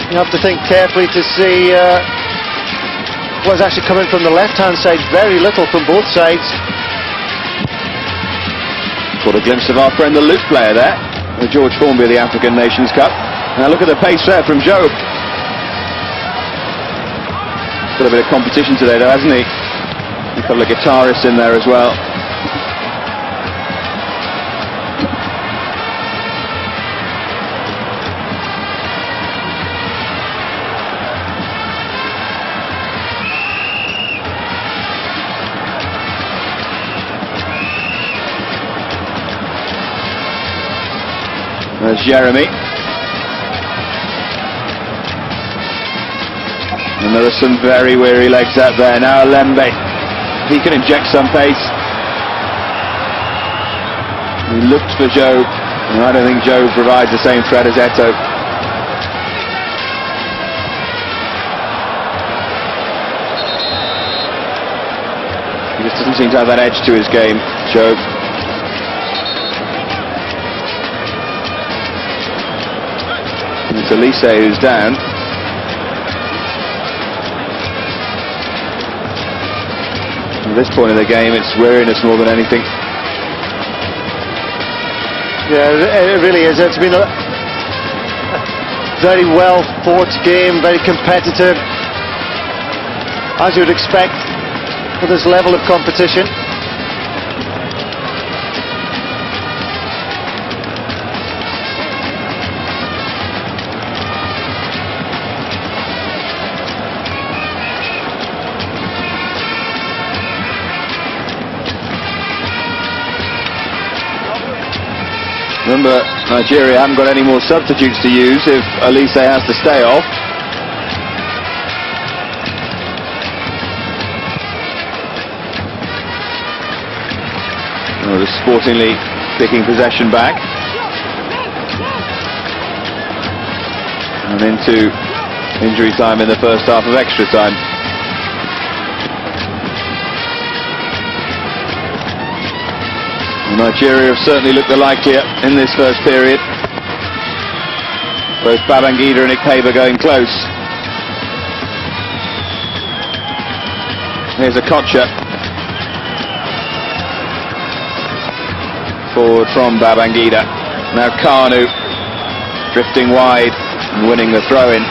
you have to think carefully to see what's actually coming from the left-hand side. Very little from both sides. Caught a glimpse of our friend the Luke player there, the George Formby of the African Nations Cup. Now look at the pace there from Job. Got a bit of competition today though, hasn't he? A couple of guitarists in there as well. There's Jeremy. And there are some very weary legs out there. Now Alembe, he can inject some pace. He looked for Job, and I don't think Job provides the same threat as Eto. He just doesn't seem to have that edge to his game, Job. It's Elise who's down. At this point in the game, it's weariness more than anything. Yeah, it really is. It's been a very well fought game, very competitive, as you would expect for this level of competition. Remember, Nigeria haven't got any more substitutes to use if Elise has to stay off. Oh, they're sportingly picking possession back. And into injury time in the first half of extra time. Nigeria have certainly looked the likelier in this first period. Both Babangida and Ikpeba going close. Here's a Kocha. Forward from Babangida. Now Kanu drifting wide and winning the throw-in.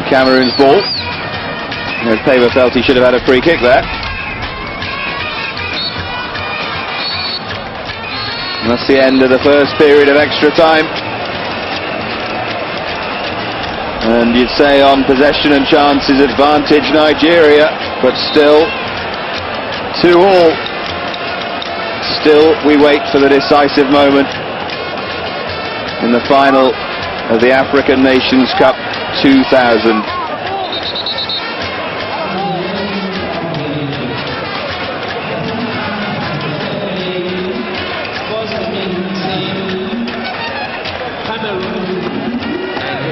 Cameroon's ball. Paver felt he should have had a free kick there. And that's the end of the first period of extra time. And you'd say on possession and chances advantage Nigeria, but still 2-all. Still we wait for the decisive moment in the final of the African Nations Cup 2000.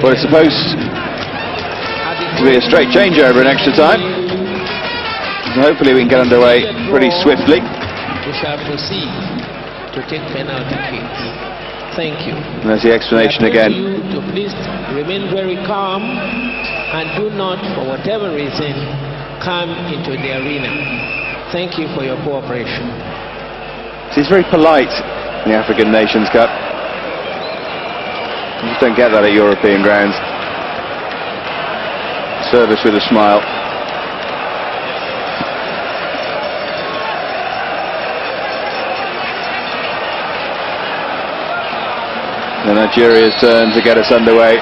Well, it's supposed to be a straight changeover in extra time. So hopefully we can get underway pretty swiftly. We shall proceed to take penalty kicks. Thank you. And there's the explanation again. You to please remain very calm and do not, for whatever reason, come into the arena. Thank you for your cooperation. He's very polite in the African Nations Cup. You just don't get that at European grounds. Service with a smile. And Nigeria's turn to get us underway.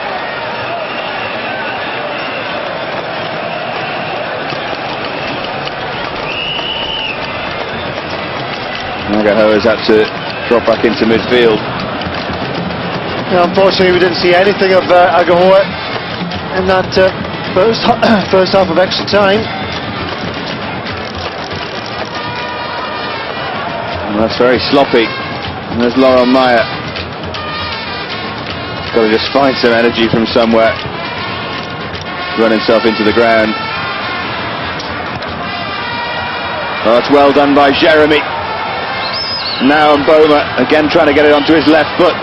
Agahoa's had to drop back into midfield. Yeah, unfortunately, we didn't see anything of Agahoa in that first half of extra time. Well, that's very sloppy. And there's Laurent Meyer. He's got to just find some energy from somewhere. Run himself into the ground. Oh, that's well done by Jeremy. Now Mboma again trying to get it onto his left foot.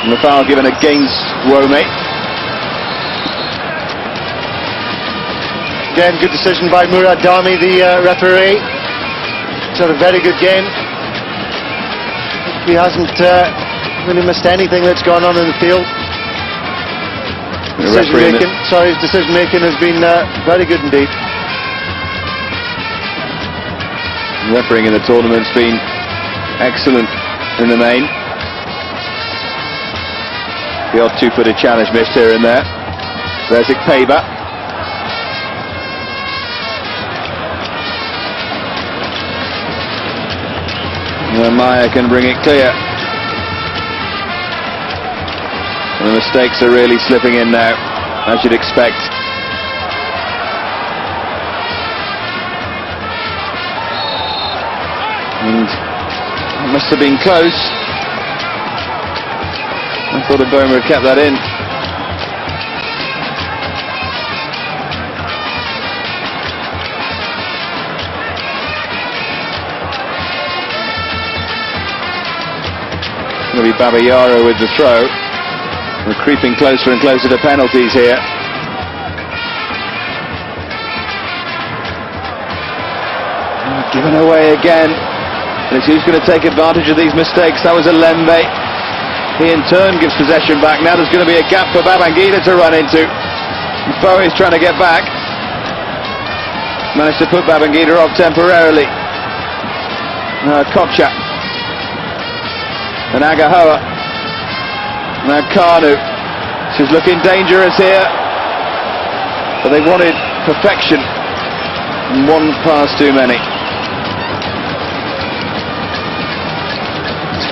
And the foul given against Wome. Again, good decision by Murad Dami, the referee. He's had a very good game. He hasn't really missed anything that's gone on in the field. His decision making has been very good indeed. The refereeing in the tournament's been excellent in the main. The odd two-footed challenge missed here and there. There's Ikpeba. And Maya can bring it clear. And the mistakes are really slipping in now, as you'd expect. And it must have been close. I thought Mboma had kept that in. It's going to be Babayaro with the throw. We're creeping closer and closer to penalties here. Given away again. And it's who's going to take advantage of these mistakes. That was Alembe. He in turn gives possession back. Now there's going to be a gap for Babangida to run into. Bowe's trying to get back. Managed to put Babangida off temporarily. Kocha. And Agahoa. Now Kanu. She's looking dangerous here. But they wanted perfection. And one pass too many.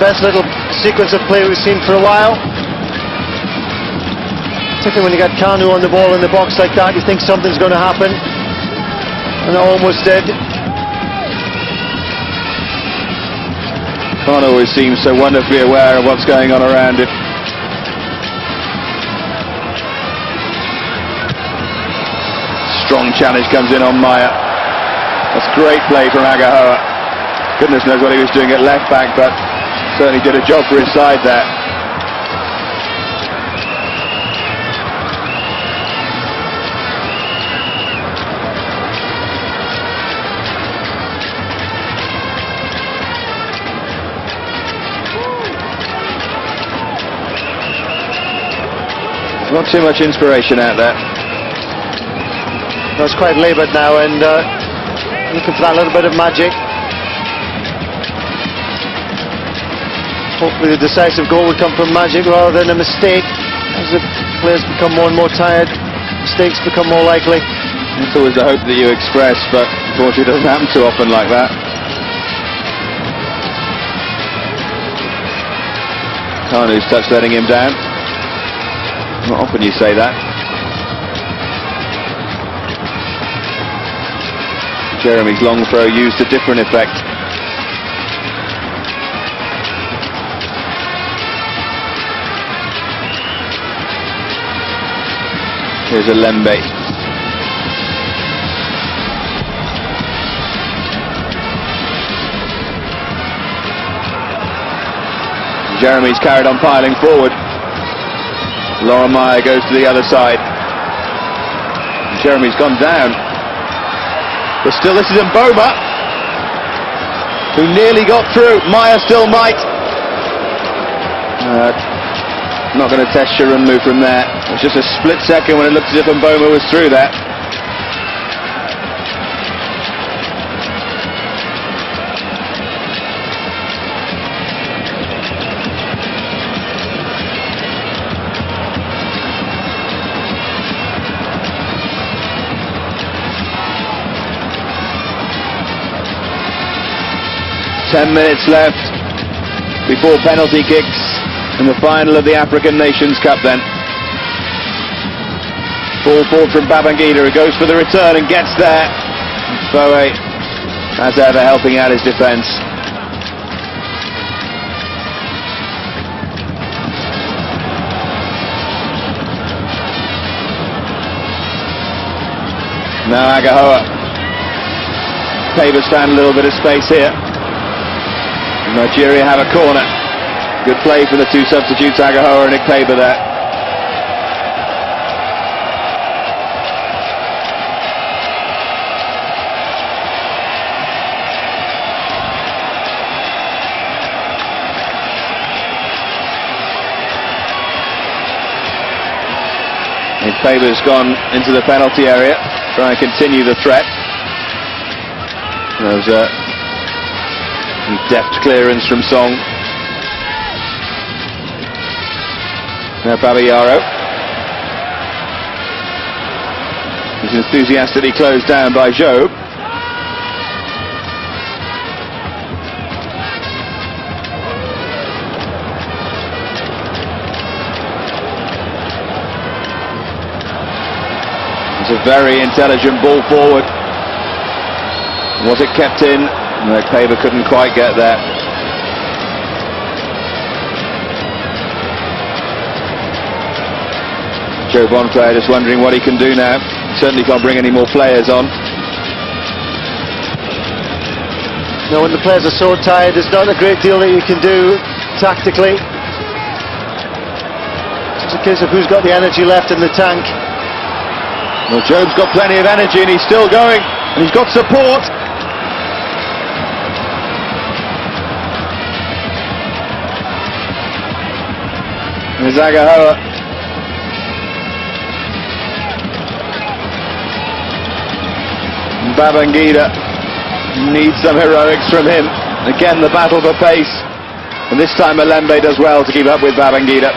Best little sequence of play we've seen for a while. Particularly when you got Kanu on the ball in the box like that, you think something's going to happen. And it almost did. Kanu always seems so wonderfully aware of what's going on around him. Strong long challenge comes in on Maya. That's great play from Agahoa. Goodness knows what he was doing at left back, but certainly did a job for his side there. Not too much inspiration out there. That's quite laboured now, and looking for that little bit of magic. Hopefully the decisive goal would come from magic rather than a mistake. As the players become more and more tired, mistakes become more likely. It's always the hope that you express, but unfortunately it doesn't happen too often like that. Kanu's touch letting him down. Not often you say that. Jeremy's long throw used to different effect. Here's a Lembe. Jeremy's carried on piling forward. Lauren Meyer goes to the other side. Jeremy's gone down. But still, this is Mboma, who nearly got through. Meyer still might. Not going to test Shirunmu from there. It was just a split second when it looked as if Mboma was through there. Ten minutes left before penalty kicks in the final of the African Nations Cup then. Ball forward from Babangida, who goes for the return and gets there. Boe, as ever, helping out his defence. Now Agahoa. Tabor's found a little bit of space here. Nigeria have a corner. Good play from the two substitutes, Agahoa and Ikpeba there. Ikpeba's gone into the penalty area, trying to continue the threat. There was a deft clearance from Song. Now Babayaro. He's enthusiastically closed down by Job. It's a very intelligent ball forward. Was it kept in? No, Ikpeba couldn't quite get there. Joe Bonfair just wondering what he can do now. Certainly can't bring any more players on. No, when the players are so tired, there's not a great deal that you can do tactically. It's a case of who's got the energy left in the tank. Well, Job's got plenty of energy and he's still going, and he's got support. There's Agahoa. Babangida needs some heroics from him. Again, the battle for pace. And this time Alembe does well to keep up with Babangida.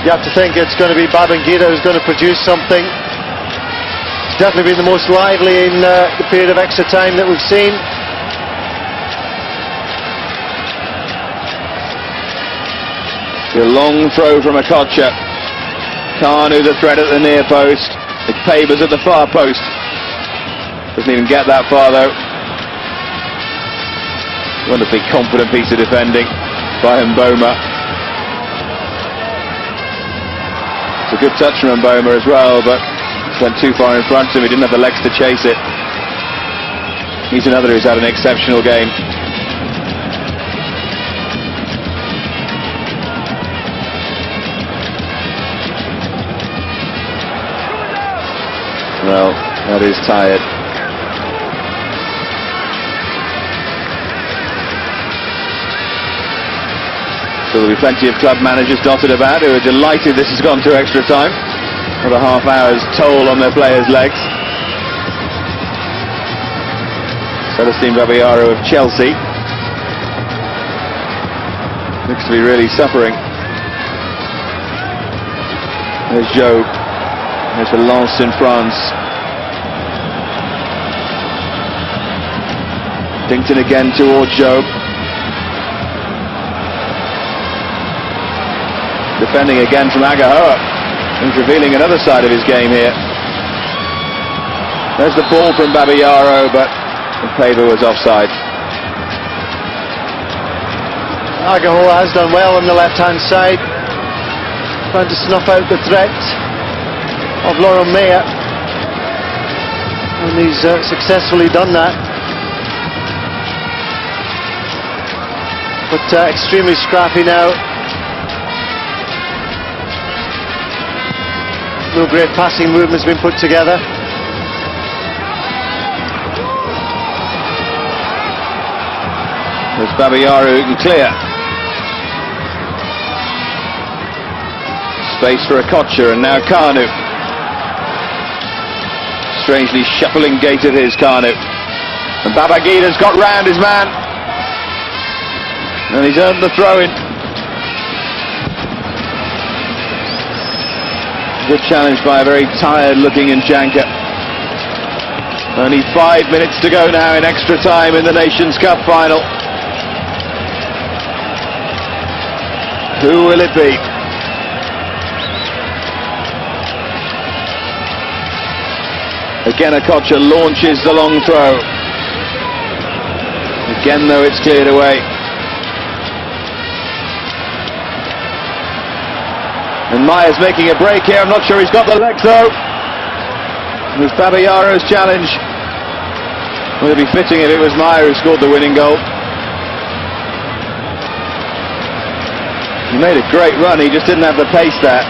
You have to think it's going to be Babangida who's going to produce something. It's definitely been the most lively in the period of extra time that we've seen. A long throw from Okocha. Kanu the threat at the near post. Ikpeba's at the far post. Doesn't even get that far though. Wonderfully confident piece of defending by Mboma. It's a good touch from Mboma as well, but went too far in front of him. He didn't have the legs to chase it. He's another who's had an exceptional game. Well, that is tired. So there'll be plenty of club managers dotted about who are delighted this has gone to extra time. What a half hour's toll on their players' legs. Celestine Babayaro of Chelsea looks to be really suffering. There's Joe. There's the Lens in France. Dinkton again towards Joe. Defending again from Agahoa. He's revealing another side of his game here. There's the ball from Babayaro, but the paver was offside. Agahoa has done well on the left-hand side, trying to snuff out the threat of Laurent Meyer, and he's successfully done that. But extremely scrappy now. No great passing movements been put together. There's Babayaro who can clear. Space for Okocha, and now Kanu. Strangely shuffling gait of his, Kanu. And Babagida's got round his man. And he's earned the throw-in. Good challenge by a very tired-looking Nchanka. Only 5 minutes to go now in extra time in the Nations Cup final. Who will it be? Again, Okocha launches the long throw. Again, though, it's cleared away. And Maya's making a break here. I'm not sure he's got the legs, though. It was Babayaro's challenge. Would it be fitting if it was Maya who scored the winning goal? He made a great run, he just didn't have the pace there.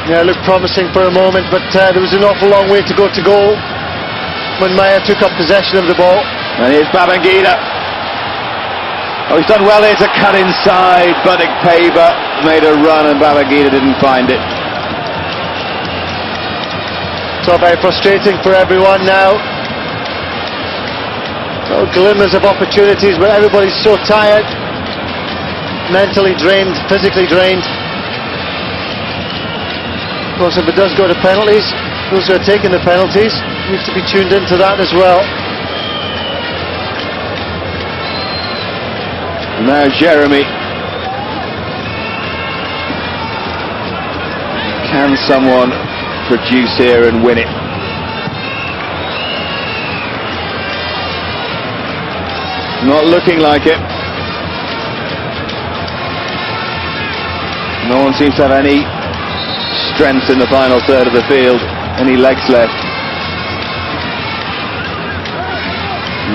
Yeah, it looked promising for a moment, but there was an awful long way to go to goal when Maya took up possession of the ball. And here's Babangida. Oh, he's done well here to cut inside, but Paver made a run and Babangida didn't find it. So very frustrating for everyone now. Oh, glimmers of opportunities, but everybody's so tired. Mentally drained, physically drained. Of course, if it does go to penalties, those who are taking the penalties need to be tuned into that as well. Now Jeremy. Can someone produce here and win it? Not looking like it. No one seems to have any strength in the final third of the field, any legs left.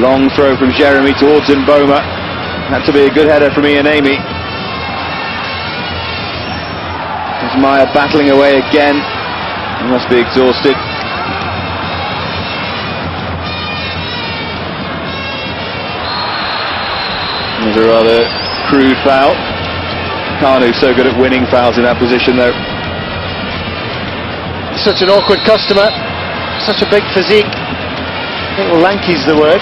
Long throw from Jeremy towards Mboma. Had to be a good header from Ianemi. There's Maya battling away again. He must be exhausted. There's a rather crude foul. Kanu's so good at winning fouls in that position, though. Such an awkward customer. Such a big physique. I think lanky's the word.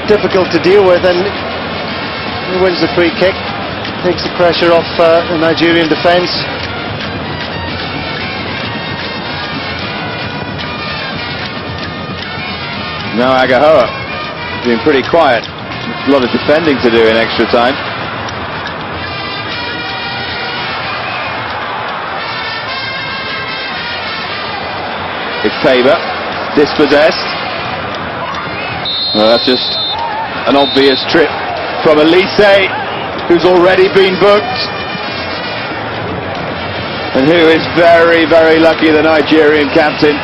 Difficult to deal with, and he wins the free kick, takes the pressure off the Nigerian defence. Now Agahoa being pretty quiet. A lot of defending to do in extra time. It's Paver, dispossessed. Well, that's just an obvious trip from Elise. who's already been booked, and who is very, very lucky, the Nigerian captain.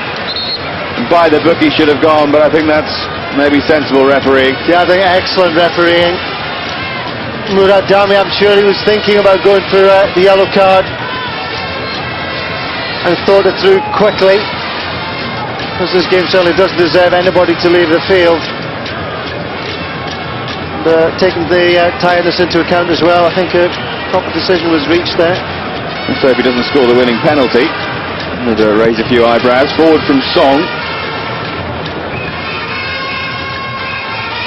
By the book he should have gone, but I think that's maybe sensible refereeing. Yeah, I think excellent refereeing. Murad Dami, I'm sure he was thinking about going for the yellow card and thought it through quickly, because this game certainly doesn't deserve anybody to leave the field. Taking the tiredness into account as well, I think a proper decision was reached there. And so if he doesn't score the winning penalty, he'll raise a few eyebrows. Forward from Song.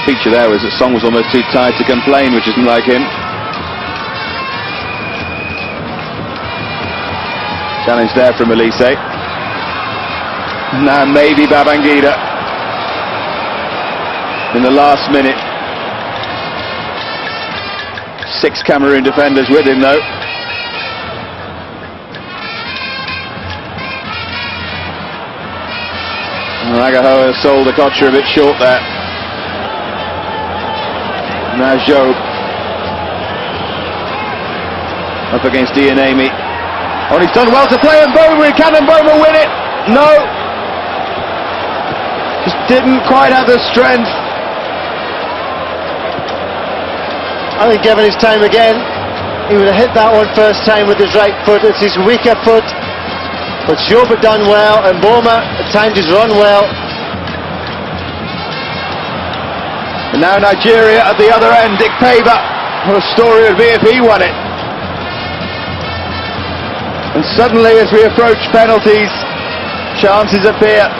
Feature there was that Song was almost too tired to complain, which isn't like him. Challenge there from Elise. Now maybe Babangida in the last minute. 6 Cameroon defenders with him though. Agahoa sold the Kocha a bit short there. Now Job up against Dianemi. Oh, he's done well to play, and Boma, can Boma win it? No, just didn't quite have the strength. I think given his time again, he would have hit that one first time with his right foot. It's his weaker foot, but Job had done well, and Boma at times has run well. And now Nigeria at the other end. Dick Paver, what a story it would be if he won it. And suddenly, as we approach penalties, chances appear.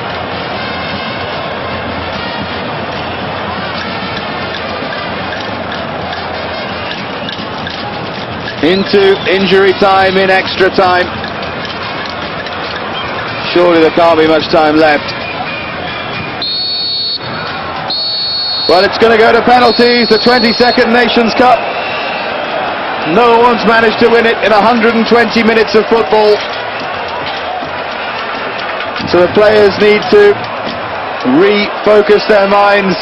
Into injury time, in extra time. Surely there can't be much time left. Well, it's going to go to penalties, the 22nd Nations Cup. No one's managed to win it in 120 minutes of football. So the players need to refocus their minds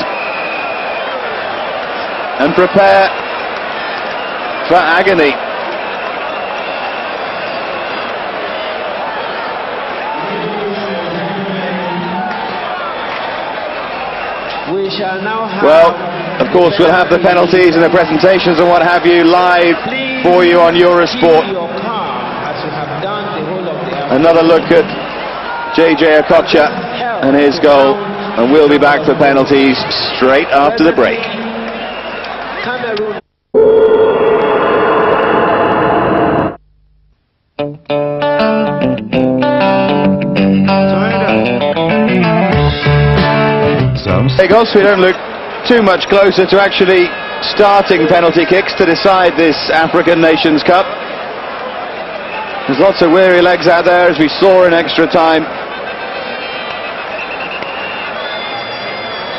and prepare for agony. We shall now have... Well, of course, we'll have the penalties and the presentations and what have you live for you on Eurosport. Another look at JJ Okocha and his goal, and we'll be back for penalties straight after the break. Cameroon. Lagos, we don't look too much closer to actually starting penalty kicks to decide this African Nations Cup. There's lots of weary legs out there, as we saw in extra time.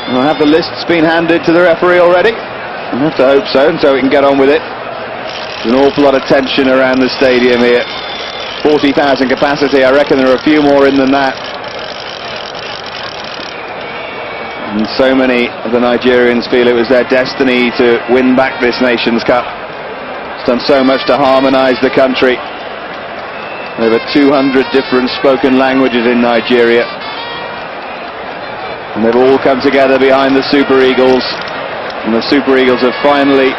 We'll have the lists been handed to the referee already? I have to hope so, and so we can get on with it. There's an awful lot of tension around the stadium here. 40,000 capacity, I reckon there are a few more in than that. And so many of the Nigerians feel it was their destiny to win back this Nations Cup. It's done so much to harmonise the country. Over 200 different spoken languages in Nigeria. And they've all come together behind the Super Eagles. And the Super Eagles have finally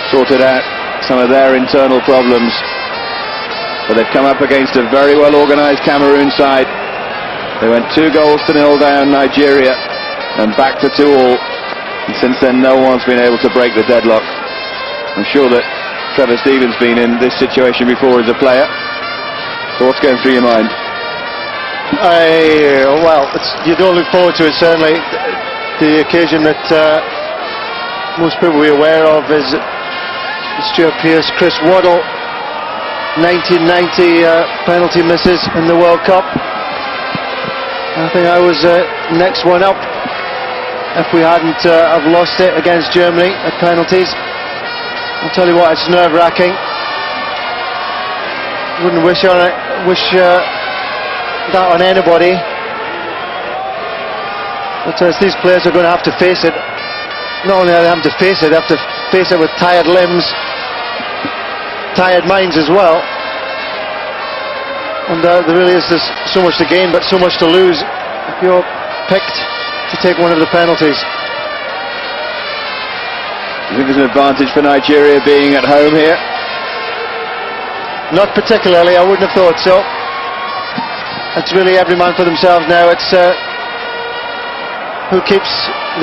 sorted out some of their internal problems. But they've come up against a very well organised Cameroon side. They went 2 goals to 0 down Nigeria, and back to 2-2, and since then no one's been able to break the deadlock. I'm sure that Trevor Stevens been in this situation before as a player. So what's going through your mind? Well, you don't look forward to it, certainly. The occasion that most people will be aware of is Stuart Pearce, Chris Waddle, 1990 penalty misses in the World Cup. I think I was next one up if we hadn't have lost it against Germany at penalties. I'll tell you what, it's nerve-wracking. Wouldn't wish that on anybody. But as these players are going to have to face it, not only are they having to face it, they have to face it with tired limbs tired minds as well. And there really is just so much to gain but so much to lose if you're picked to take one of the penalties. You think there's an advantage for Nigeria being at home here? Not particularly, I wouldn't have thought so. It's really every man for themselves now. It's who keeps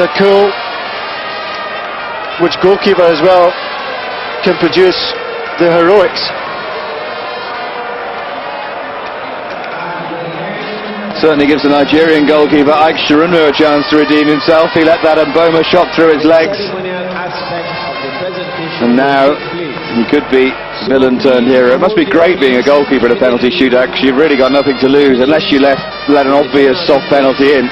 the cool, which goalkeeper as well can produce the heroics. Certainly gives the Nigerian goalkeeper Ike Shirunmu a chance to redeem himself. He let that Mboma shot through his legs. And now he could be villain turned hero. It must be great being a goalkeeper at a penalty shootout, because you've really got nothing to lose unless you let an obvious soft penalty in.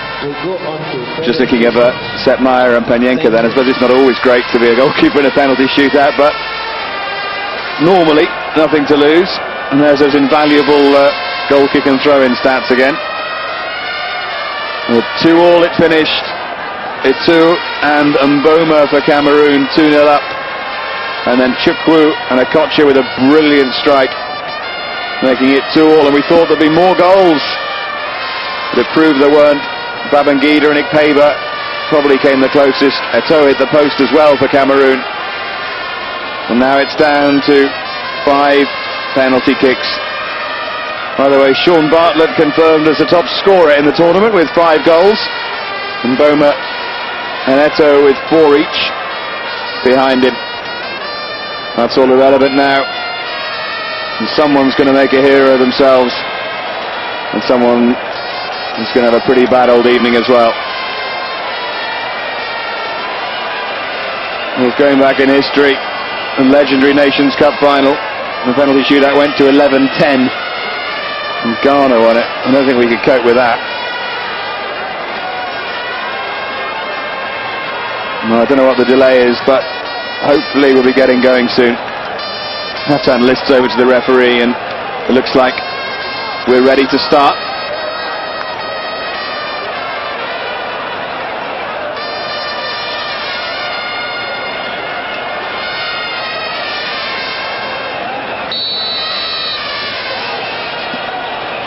Just thinking of Sepp Maier and Panenka then. I suppose it's not always great to be a goalkeeper in a penalty shootout, but normally nothing to lose. And there's those invaluable goal kick and throw in stats again. 2-2 it finished. Itu and Mboma for Cameroon, 2-0 up. And then Chukwu and Okocha with a brilliant strike, making it 2-2. And we thought there'd be more goals, but it proved there weren't. Babangida and Ikpeba probably came the closest. Eto'o hit the post as well for Cameroon. And now it's down to 5 penalty kicks. By the way, Sean Bartlett confirmed as the top scorer in the tournament with 5 goals. And Mboma and Eto'o with 4 each behind him. That's all irrelevant now. And someone's going to make a hero of themselves. And someone is going to have a pretty bad old evening as well. Well, going back in history, the legendary Nations Cup final, the penalty shootout went to 11-10. And Ghana won it. I don't think we could cope with that. No, I don't know what the delay is, but hopefully we'll be getting going soon. Have to hand lists over to the referee, and it looks like we're ready to start.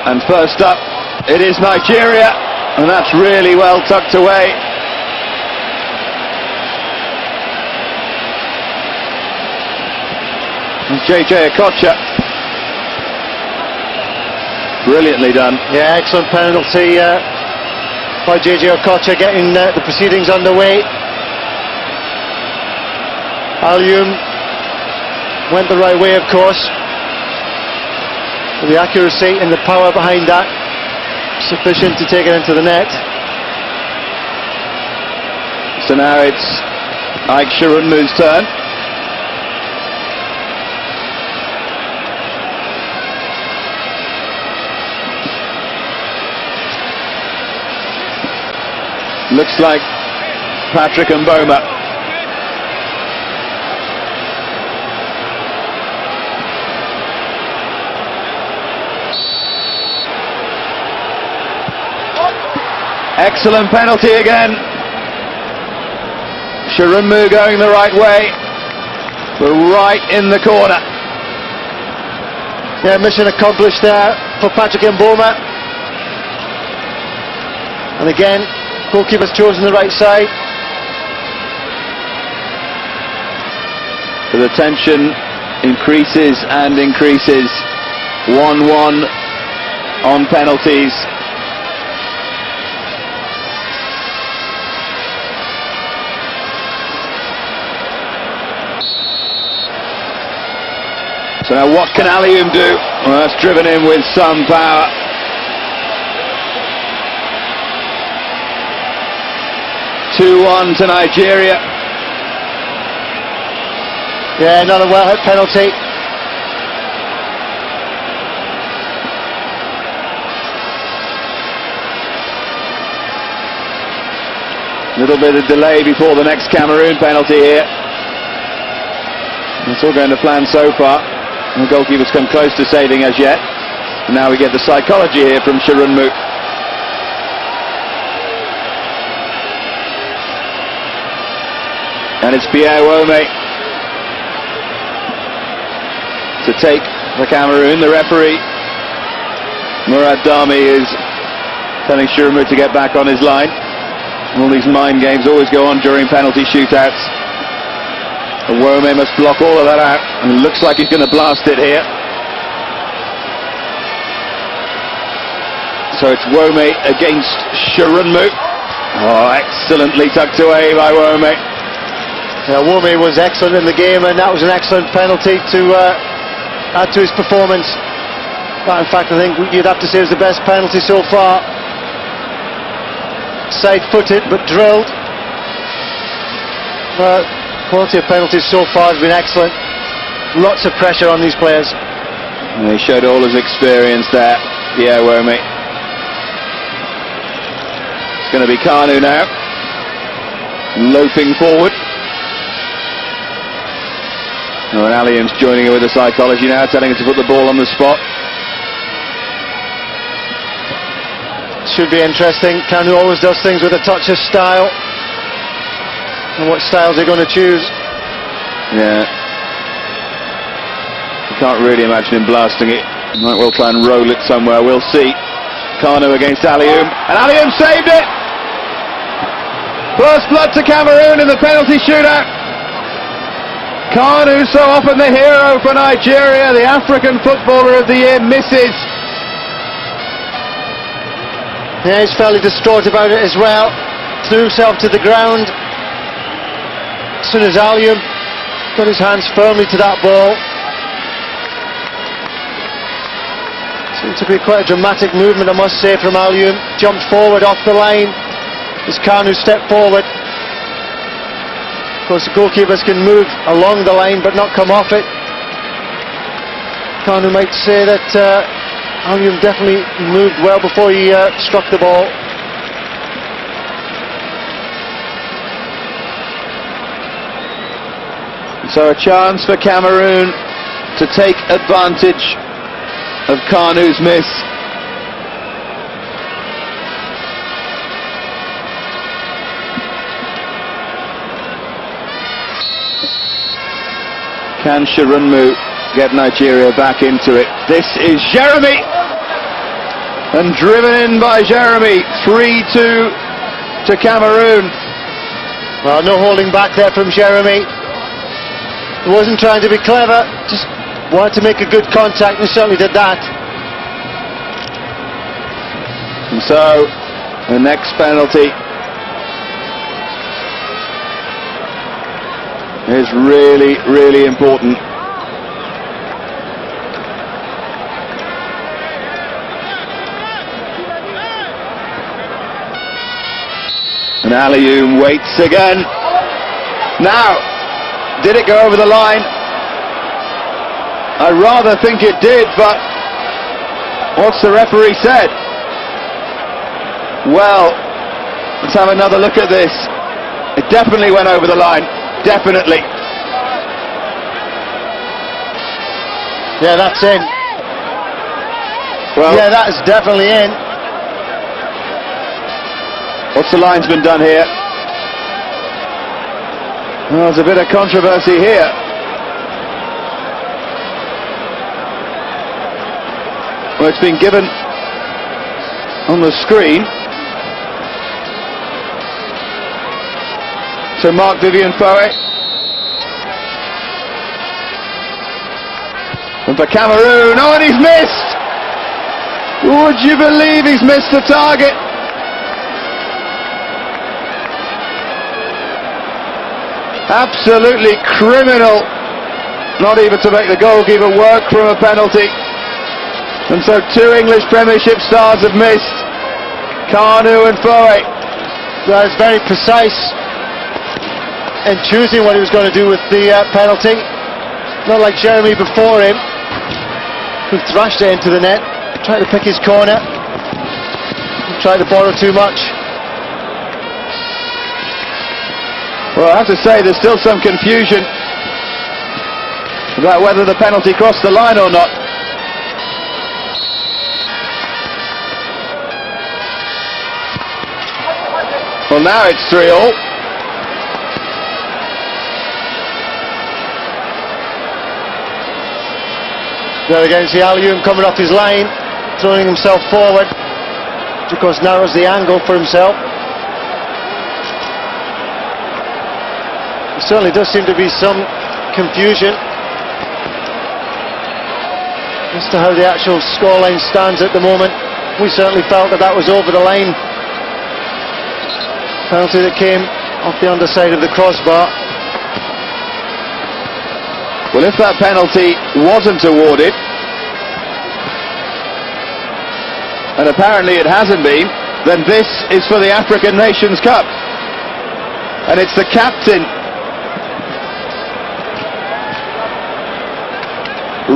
And first up, it is Nigeria, and that's really well tucked away. And JJ Okocha, brilliantly done. Yeah, excellent penalty by JJ Okocha, getting the proceedings underway. Alioum went the right way, of course. The accuracy and the power behind that sufficient to take it into the net. So now it's Ike Shirunmu's turn. Looks like Patrick Mboma. Excellent penalty again. Shirunmu going the right way, but right in the corner. Yeah, mission accomplished there for Patrick Mboma. And again, goalkeeper's chosen the right side. So the tension increases and increases. 1-1 on penalties. So now what can Alioum do? Well, that's driven in with some power. (2-1) to Nigeria. Yeah, another well-hit penalty. Little bit of delay before the next Cameroon penalty here. It's all going to plan so far. The goalkeeper's come close to saving as yet. And now we get the psychology here from Shirunmu. And it's Pierre Wome to take for Cameroon. The referee, Murad Dami, is telling Shiramu to get back on his line. All these mind games always go on during penalty shootouts. Wome must block all of that out, and it looks like he's going to blast it here. So it's Wome against Shiramu. Oh, excellently tucked away by Wome. Yeah, Wome was excellent in the game, and that was an excellent penalty to add to his performance. That, in fact, I think you'd have to say was the best penalty so far. Side-footed but drilled. Quality of penalties so far has been excellent. Lots of pressure on these players. And he showed all his experience there. Yeah, Wome. It's going to be Kanu now, loping forward. Oh, and Alium's joining in with the psychology now, telling him to put the ball on the spot. Should be interesting. Kanu always does things with a touch of style. And what styles they're going to choose. Yeah. You can't really imagine him blasting it. He might well try and roll it somewhere. We'll see. Kanu against Alium. And Alium saved it! First blood to Cameroon in the penalty shootout. Kanu, so often the hero for Nigeria, the African Footballer of the Year, misses. Yeah, he's fairly distraught about it as well. Threw himself to the ground. As soon as Alium got his hands firmly to that ball. Seemed to be quite a dramatic movement, I must say, from Alium. Jumped forward off the line as Kanu stepped forward. Of course, the goalkeepers can move along the line but not come off it. Kanu might say that Alium definitely moved well before he struck the ball. So a chance for Cameroon to take advantage of Kanu's miss. Can Shirunmu get Nigeria back into it? This is Jeremy! And driven in by Jeremy. 3-2 to Cameroon. Well, no holding back there from Jeremy. He wasn't trying to be clever, just wanted to make a good contact, and certainly did that. And so, the next penalty is really, really important. And Alium waits again. Now, did it go over the line? I rather think it did, but what's the referee said? Well, let's have another look at this. It definitely went over the line. Definitely. Yeah, that's in. Well, yeah, that is definitely in. What's the linesman done here? Well, there's a bit of controversy here. Well, it's been given on the screen. So Mark Vivian Foe. And for Cameroon, oh, and he's missed! Would you believe he's missed the target? Absolutely criminal, not even to make the goalkeeper work from a penalty. And so two English Premiership stars have missed, Kanu and Foe. That is very precise in choosing what he was going to do with the penalty. Not like Jeremy before him, who thrashed it into the net, tried to pick his corner, tried to borrow too much. Well, I have to say there's still some confusion about whether the penalty crossed the line or not. Well, now it's 3-3. There against the alley-oop coming off his line, throwing himself forward, which of course narrows the angle for himself. There certainly does seem to be some confusion as to how the actual scoreline stands at the moment. We certainly felt that was over the line. Penalty that came off the underside of the crossbar. Well, if that penalty wasn't awarded, and apparently it hasn't been, then this is for the African Nations Cup. And it's the captain,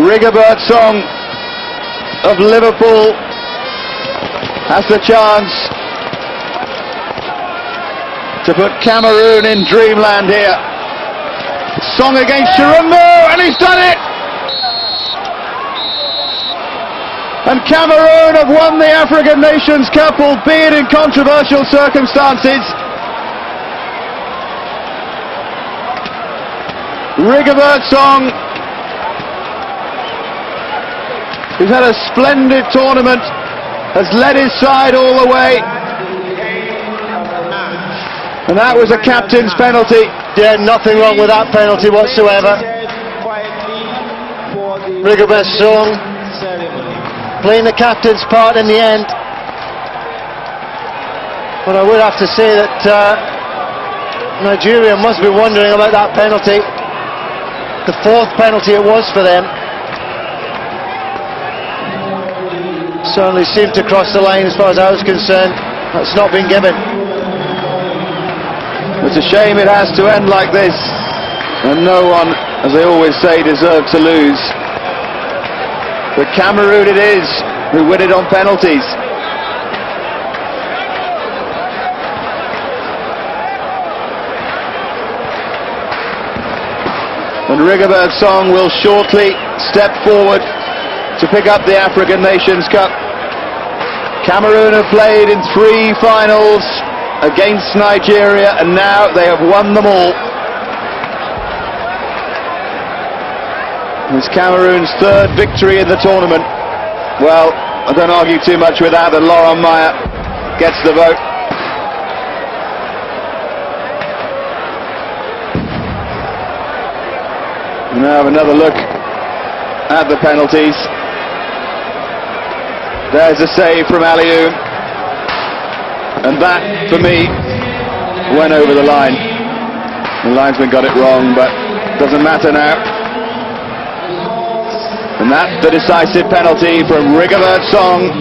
Rigobert Song of Liverpool, has the chance to put Cameroon in dreamland here. Song against Jerome, and he's done it! And Cameroon have won the African Nations Cup, albeit in controversial circumstances. Rigobert Song, who's had a splendid tournament, has led his side all the way. And that was a captain's penalty. Yeah, nothing wrong with that penalty whatsoever. Rigobert Song playing the captain's part in the end. But I would have to say that Nigeria must be wondering about that penalty. The fourth penalty it was for them. Certainly seemed to cross the line as far as I was concerned. That's not been given. It's a shame it has to end like this, and no one, as they always say, deserves to lose. But Cameroon it is who win it on penalties. And Rigobert Song will shortly step forward to pick up the African Nations Cup. Cameroon have played in 3 finals against Nigeria, and now they have won them all. It's Cameroon's 3rd victory in the tournament. Well, I don't argue too much with that, and Laurent Meyer gets the vote. We now have another look at the penalties. There's a save from Aliou. And that, for me, went over the line. The linesman got it wrong, but doesn't matter now. And that's the decisive penalty from Rigobert Song.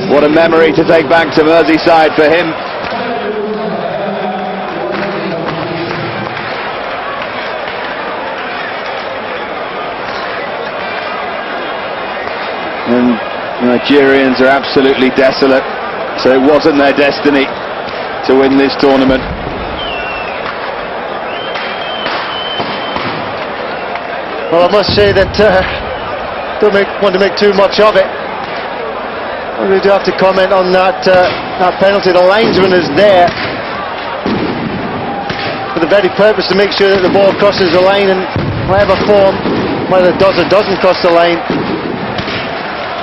What a memory to take back to Merseyside for him. And Nigerians are absolutely desolate. So it wasn't their destiny to win this tournament. Well, I must say that don't want to make too much of it. I really do have to comment on that penalty. The linesman is there for the very purpose to make sure that the ball crosses the line in whatever form, whether it does or doesn't cross the line.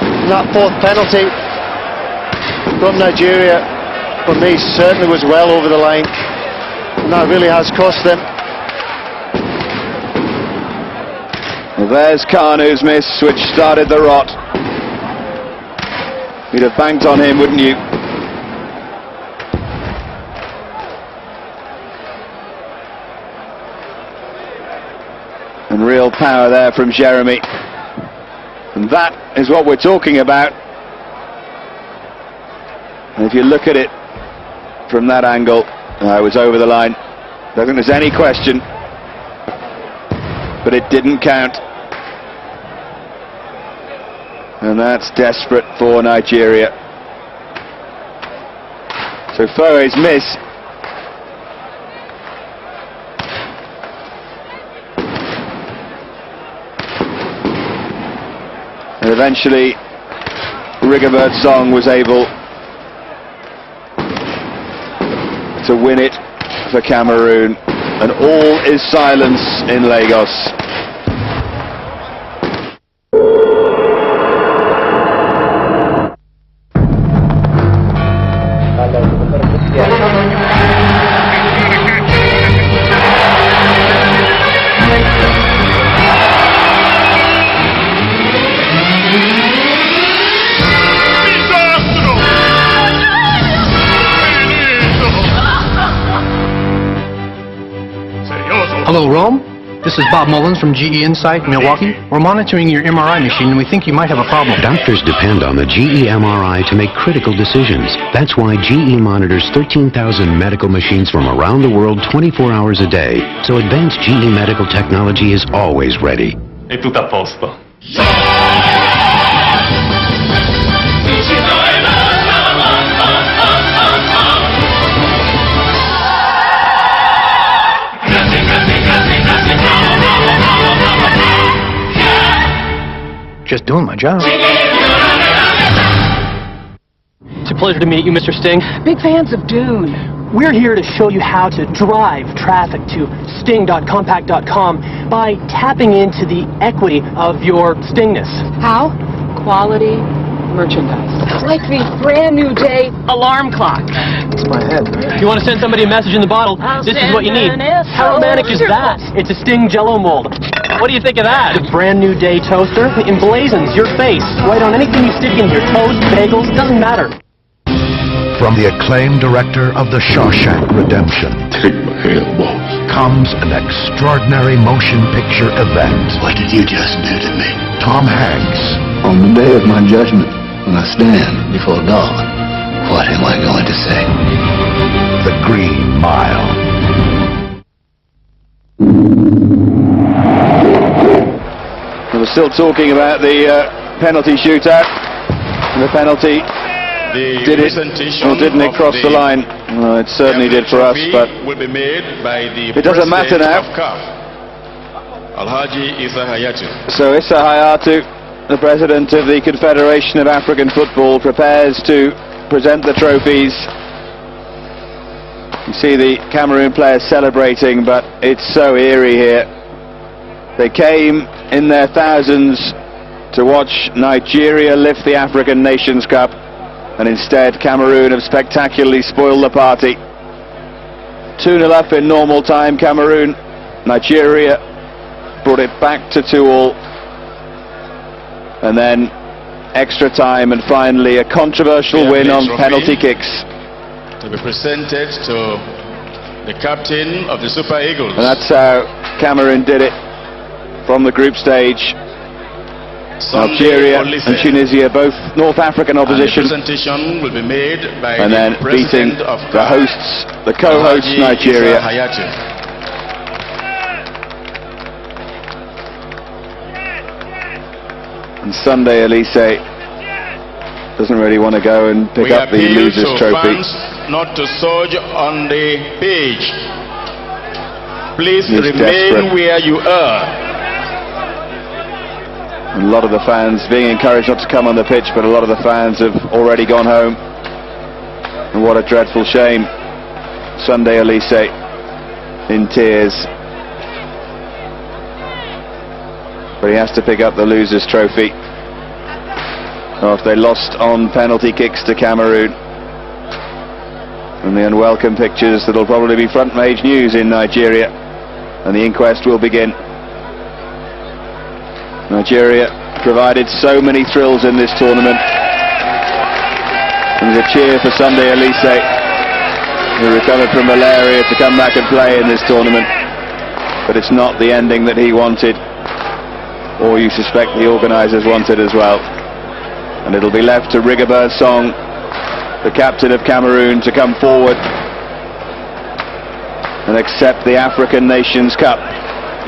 And that 4th penalty from Nigeria, for me, certainly was well over the line, and that really has cost them. Well, there's Kanu's miss, which started the rot. You'd have banked on him, wouldn't you? And real power there from Jeremy. And that is what we're talking about. And if you look at it from that angle, it was over the line. I don't think there's any question. But it didn't count. And that's desperate for Nigeria. So Foe's miss. And eventually Rigobert Song was able to win it for Cameroon, and all is silence in Lagos. This is Bob Mullins from GE Insight, Milwaukee. We're monitoring your MRI machine and we think you might have a problem. Doctors depend on the GE MRI to make critical decisions. That's why GE monitors 13,000 medical machines from around the world 24 hours a day. So advanced GE medical technology is always ready. È tutto a posto. Just doing my job. It's a pleasure to meet you, Mr. Sting. Big fans of Dune. We're here to show you how to drive traffic to sting.compact.com by tapping into the equity of your Stingness. How? Quality merchandise. Like the brand new day alarm clock. It's my head. If you want to send somebody a message in the bottle, this is what you need. How romantic is that? It's a Sting Jell-O mold. What do you think of that? The brand new day toaster emblazons your face right on anything you stick in here. Toast, bagels, doesn't matter. From the acclaimed director of The Shawshank Redemption, take my hand, boss, comes an extraordinary motion picture event. What did you just do to me? Tom Hanks. On the day of my judgment, when I stand before God, what am I going to say? The Green Mile. We're still talking about the penalty shootout. The penalty, did it or didn't it cross the line? Well, it certainly did for us, but it doesn't matter now. So Issa Hayatu, the president of the Confederation of African Football, prepares to present the trophies. You see the Cameroon players celebrating, but it's so eerie here. They came in their thousands to watch Nigeria lift the African Nations Cup, and instead Cameroon have spectacularly spoiled the party. 2-0 up in normal time, Cameroon. Nigeria brought it back to 2-2, and then extra time, and finally a controversial win on penalty kicks. To be presented to the captain of the Super Eagles. And that's how Cameroon did it from the group stage. Algeria and Tunisia, both North African opposition, and the presentation will be made by and then beating the hosts, the co-hosts Nigeria. And Sunday Elise doesn't really want to go and pick up the losers trophy. Not to surge on the page. Please He's remain desperate. where you are. And a lot of the fans being encouraged not to come on the pitch, but a lot of the fans have already gone home. And what a dreadful shame. Sunday Elise in tears. But he has to pick up the losers trophy after they lost on penalty kicks to Cameroon. And the unwelcome pictures that'll probably be front page news in Nigeria, and the inquest will begin. Nigeria provided so many thrills in this tournament. And there's a cheer for Sunday Elise, who recovered from malaria, to come back and play in this tournament. But it's not the ending that he wanted, or you suspect the organisers wanted as well. And it'll be left to Rigobert Song, the captain of Cameroon, to come forward and accept the African Nations Cup.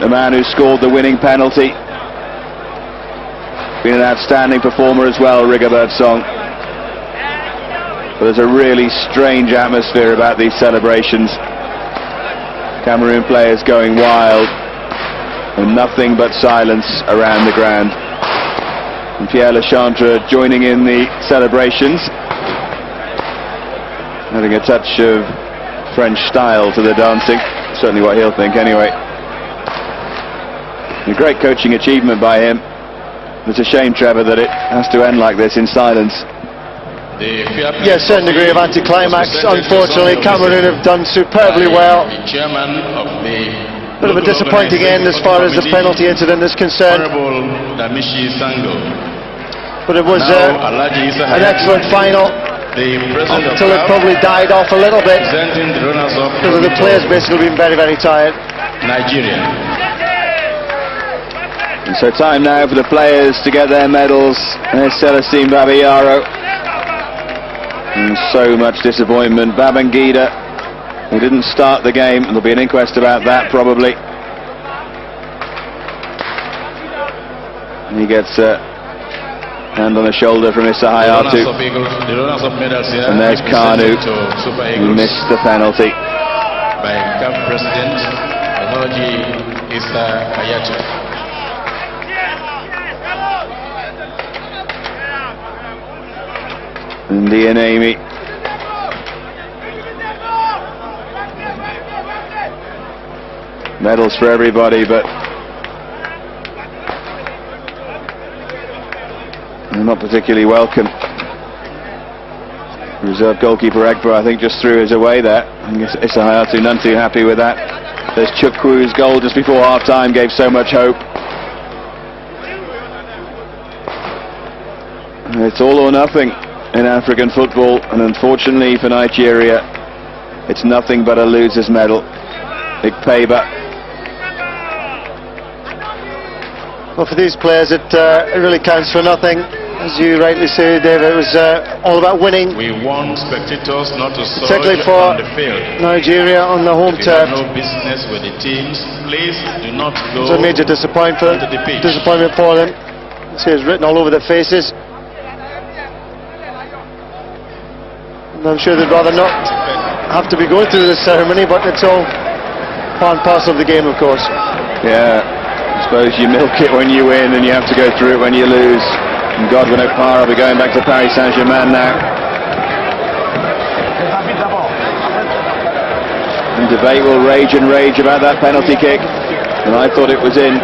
The man who scored the winning penalty. Been an outstanding performer as well, Rigobert Song. But there's a really strange atmosphere about these celebrations. Cameroon players going wild, and nothing but silence around the ground. And Pierre Lechantre joining in the celebrations, adding a touch of French style to the dancing. Certainly what he'll think anyway. A great coaching achievement by him. It's a shame, Trevor, that it has to end like this in silence. Yes, certain degree of anticlimax. Unfortunately, Cameroon have done superbly well. Bit of a disappointing end as far as the penalty incident is concerned. But it was an excellent final, until it probably died off a little bit because the players basically been very, very tired. Nigeria. And so time now for the players to get their medals. There's Celestine Babayaro. And so much disappointment. Babangida, who didn't start the game, and there'll be an inquest about that probably. And he gets a hand on the shoulder from Issa Hayatu. And there's Kanu, who missed the penalty. By CAF President Alhaji Issa Hayatu. And Amy. Medals for everybody, but not particularly welcome. Reserve goalkeeper Egba, I think, just threw his away there. I guess Issa Hayatu none too happy with that. There's Chukwu's goal just before half-time, gave so much hope. It's all or nothing in African football, and unfortunately for Nigeria, it's nothing but a loser's medal. Big payback. Well, for these players, it really counts for nothing. As you rightly say, Dave, it was all about winning. We want spectators not to surge particularly for on the field. Nigeria on the home If you turf. have no business with the teams, please do not go. It's a major disappointment for them. You see, it's written all over their faces. And I'm sure they'd rather not have to be going through this ceremony, but it's all part and parcel of the game, of course. Yeah, I suppose you milk it when you win and you have to go through it when you lose. And Godwin Okpara will be going back to Paris Saint-Germain now. And debate will rage and rage about that penalty kick, and I thought it was in.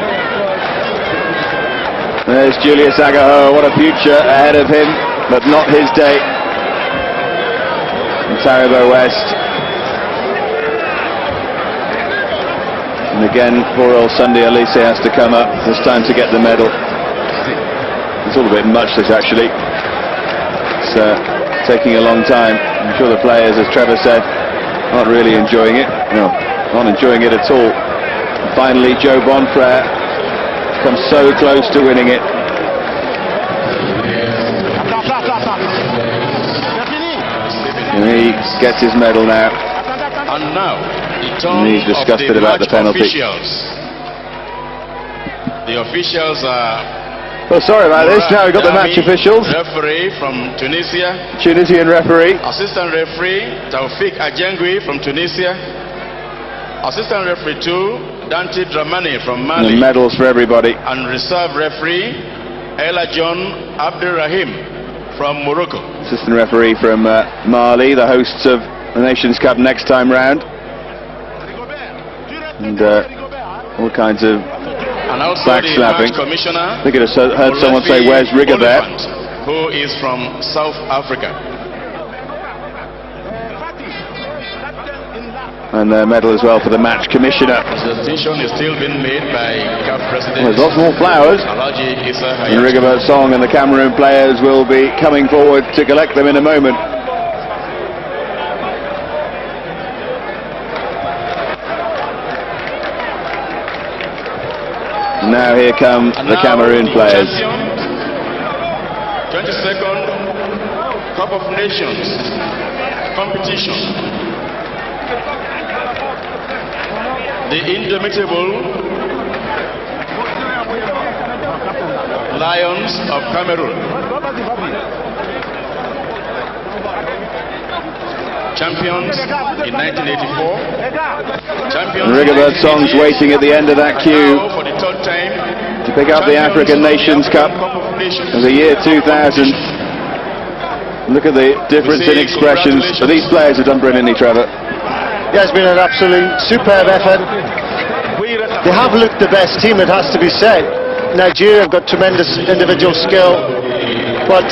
There's Julius Agaho, what a future ahead of him, but not his day. And Taribo West. And again, poor old Sunday Elise has to come up, this time to get the medal. It's all a bit much, this actually. It's taking a long time. I'm sure the players, as Trevor said, aren't really enjoying it. No, not enjoying it at all. And finally, Joe Bonfrere comes so close to winning it. And he gets his medal now. And now, and he's disgusted about the penalty. The officials are... Well, sorry about this. Now we've got the match officials. Referee from Tunisia. Tunisian referee. Assistant referee Taufik Ajengui from Tunisia. Assistant referee 2 Dante Dramani from Mali. And medals for everybody. And reserve referee Ella John Abdelrahim from Morocco. Assistant referee from Mali, the hosts of the Nations Cup next time round. And all kinds of backslapping. I think I just heard someone say, "Where's Rigobert?" Who is from South Africa. And a medal as well for the match commissioner. The decision is still being made by CAF President. Well, there's lots more flowers. Alhaji Issa Hayatu. And Rigobert Song and the Cameroon players will be coming forward to collect them in a moment. Now here come the Cameroon players. 22nd Cup of Nations competition. The indomitable Lions of Cameroon. Champions in 1984. And Rigobert Song's waiting at the end of that queue to pick up the African Nations Cup of the year 2000. Look at the difference in expressions. So these players have done brilliantly, Trevor. Yeah, it's been an absolute superb effort. They have looked the best team, it has to be said. Nigeria have got tremendous individual skill, but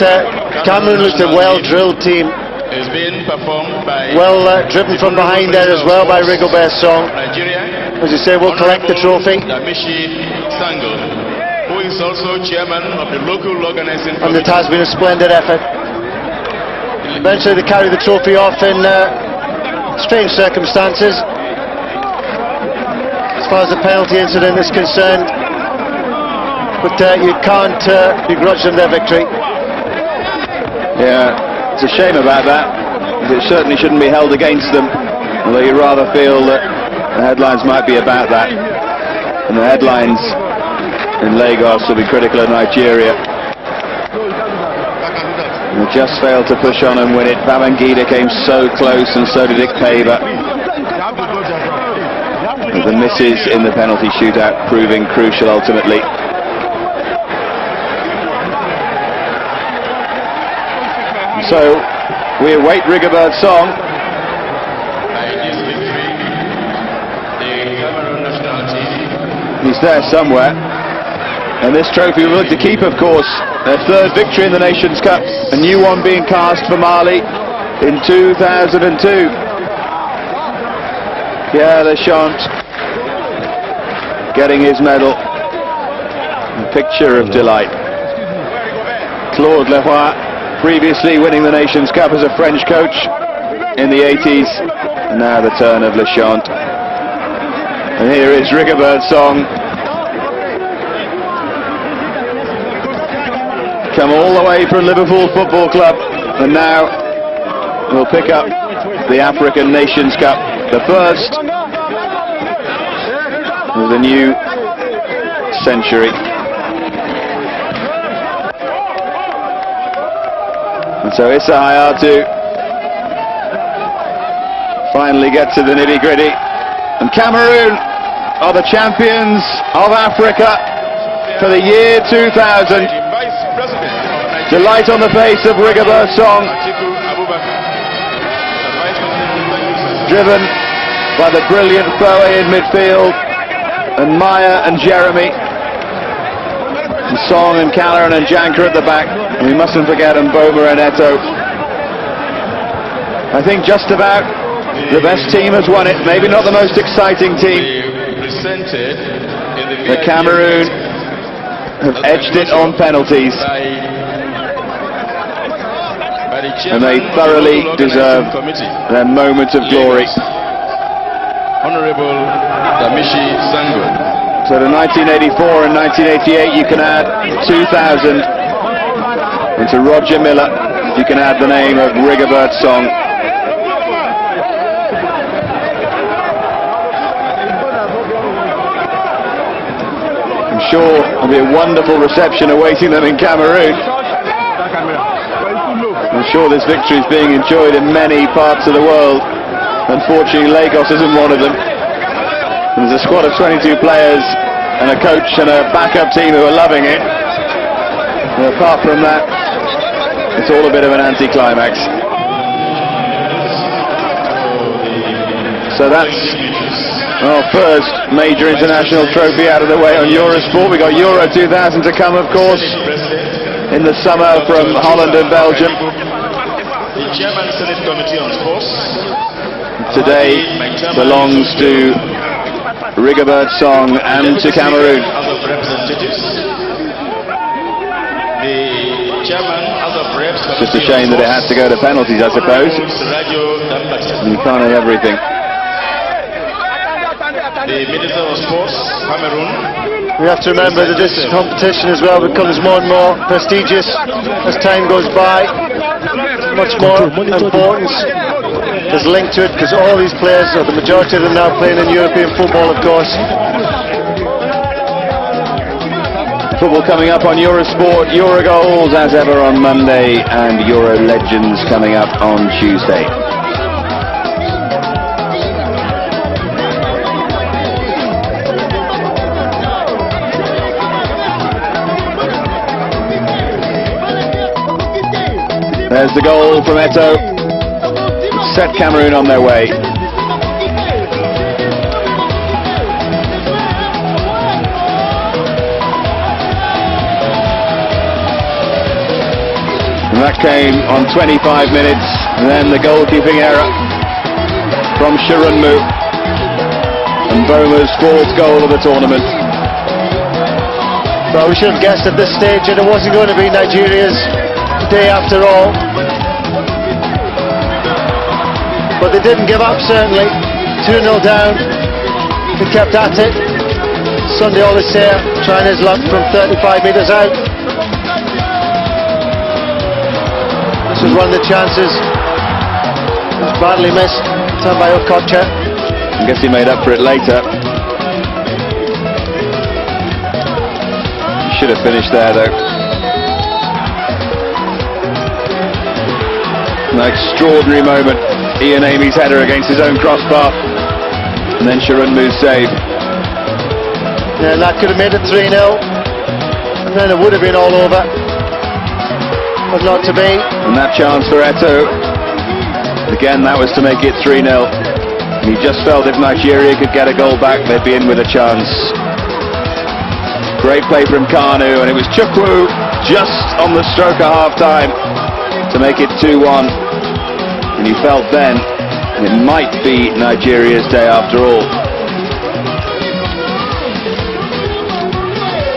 Cameroon looked a well-drilled team. Is being performed by well driven from behind there as well by Rigobert Song. As you say, we'll collect the trophy. Damishi Sango, who is also chairman of the local organizing and it has been a splendid effort. Eventually they carry the trophy off in strange circumstances as far as the penalty incident is concerned. but you can't begrudge them their victory. Yeah, it's a shame about that. It certainly shouldn't be held against them, although you rather feel that the headlines might be about that. And the headlines in Lagos will be critical of Nigeria. They just failed to push on and win it. Babangida came so close, and so did Ikpeba. The misses in the penalty shootout proving crucial ultimately. So we await Rigobert's song. He's there somewhere. And this trophy we'll look to keep, of course. Their third victory in the Nations Cup. A new one being cast for Mali in 2002. Pierre Deschamps getting his medal. A picture of delight. Claude Leroy, previously winning the Nations Cup as a French coach in the 80s. And now the turn of Deschamps. And here is Rigobert's song. Come all the way from Liverpool Football Club, and now we'll pick up the African Nations Cup, the first of the new century. And so Issa Hayatou finally gets to the nitty-gritty, and Cameroon are the champions of Africa for the year 2000. Delight on the face of Rigobert's song, driven by the brilliant Foe in midfield, and Maya and Jeremy, and Song and Callaran and Janker at the back. And we mustn't forget Mboma and Eto'o. I think just about the best team has won it. Maybe not the most exciting team. The Cameroon have edged it on penalties, and they thoroughly deserve their moment of glory. Honorable Damishi Sango. So to 1984 and 1988 you can add 2000, and to Roger Miller you can add the name of Rigobert's song. I'm sure there'll be a wonderful reception awaiting them in Cameroon. I'm sure this victory is being enjoyed in many parts of the world. Unfortunately, Lagos isn't one of them. There's a squad of 22 players and a coach and a backup team who are loving it. And apart from that, it's all a bit of an anticlimax. So that's our first major international trophy out of the way on Eurosport. We've got Euro 2000 to come, of course, in the summer from Holland and Belgium. The Chairman Senate Committee on Sports today belongs to Rigobert's song and to Cameroon. Just a shame that it had to go to penalties, I suppose. You can't have everything. The Minister of Sports, Cameroon. We have to remember that this competition as well becomes more and more prestigious as time goes by. Much more importance is linked to it because all these players, or the majority of them, now playing in European football, of course. Football coming up on Eurosport, Euro goals as ever on Monday, and Euro legends coming up on Tuesday. There's the goal from Eto'o. Set Cameroon on their way. And that came on 25 minutes. And then the goalkeeping error from Shirunmu. And Boma's fourth goal of the tournament. Well, we should have guessed at this stage that it wasn't going to be Nigeria's day after all. But they didn't give up, certainly. 2-0 down. They kept at it. Sunday Olisair trying his luck from 35 metres out. This was one of the chances. It was badly missed. Turned by Okocha. I guess he made up for it later. Should have finished there though. An extraordinary moment. Ian Amy's header against his own crossbar. And then Sharunmu's save. Yeah, that could have made it 3-0. And then it would have been all over. But not to be. And that chance for Eto'o. Again, that was to make it 3-0. He just felt if Nigeria could get a goal back, they'd be in with a chance. Great play from Kanu, and it was Chukwu just on the stroke of half-time to make it 2-1. And he felt then it might be Nigeria's day after all.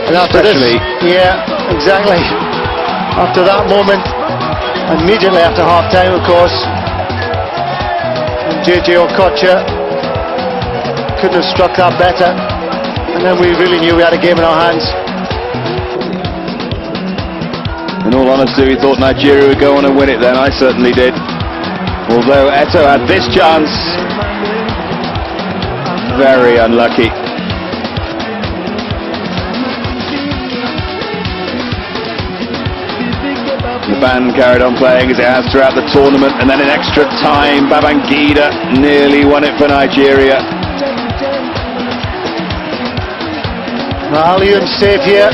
And after this, yeah, exactly. After that moment, immediately after half-time, of course, and JJ Okocha couldn't have struck that better. And then we really knew we had a game in our hands. In all honesty, we thought Nigeria would go on and win it then. I certainly did. Although Eto'o had this chance. Very unlucky. The band carried on playing as it has throughout the tournament, and then in extra time, Babangida nearly won it for Nigeria. Alium's save here.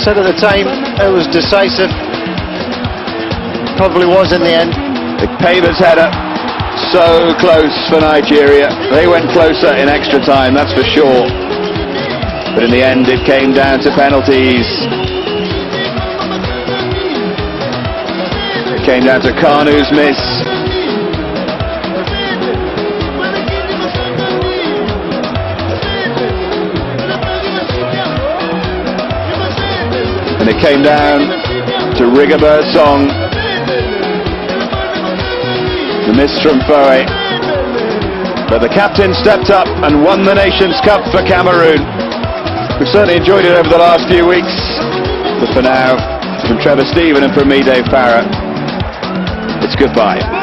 Said at the time it was decisive. Probably was in the end. The Paver's header, so close for Nigeria. They went closer in extra time, that's for sure. But in the end it came down to penalties. It came down to Kanu's miss. And it came down to Rigobert's song, the miss from Foe. But the captain stepped up and won the Nations Cup for Cameroon. We've certainly enjoyed it over the last few weeks. But for now, from Trevor Stephen and from me, Dave Parrott, it's goodbye.